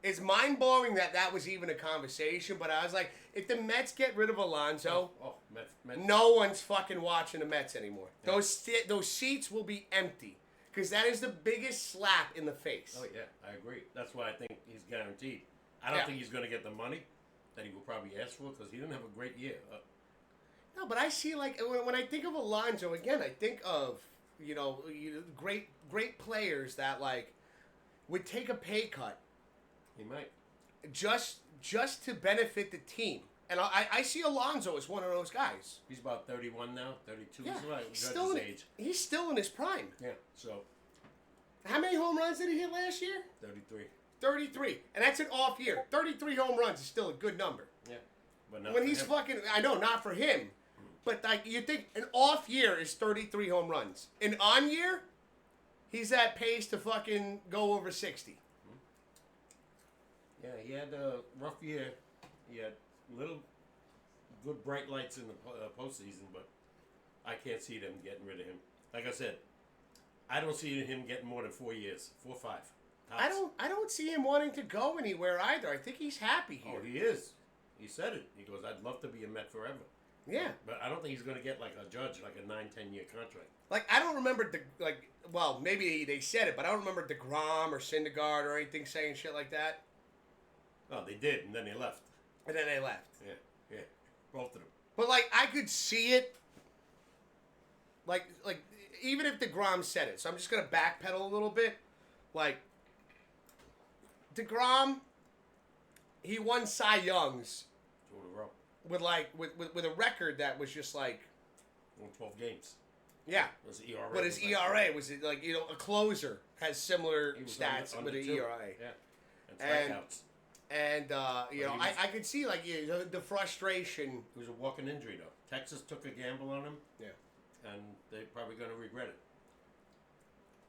It's mind-blowing that was even a conversation, but I was like, if the Mets get rid of Alonso, Mets. no one's fucking watching the Mets anymore. Yeah. Those seats will be empty. Because that is the biggest slap in the face. Oh, yeah, I agree. That's why I think he's guaranteed. I don't think he's going to get the money that he will probably ask for because he didn't have a great year. No, but I see, like, when I think of Alonso, again, I think of, you know, great players that, like, would take a pay cut. He might. Just to benefit the team. And I see Alonso as one of those guys. He's about 31 now, 32. Yeah, He's about age. He's still in his prime. Yeah, so. How many home runs did he hit last year? 33. 33. And that's an off year. 33 home runs is still a good number. Yeah. But not when for he's him. fucking, I know, not for him. But, like, you think an off year is 33 home runs. An on year, he's at pace to fucking go over 60. Yeah, he had a rough year. He had little good bright lights in the postseason, but I can't see them getting rid of him. Like I said, I don't see him getting more than 4 years, 4 or 5. Tops. I don't see him wanting to go anywhere either. I think he's happy here. Oh, he is. He said it. He goes, I'd love to be a Met forever. Yeah. But I don't think he's going to get like a Judge, like a 9-10 year contract. Like, I don't remember, well, maybe they said it, but I don't remember DeGrom or Syndergaard or anything saying shit like that. Oh, they did, and then they left. And then they left. Yeah. Both of them. But, like, I could see it. Like even if DeGrom said it. So I'm just going to backpedal a little bit. Like, DeGrom, he won Cy Youngs 2 in a row. with a record that was just like, Won 12 games. yeah. His ERA But his ERA was like, you know, a closer has similar stats under with an 2. ERA. Yeah. And strikeouts. And, you know, he was- I could see, like, the frustration. It was a walking injury, though. Texas took a gamble on him. Yeah. And they're probably going to regret it.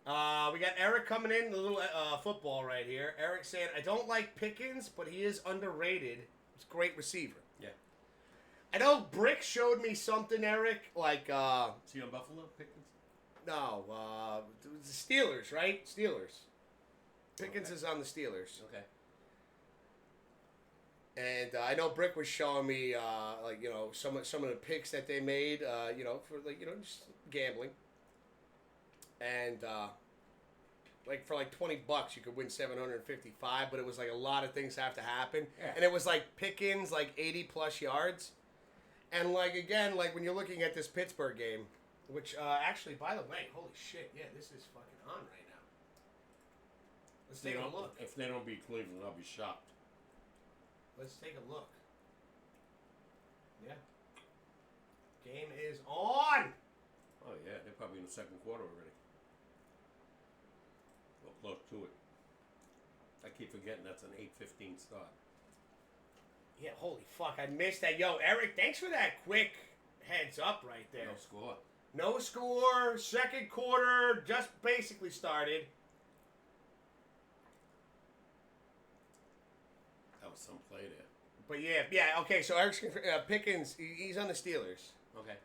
We got Eric coming in, a little football right here. Eric saying, I don't like Pickens, but he is underrated. He's a great receiver. Yeah. I know Brick showed me something, Eric, like, Is he on Buffalo, Pickens? no, the Steelers, right? Steelers. Pickens Okay. is on the Steelers. Okay. And I know Brick was showing me, some of the picks that they made, for just gambling. And for like $20, you could win 755, but it was like a lot of things have to happen, and it was like Pickens 80 plus yards, and again, when you're looking at this Pittsburgh game, which actually, by the way, holy shit, yeah, this is fucking on right now. Let's take a look. If they don't beat Cleveland, I'll be shocked. Let's take a look. Yeah. Game is on! Oh, yeah. They're probably in the second quarter already. Well, close to it. I keep forgetting that's an 8:15 start. Yeah, holy fuck. I missed that. Yo, Eric, thanks for that quick heads up right there. No score. No score. Second quarter just basically started. That was some play there. But yeah. Okay, so Eric's Pickens, he's on the Steelers. Okay.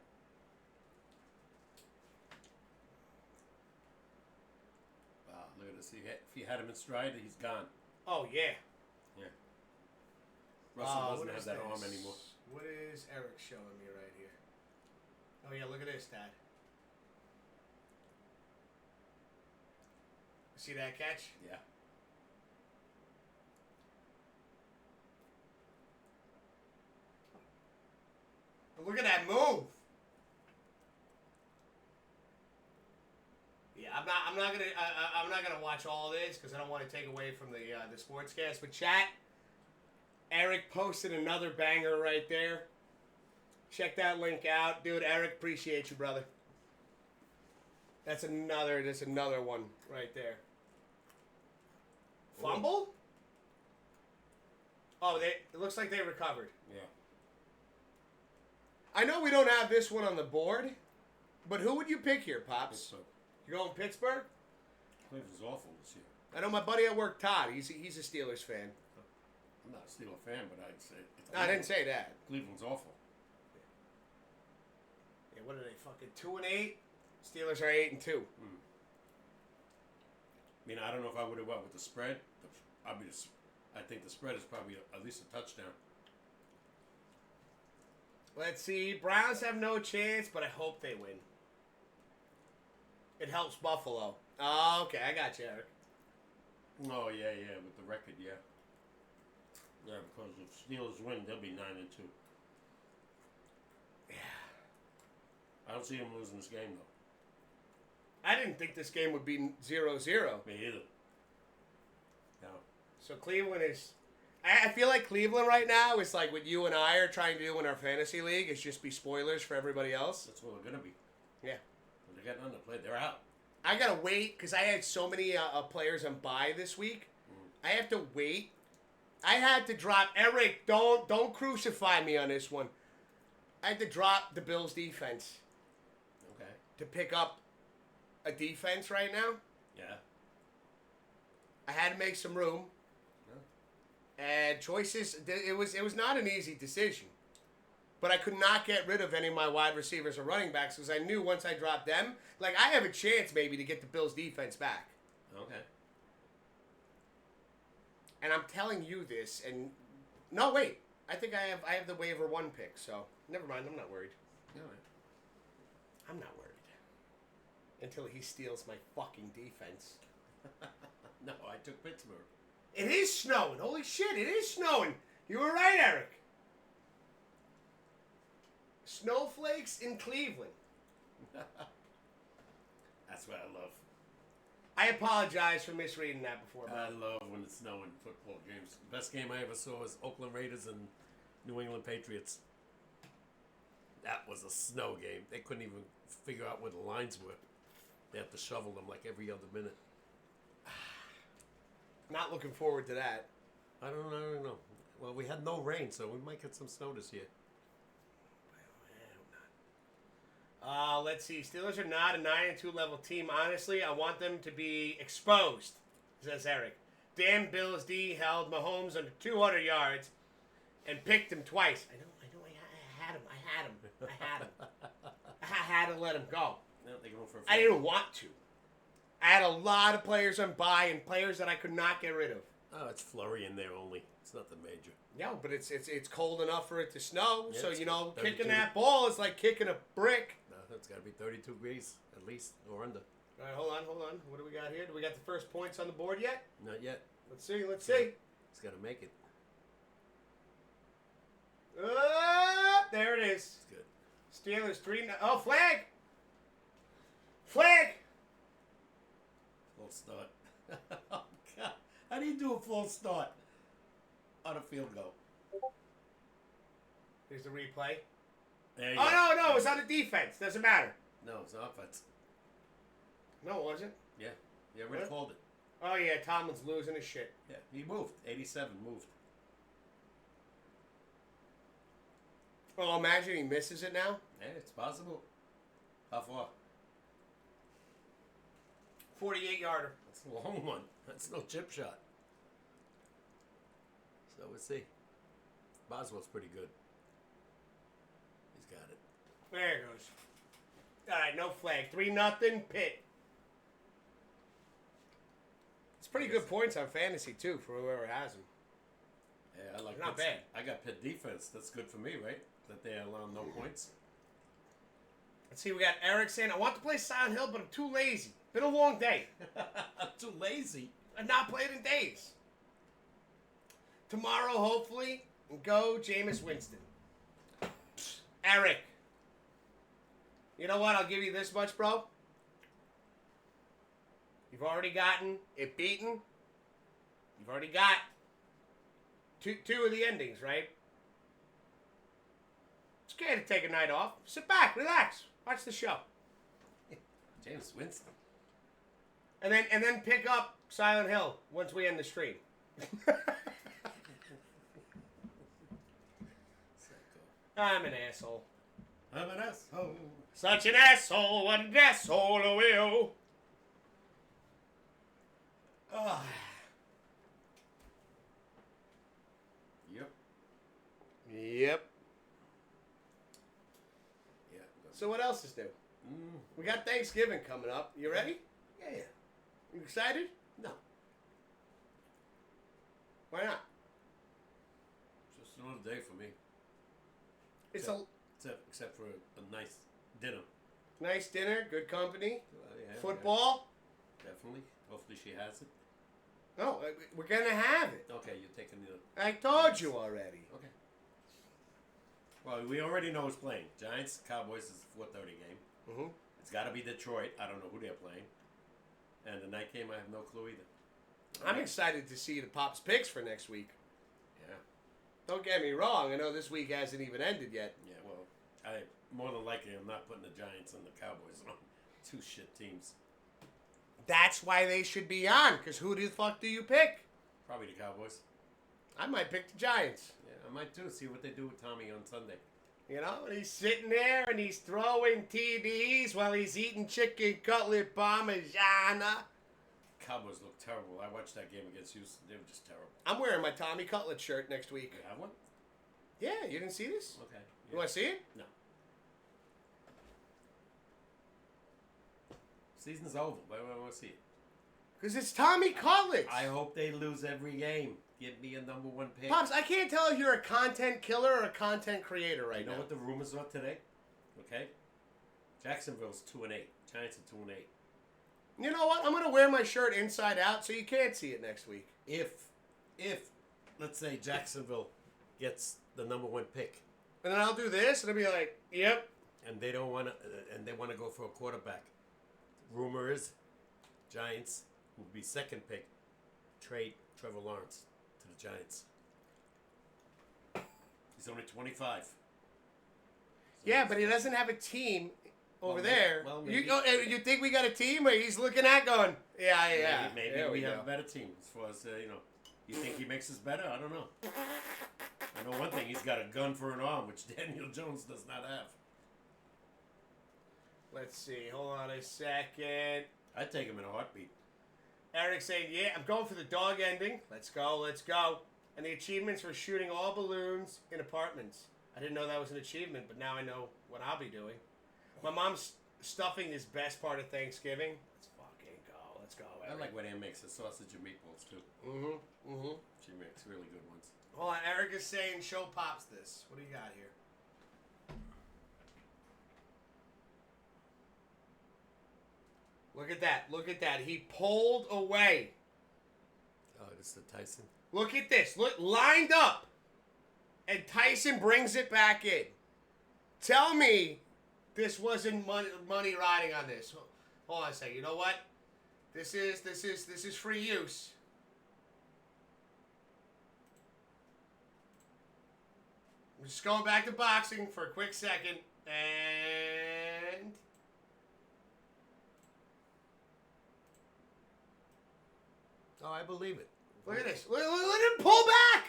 Wow, look at this. If he had him in stride, he's gone. Oh, yeah. Yeah. Russell doesn't have that arm anymore. What is Eric showing me right here? Oh, yeah, look at this, Dad. See that catch? Yeah. But look at that move. Yeah, I'm not gonna watch all this because I don't want to take away from the sportscast. But chat, Eric posted another banger right there. Check that link out, dude. Eric, appreciate you, brother. That's another one right there. Fumble? Oh, it looks like they recovered. Yeah. I know we don't have this one on the board, but who would you pick here, Pops? Pittsburgh. You're going Pittsburgh? Cleveland's awful this year. I know my buddy at work, Todd. He's a Steelers fan. I'm not a Steelers fan, but I'd say... No, I didn't say that. Cleveland's awful. Yeah, what are they, fucking 2-8? Steelers are 8-2. I mean, I don't know if I would have went with the spread. I think the spread is probably at least a touchdown. Let's see. Browns have no chance, but I hope they win. It helps Buffalo. Oh, okay. I got you, Eric. Oh, yeah. With the record, yeah. Yeah, because if Steelers win, they'll be 9-2. Yeah. I don't see them losing this game, though. I didn't think this game would be 0-0. Me either. No. So Cleveland is... I feel like Cleveland right now is like what you and I are trying to do in our fantasy league is just be spoilers for everybody else. That's what they're going to be. Yeah. When they got nothing to play, they're out. I got to wait because I had so many players on bye this week. I have to wait. I had to drop... Eric, don't crucify me on this one. I had to drop the Bills defense. Okay. To pick up a defense right now. Yeah. I had to make some room. And choices, it was not an easy decision. But I could not get rid of any of my wide receivers or running backs because I knew once I dropped them, I have a chance maybe to get the Bills defense back. Okay. And I'm telling you this, and no, wait. I think I have the waiver 1 pick, so never mind. I'm not worried. All right. I'm not worried. Until he steals my fucking defense. No, I took Pittsburgh. It is snowing. Holy shit, it is snowing. You were right, Eric. Snowflakes in Cleveland. That's what I love. I apologize for misreading that before. I love when it's snowing football games. The best game I ever saw was Oakland Raiders and New England Patriots. That was a snow game. They couldn't even figure out where the lines were. They had to shovel them like every other minute. Not looking forward to that. I don't know. Well, we had no rain, so we might get some snow this year. Let's see. Steelers are not a 9-2 level team. Honestly, I want them to be exposed, says Eric. Damn Bills D held Mahomes under 200 yards and picked him twice. I know. I had him. I had to let him go. No, they're going for I didn't want to. I had a lot of players on bye and players that I could not get rid of. Oh, it's flurry in there only. It's nothing major. Yeah, but it's cold enough for it to snow. Yeah, so, it's you know, 32. kicking that ball is like kicking a brick. No, it's got to be 32 degrees at least or under. All right, hold on. What do we got here? Do we got the first points on the board yet? Not yet. Let's see. He's got to make it. There it is. It's good. Steelers 3. Oh, flag! Flag! Full start. Oh, God. How do you do a full start on a field goal? Here's the replay. There you Oh, go. no, it's on the defense. Doesn't matter. No, it's offense. No, it wasn't. Yeah. You already What? called it. Oh, yeah, Tomlin's losing his shit. Yeah, he moved. 87 moved. Oh, imagine he misses it now. Yeah, it's possible. How far? 48-yarder. That's a long one. That's no chip shot. So we'll see. Boswell's pretty good. He's got it. There it goes. All right, no flag. 3-0 Pitt. It's pretty good points on fantasy, too, for whoever has them. Yeah, I like Not Pitt's- bad. I got Pitt defense. That's good for me, right? That they allow no points. Let's see, we got Erickson. I want to play Silent Hill, but I'm too lazy. Been a long day. I'm too lazy. I've not played in days. Tomorrow, hopefully, go Jameis Winston. Eric. You know what? I'll give you this much, bro. You've already gotten it beaten. You've already got two of the endings, right? It's okay to take a night off. Sit back, relax, watch the show. James Winston. And then pick up Silent Hill once we end the stream. I'm an asshole. I'm an asshole. Such an asshole, what an asshole I will. Ah. Yep. Yep. Yeah. So what else is new? We got Thanksgiving coming up. You ready? Yeah. You excited? No. Why not? Just another day for me. It's Except for a nice dinner. a nice dinner, good company, Yeah, football. yeah, definitely. Hopefully she has it. No, we're gonna have it. Okay, you're taking the. I told you already. Okay. Well, we already know who's playing. Giants, Cowboys is a 4:30 game. Mm-hmm. It's got to be Detroit. I don't know who they're playing. And the night game, I have no clue either. I'm excited to see the Pops picks for next week. Yeah. Don't get me wrong. I know this week hasn't even ended yet. Yeah, well, I more than likely I'm not putting the Giants and the Cowboys on. Two shit teams. That's why they should be on. Because who the fuck do you pick? Probably the Cowboys. I might pick the Giants. Yeah, I might too. See what they do with Tommy on Sunday. You know, and he's sitting there and he's throwing TDs while he's eating chicken cutlet parmigiana. Cowboys look terrible. I watched that game against Houston. They were just terrible. I'm wearing my Tommy Cutlet shirt next week. You have one? Yeah, you didn't see this? Okay. You want to see it? No. Season's over. Why do I want to see it? Because it's Tommy Cutlets. I hope they lose every game. Give me a number one pick. Pops, I can't tell if you're a content killer or a content creator right You know now. what the rumors are today? Okay? Jacksonville's 2-8. Giants are 2-8. You know what? I'm going to wear my shirt inside out so you can't see it next week. If let's say Jacksonville gets the number one pick And then I'll do this and I'll be like, yep. and they don't want to and they want to go for a quarterback. Rumor is Giants will be second pick. Trade Trevor Lawrence to the Giants. He's only 25. So Yeah, but he doesn't have a team over Well, there. well, you, maybe- you think we got a team or he's looking at going, yeah. Maybe There we go. have a better team as far as You think he makes us better? I don't know. I know one thing. He's got a gun for an arm, which Daniel Jones does not have. Let's see. Hold on a second. I'd take him in a heartbeat. Eric saying, yeah, I'm going for the dog ending. Let's go. And the achievements were shooting all balloons in apartments. I didn't know that was an achievement, but now I know what I'll be doing. My mom's stuffing is best part of Thanksgiving. Let's fucking go. Let's go, I like when Ann makes the sausage and meatballs too. She makes really good ones. Hold on, Eric is saying show Pops this. What do you got here? Look at that. Look at that. He pulled away. Oh, this is the Tyson. Look at this. Look, lined up. And Tyson brings it back in. Tell me this wasn't money riding on this. Hold on a second. You know what? This is free use. I'm just going back to boxing for a quick second. And... Oh, I believe it. Look at this. Let him pull back.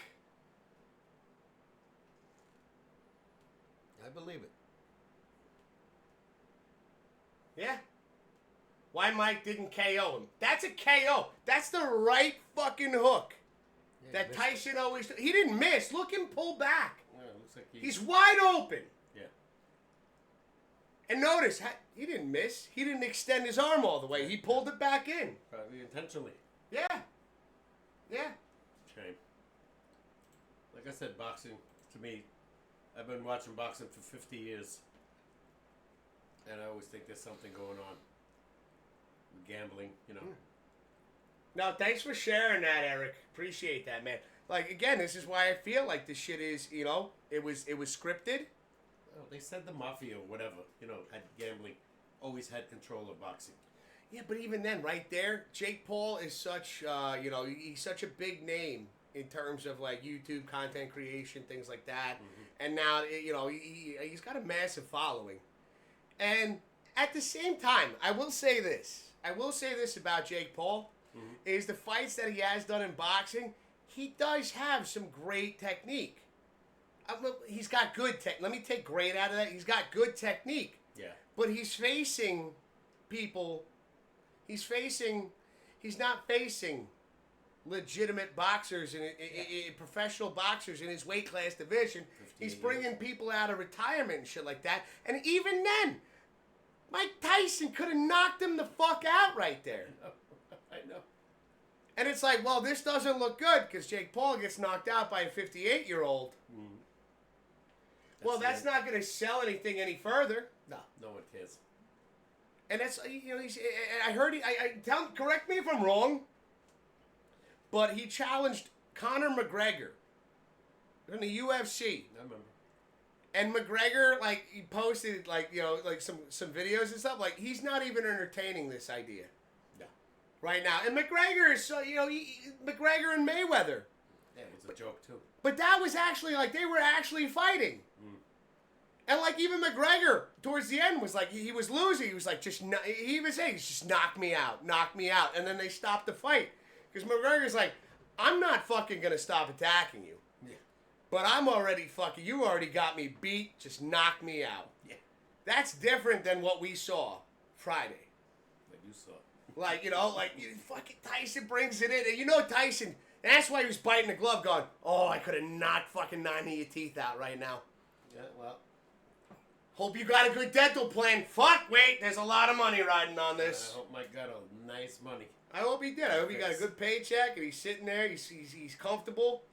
I believe it. Yeah. Why Mike didn't KO him. That's a KO. That's the right fucking hook. Yeah, that Tyson always... He didn't miss. Look him pull back. Yeah, it looks like He's wide open. Yeah. And notice, he didn't miss. He didn't extend his arm all the way. He pulled it back in. Probably intentionally. Yeah. Yeah. Shame. Like I said, boxing, to me, I've been watching boxing for 50 years. And I always think there's something going on. Gambling, you know. No, thanks for sharing that, Eric. Appreciate that, man. Like, again, this is why I feel like this shit is, you know, it was scripted. Well, they said the mafia or whatever, you know, had gambling, always had control of boxing. Yeah, but even then, right there, Jake Paul is such, you know, he's such a big name in terms of, like, YouTube content creation, things like that. And now, you know, he's got a massive following. And at the same time, I will say this about Jake Paul, is the fights that he has done in boxing, he does have some great technique. He's got good let me take great out of that. He's got good technique. Yeah. But he's facing people, he's not facing legitimate boxers and professional boxers in his weight class division. He's bringing people out of retirement and shit like that. And even then, Mike Tyson could have knocked him the fuck out right there. I know. And it's like, well, this doesn't look good because Jake Paul gets knocked out by a 58-year-old. Well, that's not going to sell anything any further. No one cares. And that's, you know, I heard, correct me if I'm wrong, but he challenged Conor McGregor in the UFC. I remember. And McGregor, like, he posted, like, you know, like some videos and stuff. Like, he's not even entertaining this idea. No. Right now. And McGregor is, you know, McGregor and Mayweather. Yeah, it was a joke, too. But that was actually, like, they were actually fighting. And, like, even McGregor, towards the end, was like, he was losing. He was like, he was saying, just knock me out. And then they stopped the fight. Because McGregor's like, I'm not fucking going to stop attacking you. Yeah. But I'm already you already got me beat. Just knock me out. Yeah. That's different than what we saw Friday. Like you saw. Like, you know, like, fucking Tyson brings it in. And you know Tyson, and that's why he was biting the glove going, oh, I could have knocked fucking 9 of your teeth out right now. Yeah, well. Hope you got a good dental plan. Fuck, wait, there's a lot of money riding on this. I hope Mike got a nice money. I hope he did. I hope he got a good paycheck and he's sitting there. He's comfortable.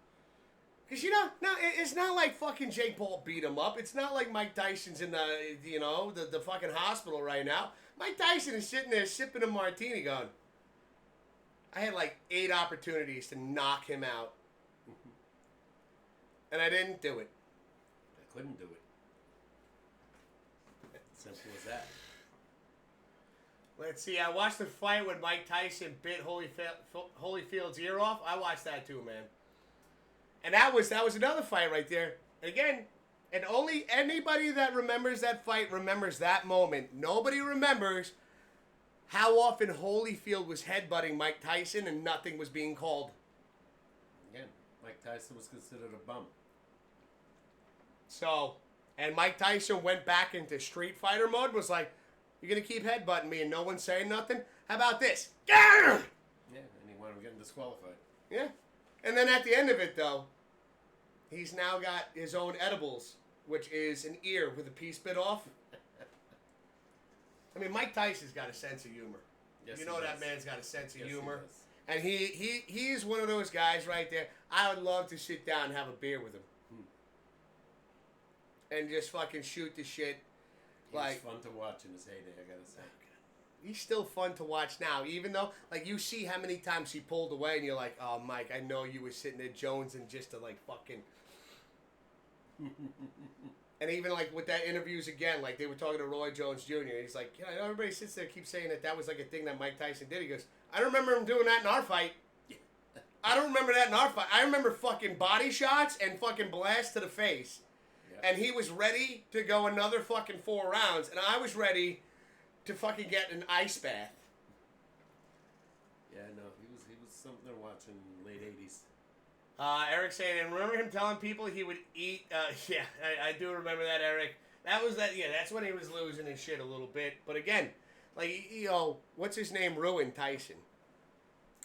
Because, you know, no, it's not like fucking Jake Paul beat him up. It's not like Mike Tyson's in the fucking hospital right now. Mike Tyson is sitting there sipping a martini going, I had like 8 opportunities to knock him out. And I didn't do it. I couldn't do it. Simple as that. Let's see. I watched the fight when Mike Tyson bit Holyfield's ear off. I watched that too, man. And that was another fight right there. Again, and only anybody that remembers that fight remembers that moment. Nobody remembers how often Holyfield was headbutting Mike Tyson and nothing was being called. Again, Mike Tyson was considered a bum. So, and Mike Tyson went back into Street Fighter mode, was like, you're going to keep headbutting me and no one's saying nothing? How about this? Yeah, and he wound up getting disqualified. Yeah. And then at the end of it, though, he's now got his own edibles, which is an ear with a piece bit off. I mean, Mike Tyson's got a sense of humor. Yes, you he know that does. man's got a sense of Yes, he humor. does. And he's one of those guys right there. I would love to sit down and have a beer with him. And just fucking shoot the shit. He was fun to watch in his heyday, I gotta say. He's still fun to watch now, even though, like, you see how many times he pulled away and you're like, oh, Mike, I know you were sitting there jonesing just to, like, fucking... And even, like, with that interviews again, like, they were talking to Roy Jones Jr., and he's like, I know everybody sits there and keeps saying that was, like, a thing that Mike Tyson did. He goes, I don't remember him doing that in our fight. I don't remember that in our fight. I remember fucking body shots and fucking blast to the face. Yep. And he was ready to go another fucking 4 rounds, and I was ready to fucking get an ice bath. Yeah, no, he was something to watch in the late 80s. Eric saying, and remember him telling people he would eat, yeah, I do remember that, Eric. That's when he was losing his shit a little bit. But again, like, you know, what's his name? Ruined Tyson.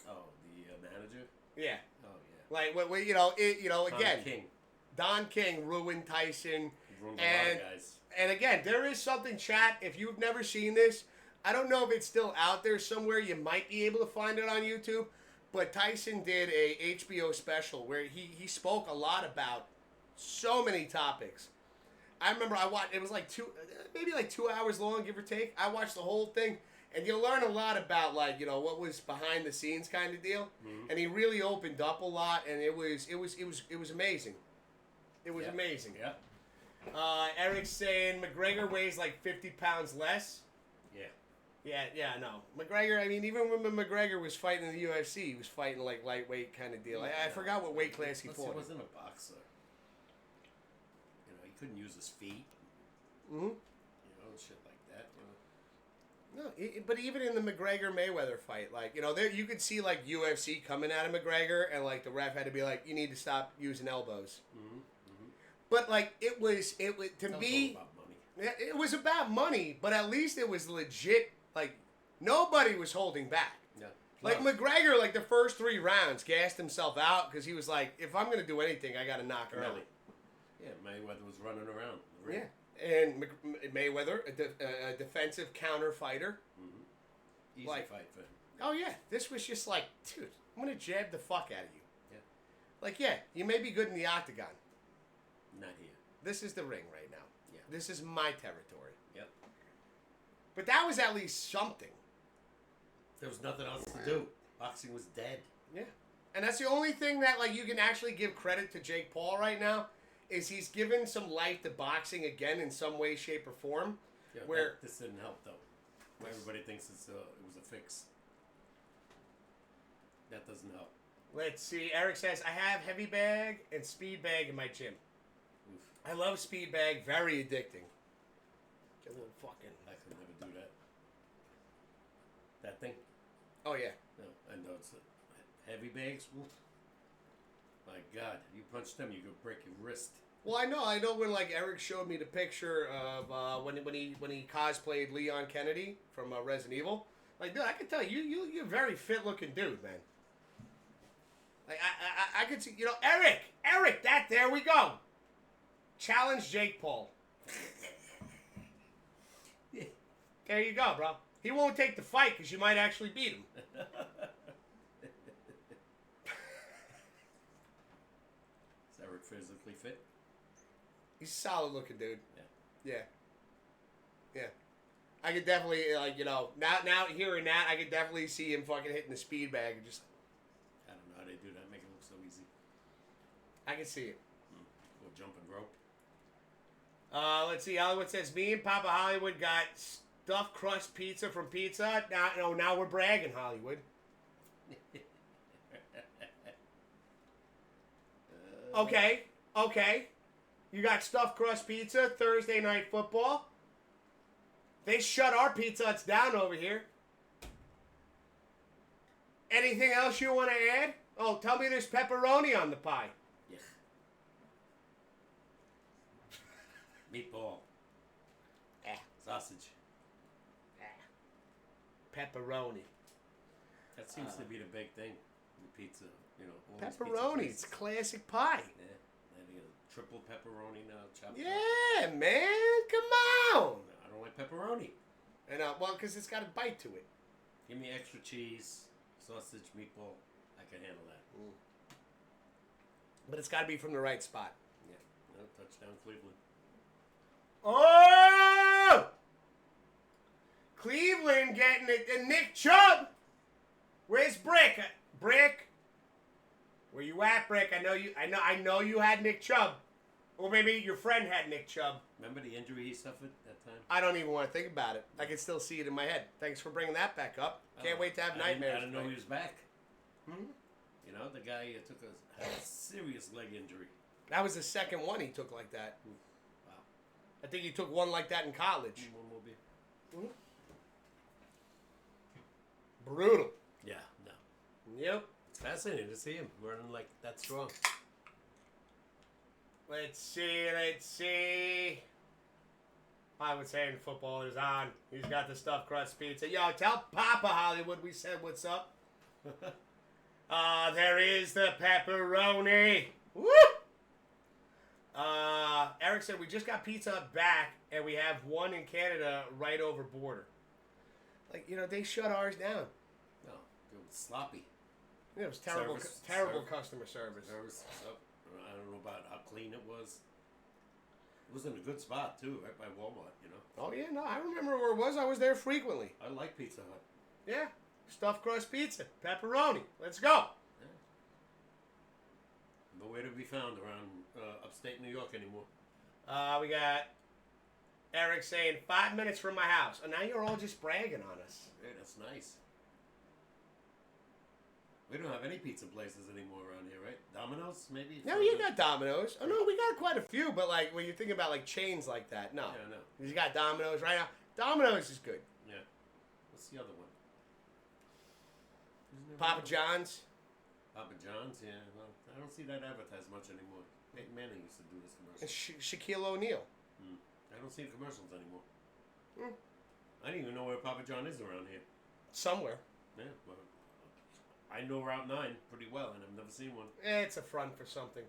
Oh, the manager? Yeah. Oh, yeah. Like, again. Don King. Don King ruined Tyson. He ruined a lot of guys. And again, there is something, chat, if you've never seen this, I don't know if it's still out there somewhere. You might be able to find it on YouTube. But Tyson did a HBO special where he spoke a lot about so many topics. I remember I watched, it was like 2 hours long, give or take. I watched the whole thing, and you learn a lot about, like, you know, what was behind the scenes kind of deal. Mm-hmm. And he really opened up a lot, and it was amazing. It was amazing. Yeah. Eric's saying McGregor weighs like 50 pounds less. Yeah, no. McGregor, I mean, even when McGregor was fighting in the UFC, he was fighting like lightweight kind of deal. I forgot what weight class he fought. He wasn't a boxer. You know, he couldn't use his feet. Mm-hmm. You know, shit like that. You know. No, but even in the McGregor-Mayweather fight, like, you know, there you could see, like, UFC coming at him, McGregor, and, like, the ref had to be like, you need to stop using elbows. Mm-hmm. Mm-hmm. But, like, it was to me, about money. It was about money, but at least it was legit. Like, nobody was holding back. Yeah. Like, McGregor, like, the first 3 rounds, gassed himself out because he was like, if I'm going to do anything, I got to knock early. Yeah, Mayweather was running around. Yeah. And Mayweather, a defensive counter fighter. Mm-hmm. Easy fight for him. Oh, yeah. This was just like, dude, I'm going to jab the fuck out of you. Yeah. Like, yeah, you may be good in the octagon. Not here. This is the ring right now. Yeah. This is my territory. Yep. But that was at least something. There was nothing else to do. Boxing was dead. Yeah. And that's the only thing that, like, you can actually give credit to Jake Paul right now, is he's given some life to boxing again in some way, shape, or form. Yeah, where this didn't help, though. Everybody thinks it was a fix. That doesn't help. Let's see. Eric says, I have heavy bag and speed bag in my gym. Oof. I love speed bag. Very addicting. Get a little fucking... I could never do that. That thing? Oh, yeah. No, I know it's heavy bags. Oof. My God, you punch them, you could break your wrist. Well, I know when, like, Eric showed me the picture of when he cosplayed Leon Kennedy from Resident Evil. Like, dude, I could tell you're a very fit looking dude, man. Like, I could see, you know, Eric, there we go. Challenge Jake Paul. There you go, bro. He won't take the fight because you might actually beat him. Is Eric physically fit? He's a solid looking dude. Yeah. I could definitely, like, you know, now hearing that, I could definitely see him fucking hitting the speed bag and just... I don't know how they do that, make it look so easy. I can see it. Go jumping rope. Let's see. Hollywood says, me and Papa Hollywood got stuffed crust pizza from Pizza. Now we're bragging, Hollywood. Okay. You got stuffed crust pizza, Thursday night football. They shut our Pizza Huts down over here. Anything else you want to add? Oh, tell me there's pepperoni on the pie. Yeah. Meatball. Sausage. Pepperoni. That seems to be the big thing with pizza. You know, pepperoni. It's classic pie. Yeah. Maybe a triple pepperoni now, chopped up. Yeah, man. Come on. I don't like pepperoni. And well, because it's got a bite to it. Give me extra cheese, sausage, meatball. I can handle that. But it's got to be from the right spot. Yeah. No, touchdown Cleveland. Oh! Cleveland getting it. And Nick Chubb. Where's Brick? Brick? Where you at, Brick? I know you had Nick Chubb. Or maybe your friend had Nick Chubb. Remember the injury he suffered that time? I don't even want to think about it. I can still see it in my head. Thanks for bringing that back up. Can't wait to have nightmares. I didn't know he was back. Hmm? You know, the guy had a serious leg injury. That was the second one he took like that. Wow. I think he took one like that in college. One more beer. Brutal. Yeah, no. Yep. It's fascinating to see him running like that strong. Let's see. Hollywood saying football is on. He's got the stuffed crust pizza. Yo, tell Papa Hollywood we said what's up. There is the pepperoni. Woo! Eric said we just got Pizza Hut back, and we have one in Canada right over border. Like, they shut ours down. No, it was sloppy. Yeah, it was terrible, customer service. I don't know about how clean it was. It was in a good spot too, right by Walmart. Oh yeah, no, I remember where it was. I was there frequently. I like Pizza Hut. Yeah, stuffed crust pizza, pepperoni. Let's go. Yeah. Nowhere to be found around upstate New York anymore. We got Eric saying 5 minutes from my house. And now you're all just bragging on us. Hey, that's nice. We don't have any pizza places anymore around here, right? Domino's, maybe? No, you got Domino's. Oh, no, we got quite a few, but like when you think about like chains like that, no. Yeah, no. You got Domino's right now. Domino's is good. Yeah. What's the other one? Papa John's. Papa John's, yeah. Well, I don't see that advertised much anymore. Peyton Manning used to do this commercial. And Shaquille O'Neal. I don't see the commercials anymore. Hmm. I don't even know where Papa John is around here. Somewhere. Yeah, well, I know Route 9 pretty well, and I've never seen one. It's a front for something.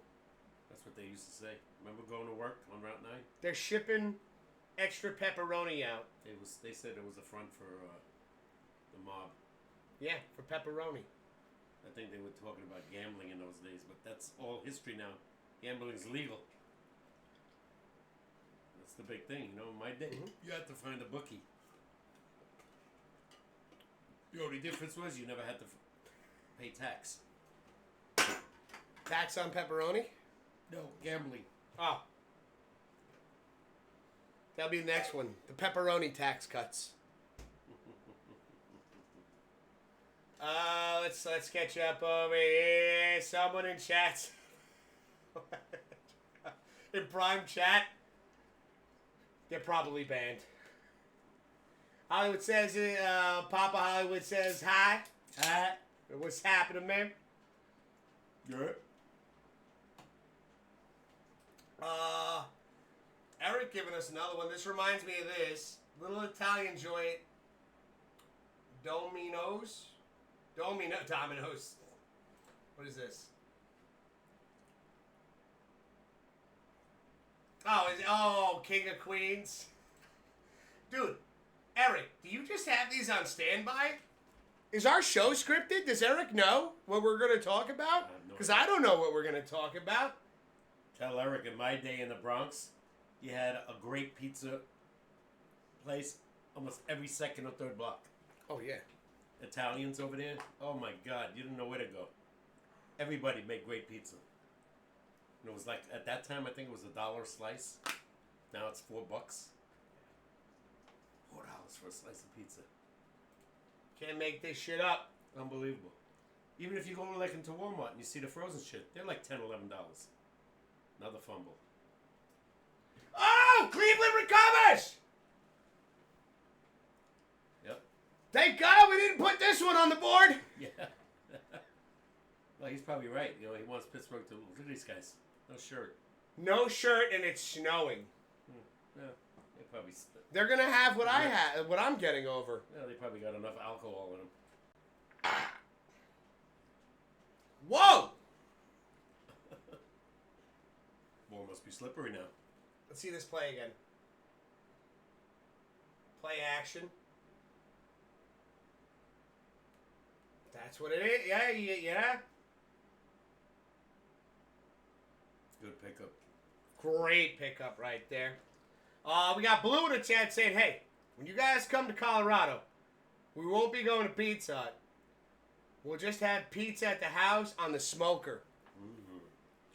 That's what they used to say. Remember going to work on Route 9? They're shipping extra pepperoni out. They said it was a front for the mob. Yeah, for pepperoni. I think they were talking about gambling in those days, but that's all history now. Gambling's legal. That's the big thing, in my day, you had to find a bookie. The only difference was you never had to pay tax. Tax on pepperoni? No, gambling. Oh. That'll be the next one. The pepperoni tax cuts. Let's catch up over here. Someone in chat. In Prime chat. They're probably banned. Hollywood says, Papa Hollywood says hi. Hi. What's happening, man? Good. Eric giving us another one. This reminds me of this. Little Italian joint. Domino's. What is this? Oh, King of Queens. Dude, Eric, do you just have these on standby? Is our show scripted? Does Eric know what we're going to talk about? Because I don't know what we're going to talk about. Tell Eric, in my day in the Bronx, you had a great pizza place almost every second or third block. Oh, yeah. Italians over there, oh my God, you didn't know where to go. Everybody made great pizza. And it was like, at that time, I think it was $1 a slice. Now it's $4. $4 for a slice of pizza. Can't make this shit up. Unbelievable. Even if you go like into Walmart and you see the frozen shit, they're like $10, $11. Another fumble. Oh, Cleveland recovers! Yep. Thank God we didn't put this one on the board. Yeah. Well, he's probably right. He wants Pittsburgh to look at these guys. No shirt. No shirt, and it's snowing. Yeah, they probably. They're gonna have what I had, what I'm getting over. Yeah, they probably got enough alcohol in them. Whoa! Ball must be slippery now. Let's see this play again. Play action. That's what it is. Yeah. Good pickup. Great pickup right there. We got Blue in the chat saying, hey, when you guys come to Colorado, we won't be going to Pizza Hut. We'll just have pizza at the house on the smoker. Mm-hmm.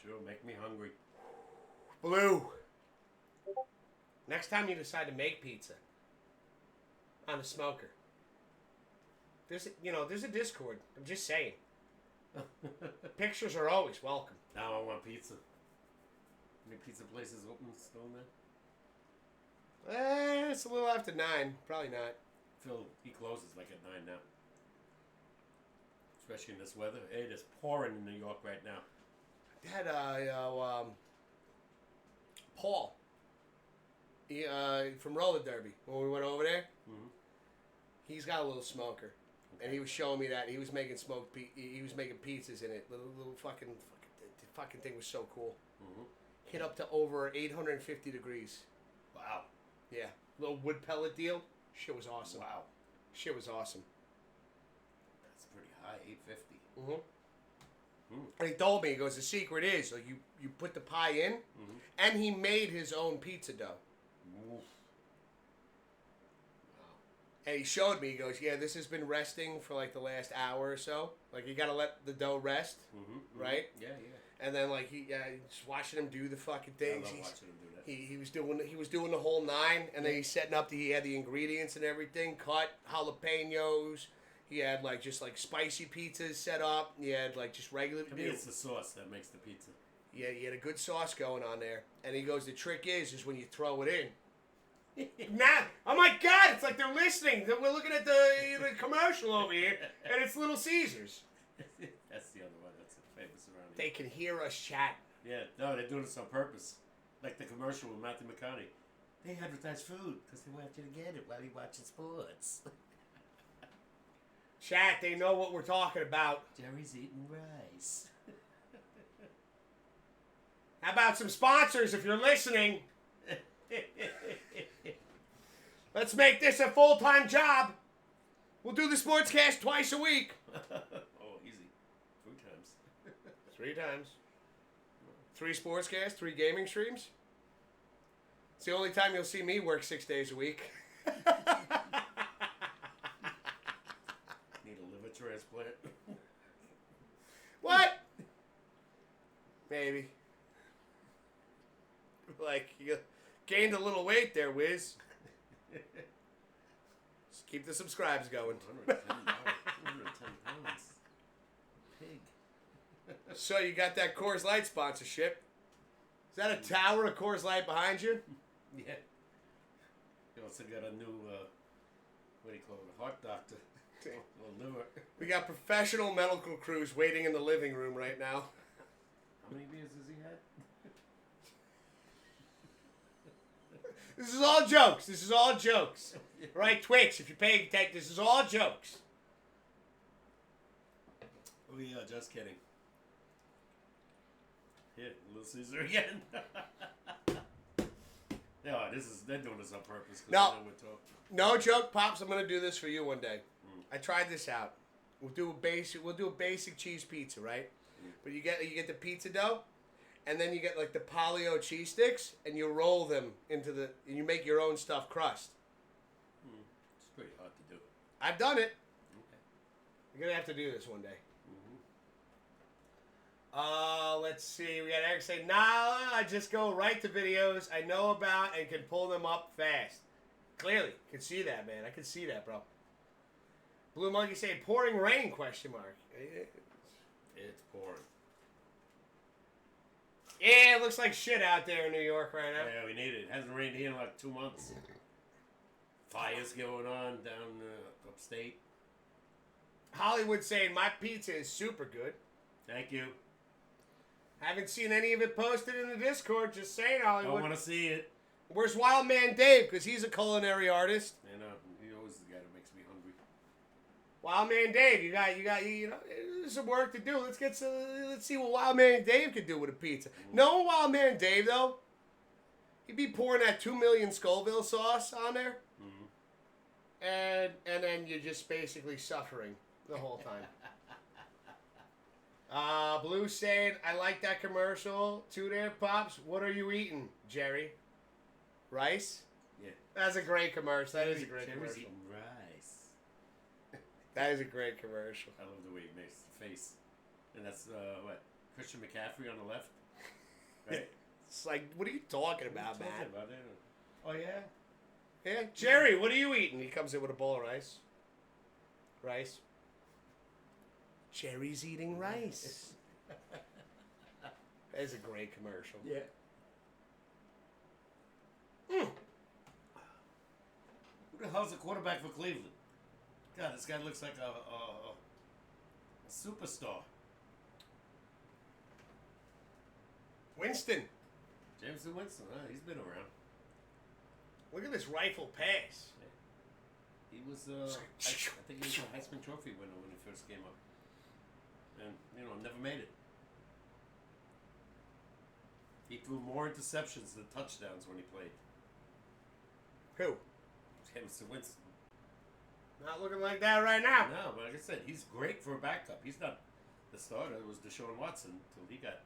Sure, make me hungry. Blue. Next time you decide to make pizza on the smoker, there's a Discord. I'm just saying. Pictures are always welcome. Now I want pizza. Any pizza places open still in there? It's a little after 9. Probably not. Phil, he closes like at 9 now. Especially in this weather. It is pouring in New York right now. Had Paul from roller derby when we went over there. Mm-hmm. He's got a little smoker, and he was showing me that he was making he was making pizzas in it. Little fucking the fucking thing was so cool. Mm-hmm. Hit up to over 850 degrees. Wow. Yeah, little wood pellet deal. Shit was awesome. Wow. Shit was awesome. That's pretty high, 850. Mm-hmm. And he told me, he goes, the secret is like you put the pie in, and he made his own pizza dough. Oof. Wow. And he showed me, he goes, yeah, this has been resting for like the last hour or so. Like you gotta let the dough rest, right? Yeah. And then like just watching him do the fucking things. I love watching him do that. He was doing the whole 9, and then he's setting up. He had the ingredients and everything, cut jalapenos. He had like just like spicy pizzas set up. He had like just regular. To me, it's the sauce that makes the pizza. Yeah, he had a good sauce going on there. And he goes, the trick is when you throw it in. Nah, oh my God, it's like they're listening. We're looking at the commercial over here, and it's Little Caesars. That's the other one that's famous around here. They can hear us chat. Yeah, no, they're doing this on purpose. Like the commercial with Matthew McConaughey. They advertise food because they want you to get it while you're watching sports. Chat, they know what we're talking about. Jerry's eating rice. How about some sponsors if you're listening? Let's make this a full-time job. We'll do the sportscast twice a week. Oh, easy. 3 times. 3 times. 3 sportscasts, 3 gaming streams. It's the only time you'll see me work 6 days a week. Need a liver transplant. What? Maybe. Like, you gained a little weight there, Wiz. Just keep the subscribes going. 210 pounds. Pig. So you got that Coors Light sponsorship. Is that a tower of Coors Light behind you? Yeah. You also got a new, what do you call it, a heart doctor. Or liver. We got professional medical crews waiting in the living room right now. How many beers has he had? This is all jokes. This is all jokes. Right, Twix, if you're paying attention, this is all jokes. Oh yeah, just kidding. Here, Little Caesar again. No, they're doing this on purpose. No. They know we're talking. No joke, Pops, I'm gonna do this for you one day. I tried this out. We'll do a basic cheese pizza, right? But you get the pizza dough, and then you get like the paleo cheese sticks, and you roll them and you make your own stuffed crust. It's pretty hard to do. I've done it. Okay. You're gonna have to do this one day. Let's see. We got Eric saying, nah, I just go right to videos I know about and can pull them up fast. Clearly, can see that, man. I can see that, bro. Blue Monkey saying, pouring rain, question mark. It's pouring. Yeah, it looks like shit out there in New York right now. Yeah, we need it. It hasn't rained here in like 2 months. Fires going on down upstate. Hollywood saying, my pizza is super good. Thank you. Haven't seen any of it posted in the Discord. Just saying, I Hollywood. want to see it. Where's Wild Man Dave? Because he's a culinary artist. I know. He always is the guy that makes me hungry. Wild Man Dave, you know, there's some work to do. Let's see what Wild Man Dave could do with a pizza. No Wild Man Dave though. He'd be pouring that 2 million Scoville sauce on there, and then you're just basically suffering the whole time. Blue saying, I like that commercial. 2 there, Pops. What are you eating, Jerry? Rice? Yeah. That's a great commercial. That is a great Jerry's commercial. eating rice. That is a great commercial. I love the way he makes the face. And that's, what? Christian McCaffrey on the left? Right? It's like, what are you talking about, What are you man? talking about? Oh, yeah? Yeah, Jerry, what are you eating? He comes in with a bowl of rice. Rice. Jerry's eating rice. That is a great commercial. Yeah. Mm. Who the hell's the quarterback for Cleveland? God, this guy looks like a superstar. Winston. Jameson Winston, huh? He's been around. Look at this rifle pass. He was, I think he was a Heisman Trophy winner when he first came up. And, never made it. He threw more interceptions than touchdowns when he played. Who? Jameson Winston. Not looking like that right now. No, but like I said, he's great for a backup. He's not the starter. It was Deshaun Watson until he got,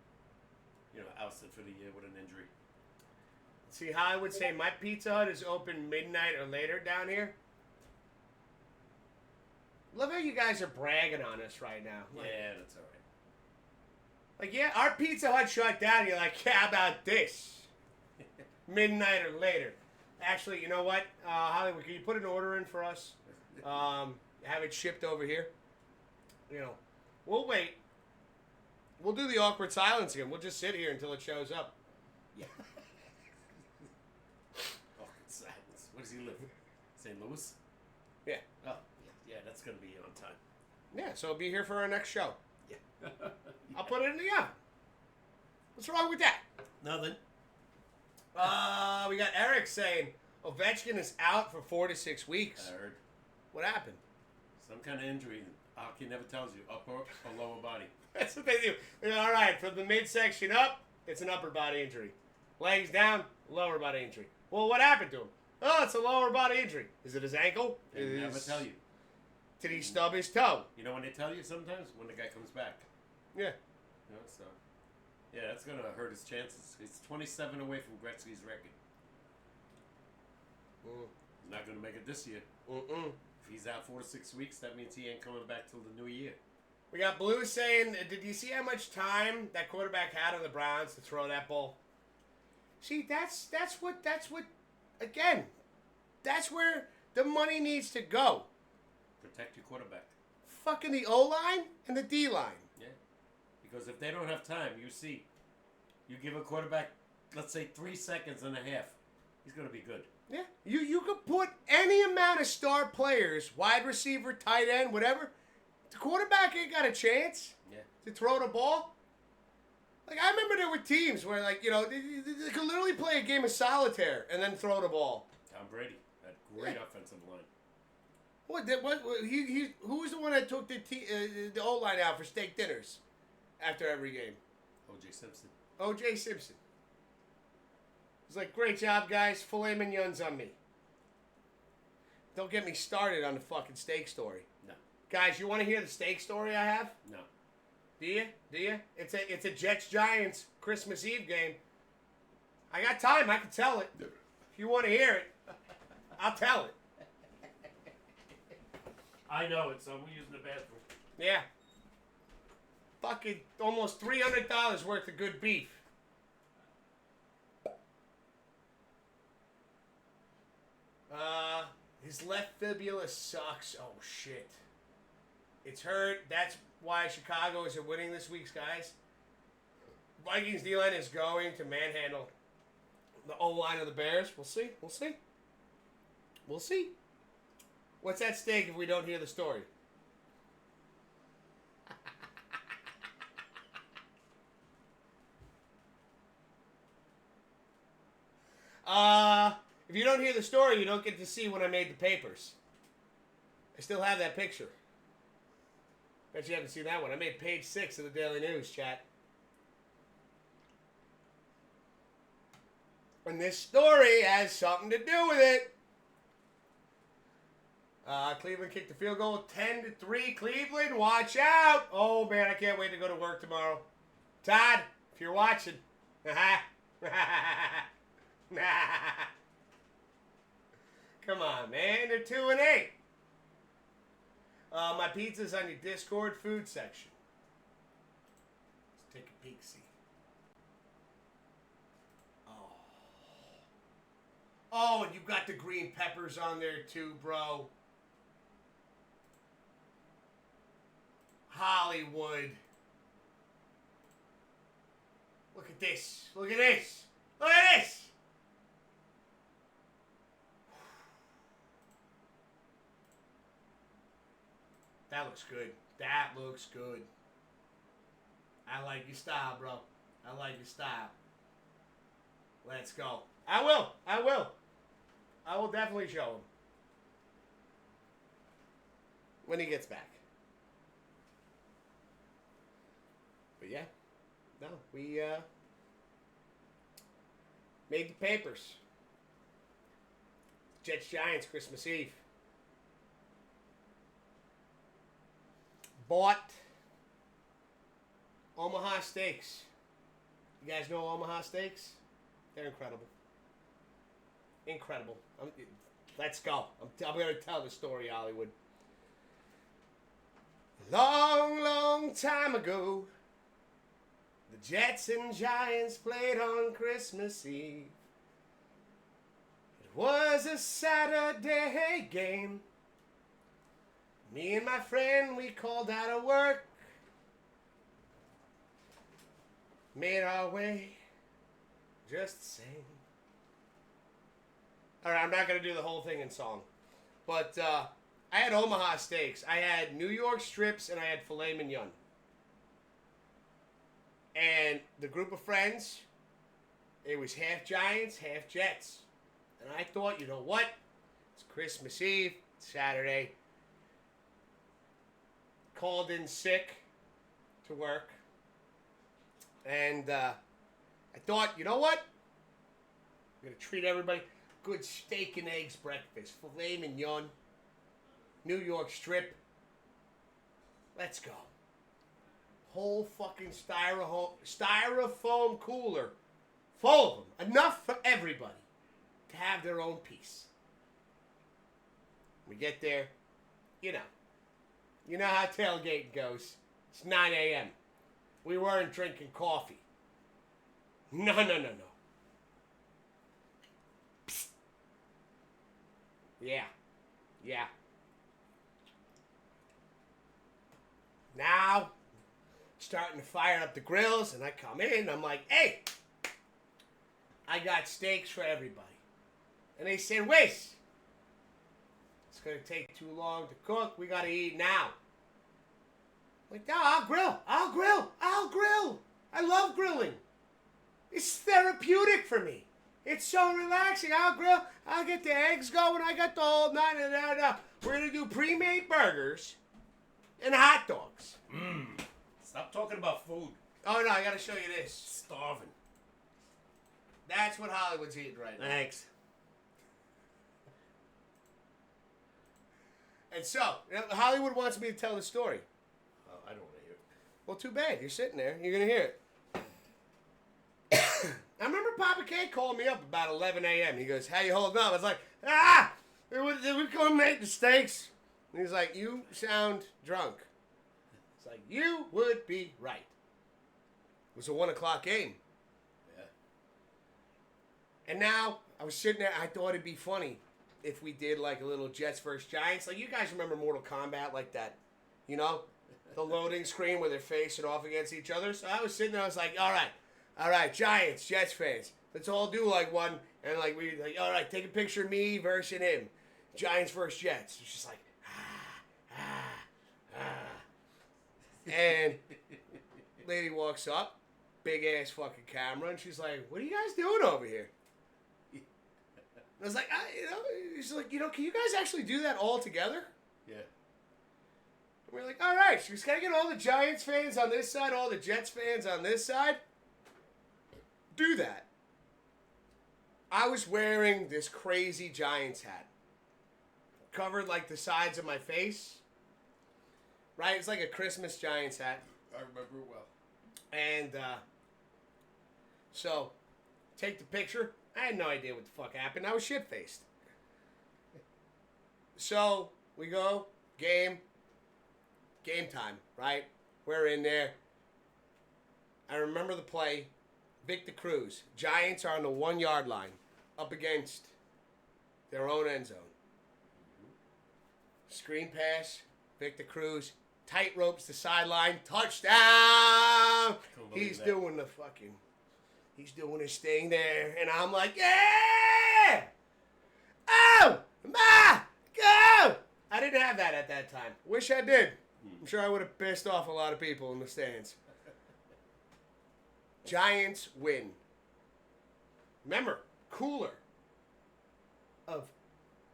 ousted for the year with an injury. See how I would say my Pizza Hut is open midnight or later down here? Love how you guys are bragging on us right now. Yeah, that's all right. Yeah, our Pizza Hut shut down. You're like, yeah, how about this? Midnight or later. Actually, you know what? Hollywood, can you put an order in for us? Have it shipped over here? We'll wait. We'll do the awkward silence again. We'll just sit here until it shows up. Yeah. Awkward silence. Where does he live? St. Louis? Yeah. Oh, yeah, that's going to be on time. Yeah, so it'll be here for our next show. Yeah. I'll put it in the oven. What's wrong with that? Nothing. We got Eric saying Ovechkin is out for 4 to 6 weeks. I heard. What happened? Some kind of injury. Hockey never tells you, upper or lower body. That's what they do. All right, from the midsection up, it's an upper body injury. Legs down, lower body injury. Well, what happened to him? Oh, it's a lower body injury. Is it his ankle? They never tell you. Did he stub his toe? You know when they tell you sometimes? When the guy comes back. Yeah. So, yeah, that's going to hurt his chances. He's 27 away from Gretzky's record. He's not going to make it this year. If he's out 4 to 6 weeks, that means he ain't coming back till the new year. We got Blue saying, did you see how much time that quarterback had on the Browns to throw that ball? See, that's what, again, that's where the money needs to go. Protect your quarterback. Fucking the O-line and the D-line. Yeah. Because if they don't have time, you give a quarterback, let's say 3 seconds and a half, he's going to be good. Yeah. You could put any amount of star players, wide receiver, tight end, whatever. The quarterback ain't got a chance to throw the ball. I remember there were teams where, they could literally play a game of solitaire and then throw the ball. Tom Brady had great offensive line. Who was the one that took the O-line out for steak dinners after every game? O.J. Simpson. O.J. Simpson. He's like, great job, guys. Filet mignons on me. Don't get me started on the fucking steak story. No. Guys, you want to hear the steak story I have? No. Do you? It's a Jets-Giants Christmas Eve game. I got time. I can tell it. If you want to hear it, I'll tell it. I know it, so I'm using the bathroom. Yeah. Fucking almost $300 worth of good beef. His left fibula sucks. Oh, shit. It's hurt. That's why Chicago isn't winning this week, guys. Vikings D-line is going to manhandle the O-line of the Bears. We'll see. We'll see. What's at stake if we don't hear the story? If you don't hear the story, you don't get to see when I made the papers. I still have that picture. Bet you haven't seen that one. I made page 6 of the Daily News, chat. And this story has something to do with it. Cleveland kicked the field goal, 10-3. Cleveland, watch out! Oh man, I can't wait to go to work tomorrow. Todd, if you're watching, come on, man, they're 2-8. My pizza's on your Discord food section. Let's take a peek, see. Oh, and you got the green peppers on there too, bro. Hollywood. Look at this. Look at this. Look at this. That looks good. That looks good. I like your style, bro. I like your style. Let's go. I will. I will. I will definitely show him. When he gets back. But yeah. No, we made the papers. Jets Giants Christmas Eve. Bought Omaha Steaks. You guys know Omaha Steaks? They're incredible. Incredible. Let's go. I'm going to tell the story, Hollywood. Long, long time ago, the Jets and Giants played on Christmas Eve. It was a Saturday game. Me and my friend, we called out of work. Made our way just the same. Alright, I'm not going to do the whole thing in song. But I had Omaha Steaks. I had New York strips and I had filet mignon. And the group of friends, it was half Giants, half Jets. And I thought, you know what? It's Christmas Eve, Saturday. Called in sick to work. And I thought, you know what? I'm going to treat everybody. Good steak and eggs breakfast. Filet mignon. New York strip. Let's go. Whole fucking styrofoam cooler. Full of them. Enough for everybody to have their own piece. We get there. You know how tailgating goes. It's 9 a.m. We weren't drinking coffee. No. Psst. Yeah. Now, starting to fire up the grills, and I come in, I'm like, hey, I got steaks for everybody. And they said, Wiz, it's going to take too long to cook. We got to eat now. I'm like, no, I'll grill. I love grilling. It's therapeutic for me. It's so relaxing. I'll grill. I'll get the eggs going. I got the whole nine. We're going to do pre-made burgers and hot dogs. Stop talking about food. Oh, no, I got to show you this. Starving. That's what Hollywood's eating right now. Thanks. And so, Hollywood wants me to tell the story. Oh, I don't want to hear it. Well, too bad. You're sitting there. You're going to hear it. I remember Papa K called me up about 11 a.m. He goes, how you holding up? I was like, we're going to make the steaks. And he's like, you sound drunk. It's like, you would be right. It was a 1 o'clock game. Yeah. And now, I was sitting there, I thought it'd be funny if we did like a little Jets vs. Giants. Like, you guys remember Mortal Kombat like that? You know? The loading screen where they're facing off against each other. So I was sitting there, I was like, all right, Giants, Jets fans. Let's all do like one. And like, we like, all right, take a picture of me versus him. Giants versus Jets. It's just like, And lady walks up, big ass fucking camera, and she's like, what are you guys doing over here? I was like, she's like, can you guys actually do that all together? Yeah. And we're like, all right. She goes, can I get all the Giants fans on this side, all the Jets fans on this side? Do that. I was wearing this crazy Giants hat. covered like the sides of my face. Right? It's like a Christmas Giants hat. I remember it well. And so, take the picture. I had no idea what the fuck happened. I was shit-faced. So, we go, game time, right? We're in there. I remember the play. Victor Cruz. Giants are on the 1-yard line up against their own end zone. Screen pass, Victor Cruz. Tight ropes to sideline. Touchdown! He's doing his thing there. And I'm like, yeah! Oh! My go! I didn't have that at that time. Wish I did. I'm sure I would have pissed off a lot of people in the stands. Giants win. Remember, cooler of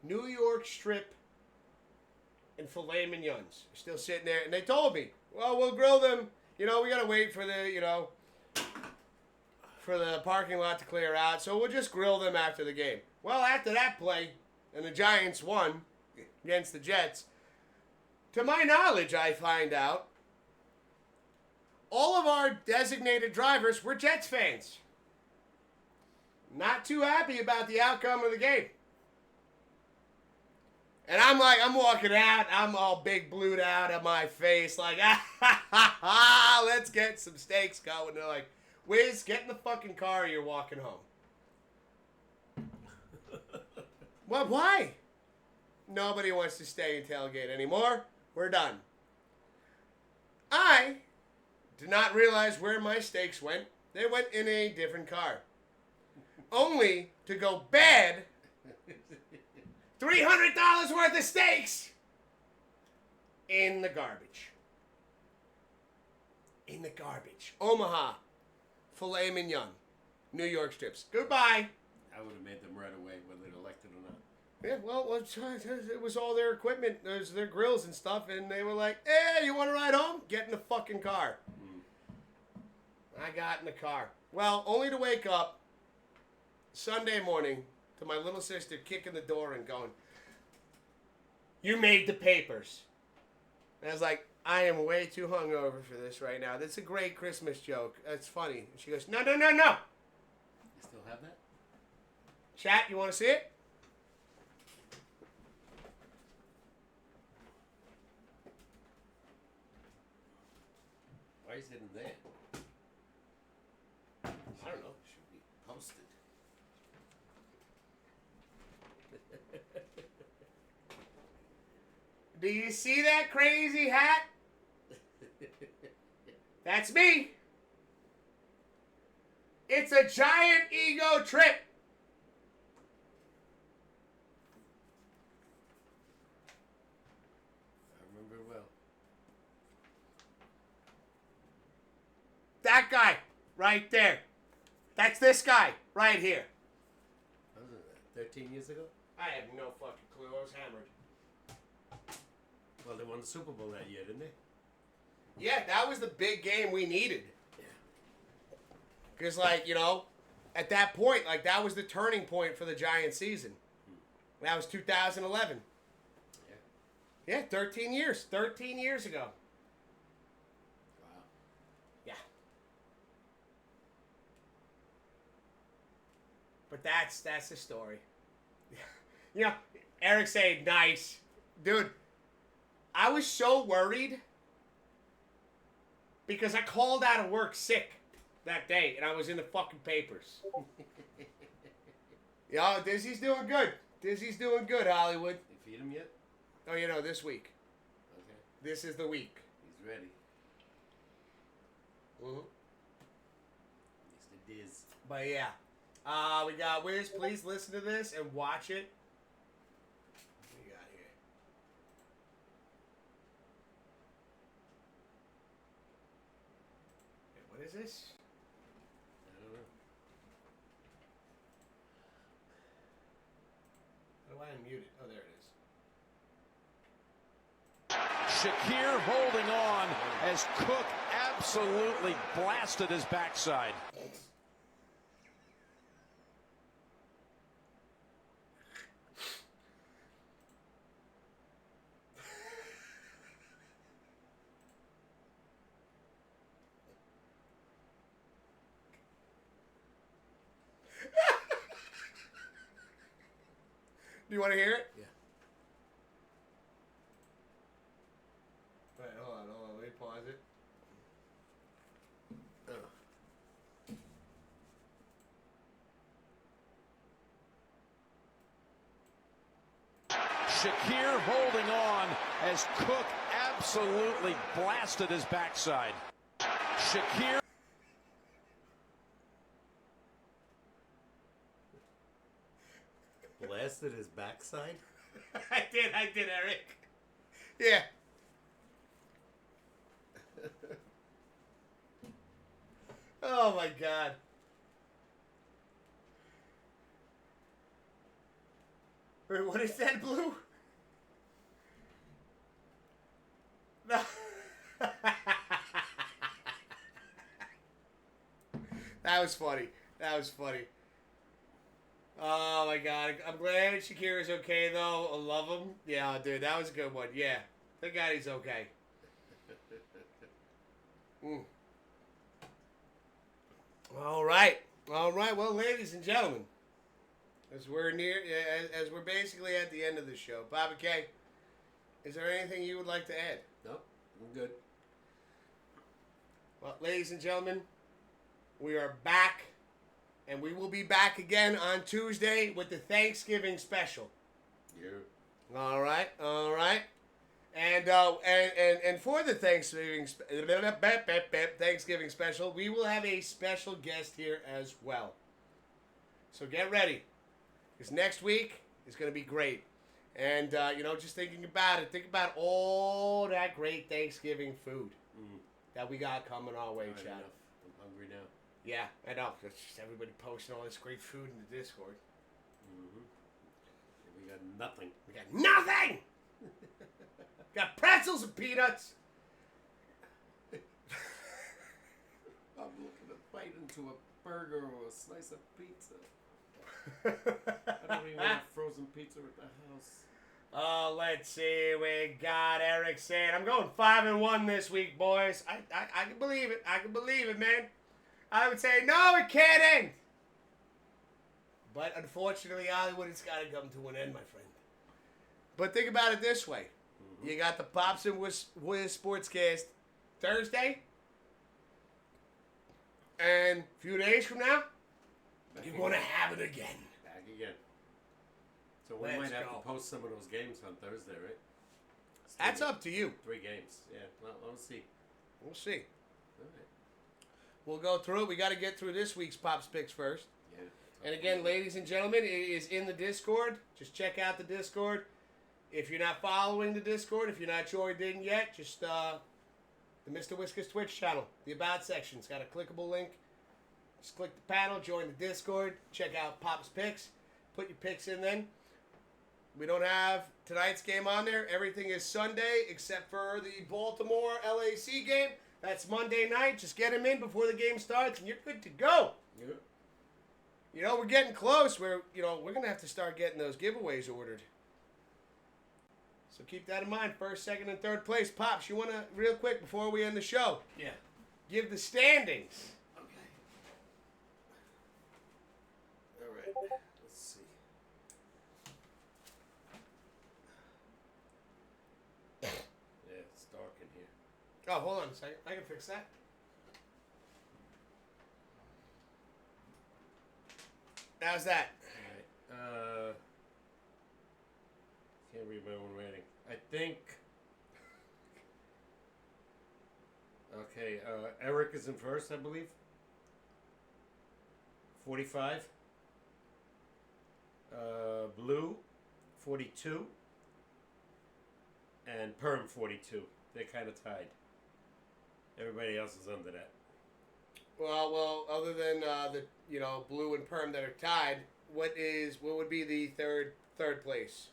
New York strip and filet mignons. Still sitting there. And they told me, well, we'll grill them. You know, we got to wait for for the parking lot to clear out. So we'll just grill them after the game. Well, after that play, and the Giants won against the Jets, to my knowledge, I find out, all of our designated drivers were Jets fans. Not too happy about the outcome of the game. And I'm walking out, I'm all big blued out of my face, like, let's get some steaks going. They're like, Wiz, get in the fucking car or you're walking home. Well, why? Nobody wants to stay and tailgate anymore. We're done. I did not realize where my steaks went. They went in a different car. Only to go bad. $300 worth of steaks in the garbage. In the garbage. Omaha. Filet mignon. New York strips. Goodbye. I would have made them right away whether they're elected or not. Yeah, well, it was all their equipment. It was their grills and stuff, and they were like, hey, you want to ride home? Get in the fucking car. I got in the car. Well, only to wake up Sunday morning to my little sister kicking the door and going, you made the papers. And I was like, I am way too hungover for this right now. That's a great Christmas joke. That's funny. And she goes, no. You still have that? Chat, you want to see it? Why is it in there? I don't know. It should be posted. Do you see that crazy hat? That's me. It's a giant ego trip. I remember well. That guy right there. That's this guy right here. What was it, 13 years ago? I have no fucking clue. I was hammered. Well, they won the Super Bowl that year, didn't they? Yeah, that was the big game we needed. Yeah. Because, like, you know, at that point, like, that was the turning point for the Giants season. That was 2011. Yeah. Yeah, 13 years. 13 years ago. Wow. Yeah. But that's the story. You know, Eric saying nice. Dude, I was so worried because I called out of work sick that day and I was in the fucking papers. Yo, Dizzy's doing good. Dizzy's doing good, Hollywood. You feed him yet? Oh, you know, this week. Okay. This is the week. He's ready. Mm-hmm. Mr. Diz. But yeah. We got Wiz. Please listen to this and watch it. What we got here? Hey, what is this? I don't know. How do I unmute it? Oh, there it is. Shakir holding on as Cook absolutely blasted his backside. Do you want to hear it? Yeah. Wait, hold on. Let me pause it. Shakir holding on as Cook absolutely blasted his backside. Shakir. Blasted his backside? I did, Eric. Yeah. Oh my God. Wait, what is that, Blue? No. That was funny. Oh my God. I'm glad Shakir is okay though. I love him. Yeah, dude, that was a good one. Yeah. Thank God he's okay. All right. Well, ladies and gentlemen, as we're basically at the end of the show, Papa K, is there anything you would like to add? No, I'm good. Well, ladies and gentlemen, we are back, and we will be back again on Tuesday with the Thanksgiving special. Yeah. All right. And for the Thanksgiving special, we will have a special guest here as well. So get ready, because next week is going to be great. And just thinking about it, think about all that great Thanksgiving food that we got coming our way, Chad. I'm hungry now. Yeah, I know. It's just everybody posting all this great food in the Discord. We got nothing. We got nothing. Got pretzels and peanuts. I'm looking to bite into a burger or a slice of pizza. I don't even have frozen pizza at the house. Oh, let's see. We got Eric saying, I'm going 5-1 this week, boys. I can believe it, man. I would say, no, it can't end. But unfortunately, Hollywood, it's got to come to an end, my friend. But think about it this way. You got the Pops Wiz SportsCast Thursday. And a few days from now, you're going to have it again. Back again. So we might have to post some of those games on Thursday, right? That's up to you. 3 games. Yeah, well, we'll see. We'll see. All right. We'll go through it. We got to get through this week's Pops Picks first. Yeah. And again, ladies and gentlemen, it is in the Discord. Just check out the Discord. If you're not following the Discord, if you're not joined in yet, just the Mr. Whiskers Twitch channel, the About section. It's got a clickable link. Just click the panel, join the Discord, check out Pop's Picks. Put your picks in then. We don't have tonight's game on there. Everything is Sunday except for the Baltimore LAC game. That's Monday night. Just get them in before the game starts, and you're good to go. Yeah. We're getting close. We're going to have to start getting those giveaways ordered. So keep that in mind. First, second, and third place. Pops, you want to, real quick, before we end the show, give the standings. Okay. All right. Let's see. Yeah, it's dark in here. Oh, hold on a second. I can fix that. How's that? All right. Can't read my own writing. I think. Okay, Eric is in first, I believe. 45. Blue, 42. And Perm, 42. They're kind of tied. Everybody else is under that. Well, other than Blue and Perm that are tied, what would be the third place?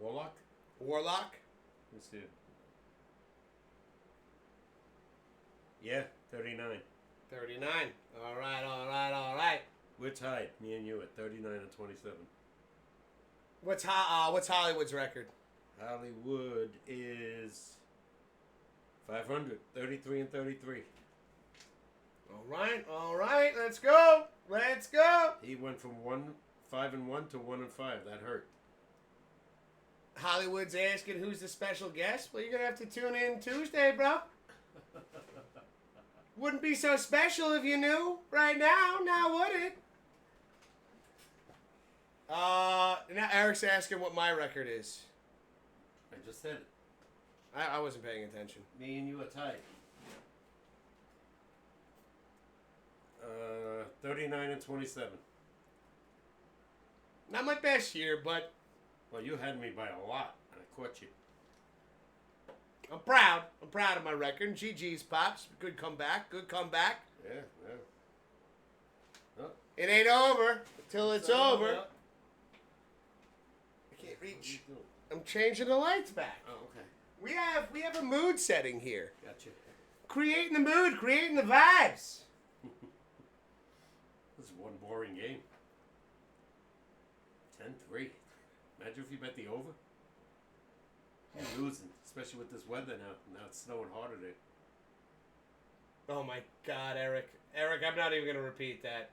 Warlock? Warlock? Let's see. Yeah, 39. 39. All right. We're tied, me and you, at 39 and 27. What's Hollywood's record? Hollywood is 500, 33 and 33. All right. Let's go. He went from 5-1 to 1-5. That hurt. Hollywood's asking who's the special guest. Well, you're going to have to tune in Tuesday, bro. Wouldn't be so special if you knew right now would it? Now Eric's asking what my record is. I just said it. I wasn't paying attention. Me and you are tied. 39-27. Not my best year, but Well, you had me by a lot, and I caught you. I'm proud. I'm proud of my record. And GG's, Pops. Good comeback. Good comeback. Yeah. Oh, It ain't over until it's over. Yeah. I can't What are you reach. doing? I'm changing the lights back. Oh, okay. We have a mood setting here. Gotcha. Creating the mood, creating the vibes. This is one boring game. 10-3. Imagine if you bet the over. You're losing, especially with this weather now. Now it's snowing harder there. Oh my God, Eric. Eric, I'm not even going to repeat that.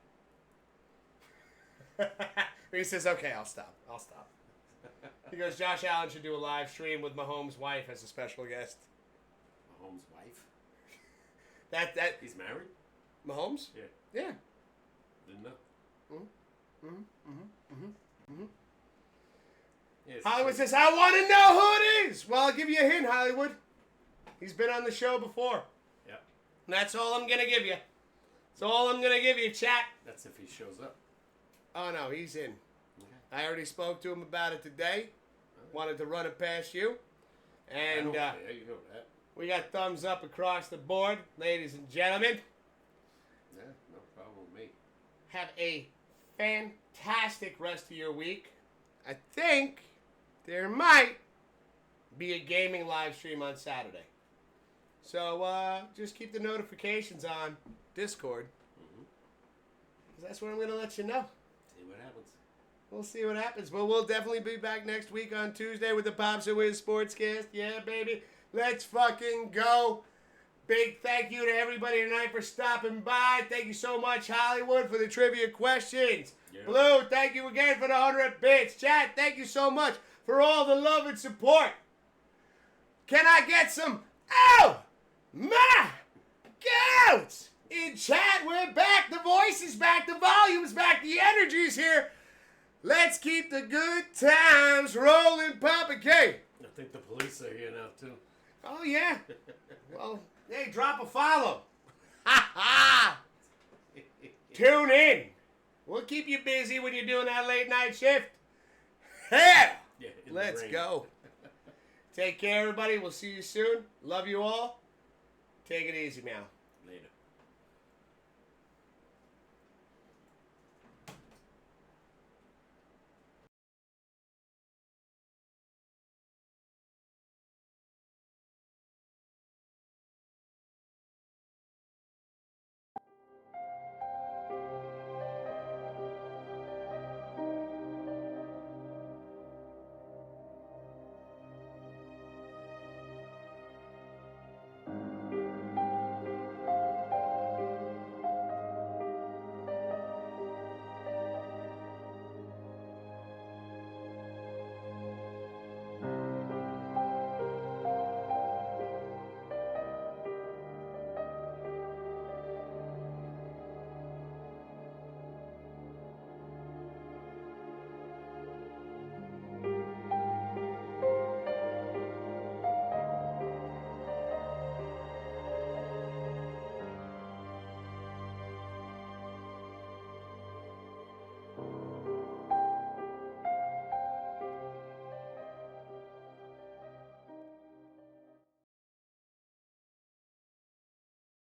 He says, okay, I'll stop. He goes, Josh Allen should do a live stream with Mahomes' wife as a special guest. Mahomes' wife? That He's married? Mahomes? Yeah. Yeah. Didn't know. Yeah, it's Hollywood true. says, I want to know who it is. Well, I'll give you a hint, Hollywood. He's been on the show before. Yeah. And that's all I'm going to give you. That's all I'm going to give you, chat. That's if he shows up. Oh, no, he's in. Okay. I already spoke to him about it today. Wanted to run it past you. I And don't care. You know that. we got thumbs up across the board, ladies and gentlemen. Yeah, no problem with me. Have a fantastic rest of your week. I think there might be a gaming live stream on Saturday. So just keep the notifications on Discord. 'Cause that's where I'm going to let you know. See what happens. We'll see what happens. But we'll definitely be back next week on Tuesday with the Pops Wiz SportsCast. Yeah, baby. Let's fucking go. Big thank you to everybody tonight for stopping by. Thank you so much, Hollywood, for the trivia questions. Yeah. Blue, thank you again for the 100 bits. Chat, thank you so much for all the love and support. Can I get some, oh my goats? In chat, we're back. The voice is back. The volume's back. The energy's here. Let's keep the good times rolling, Papa K. I think the police are here now, too. Oh, yeah. Well, hey, drop a follow. Ha ha. Tune in. We'll keep you busy when you're doing that late night shift. Hell. Yeah, in the Let's rain. go. Take care, everybody. We'll see you soon. Love you all. Take it easy, meow. Later.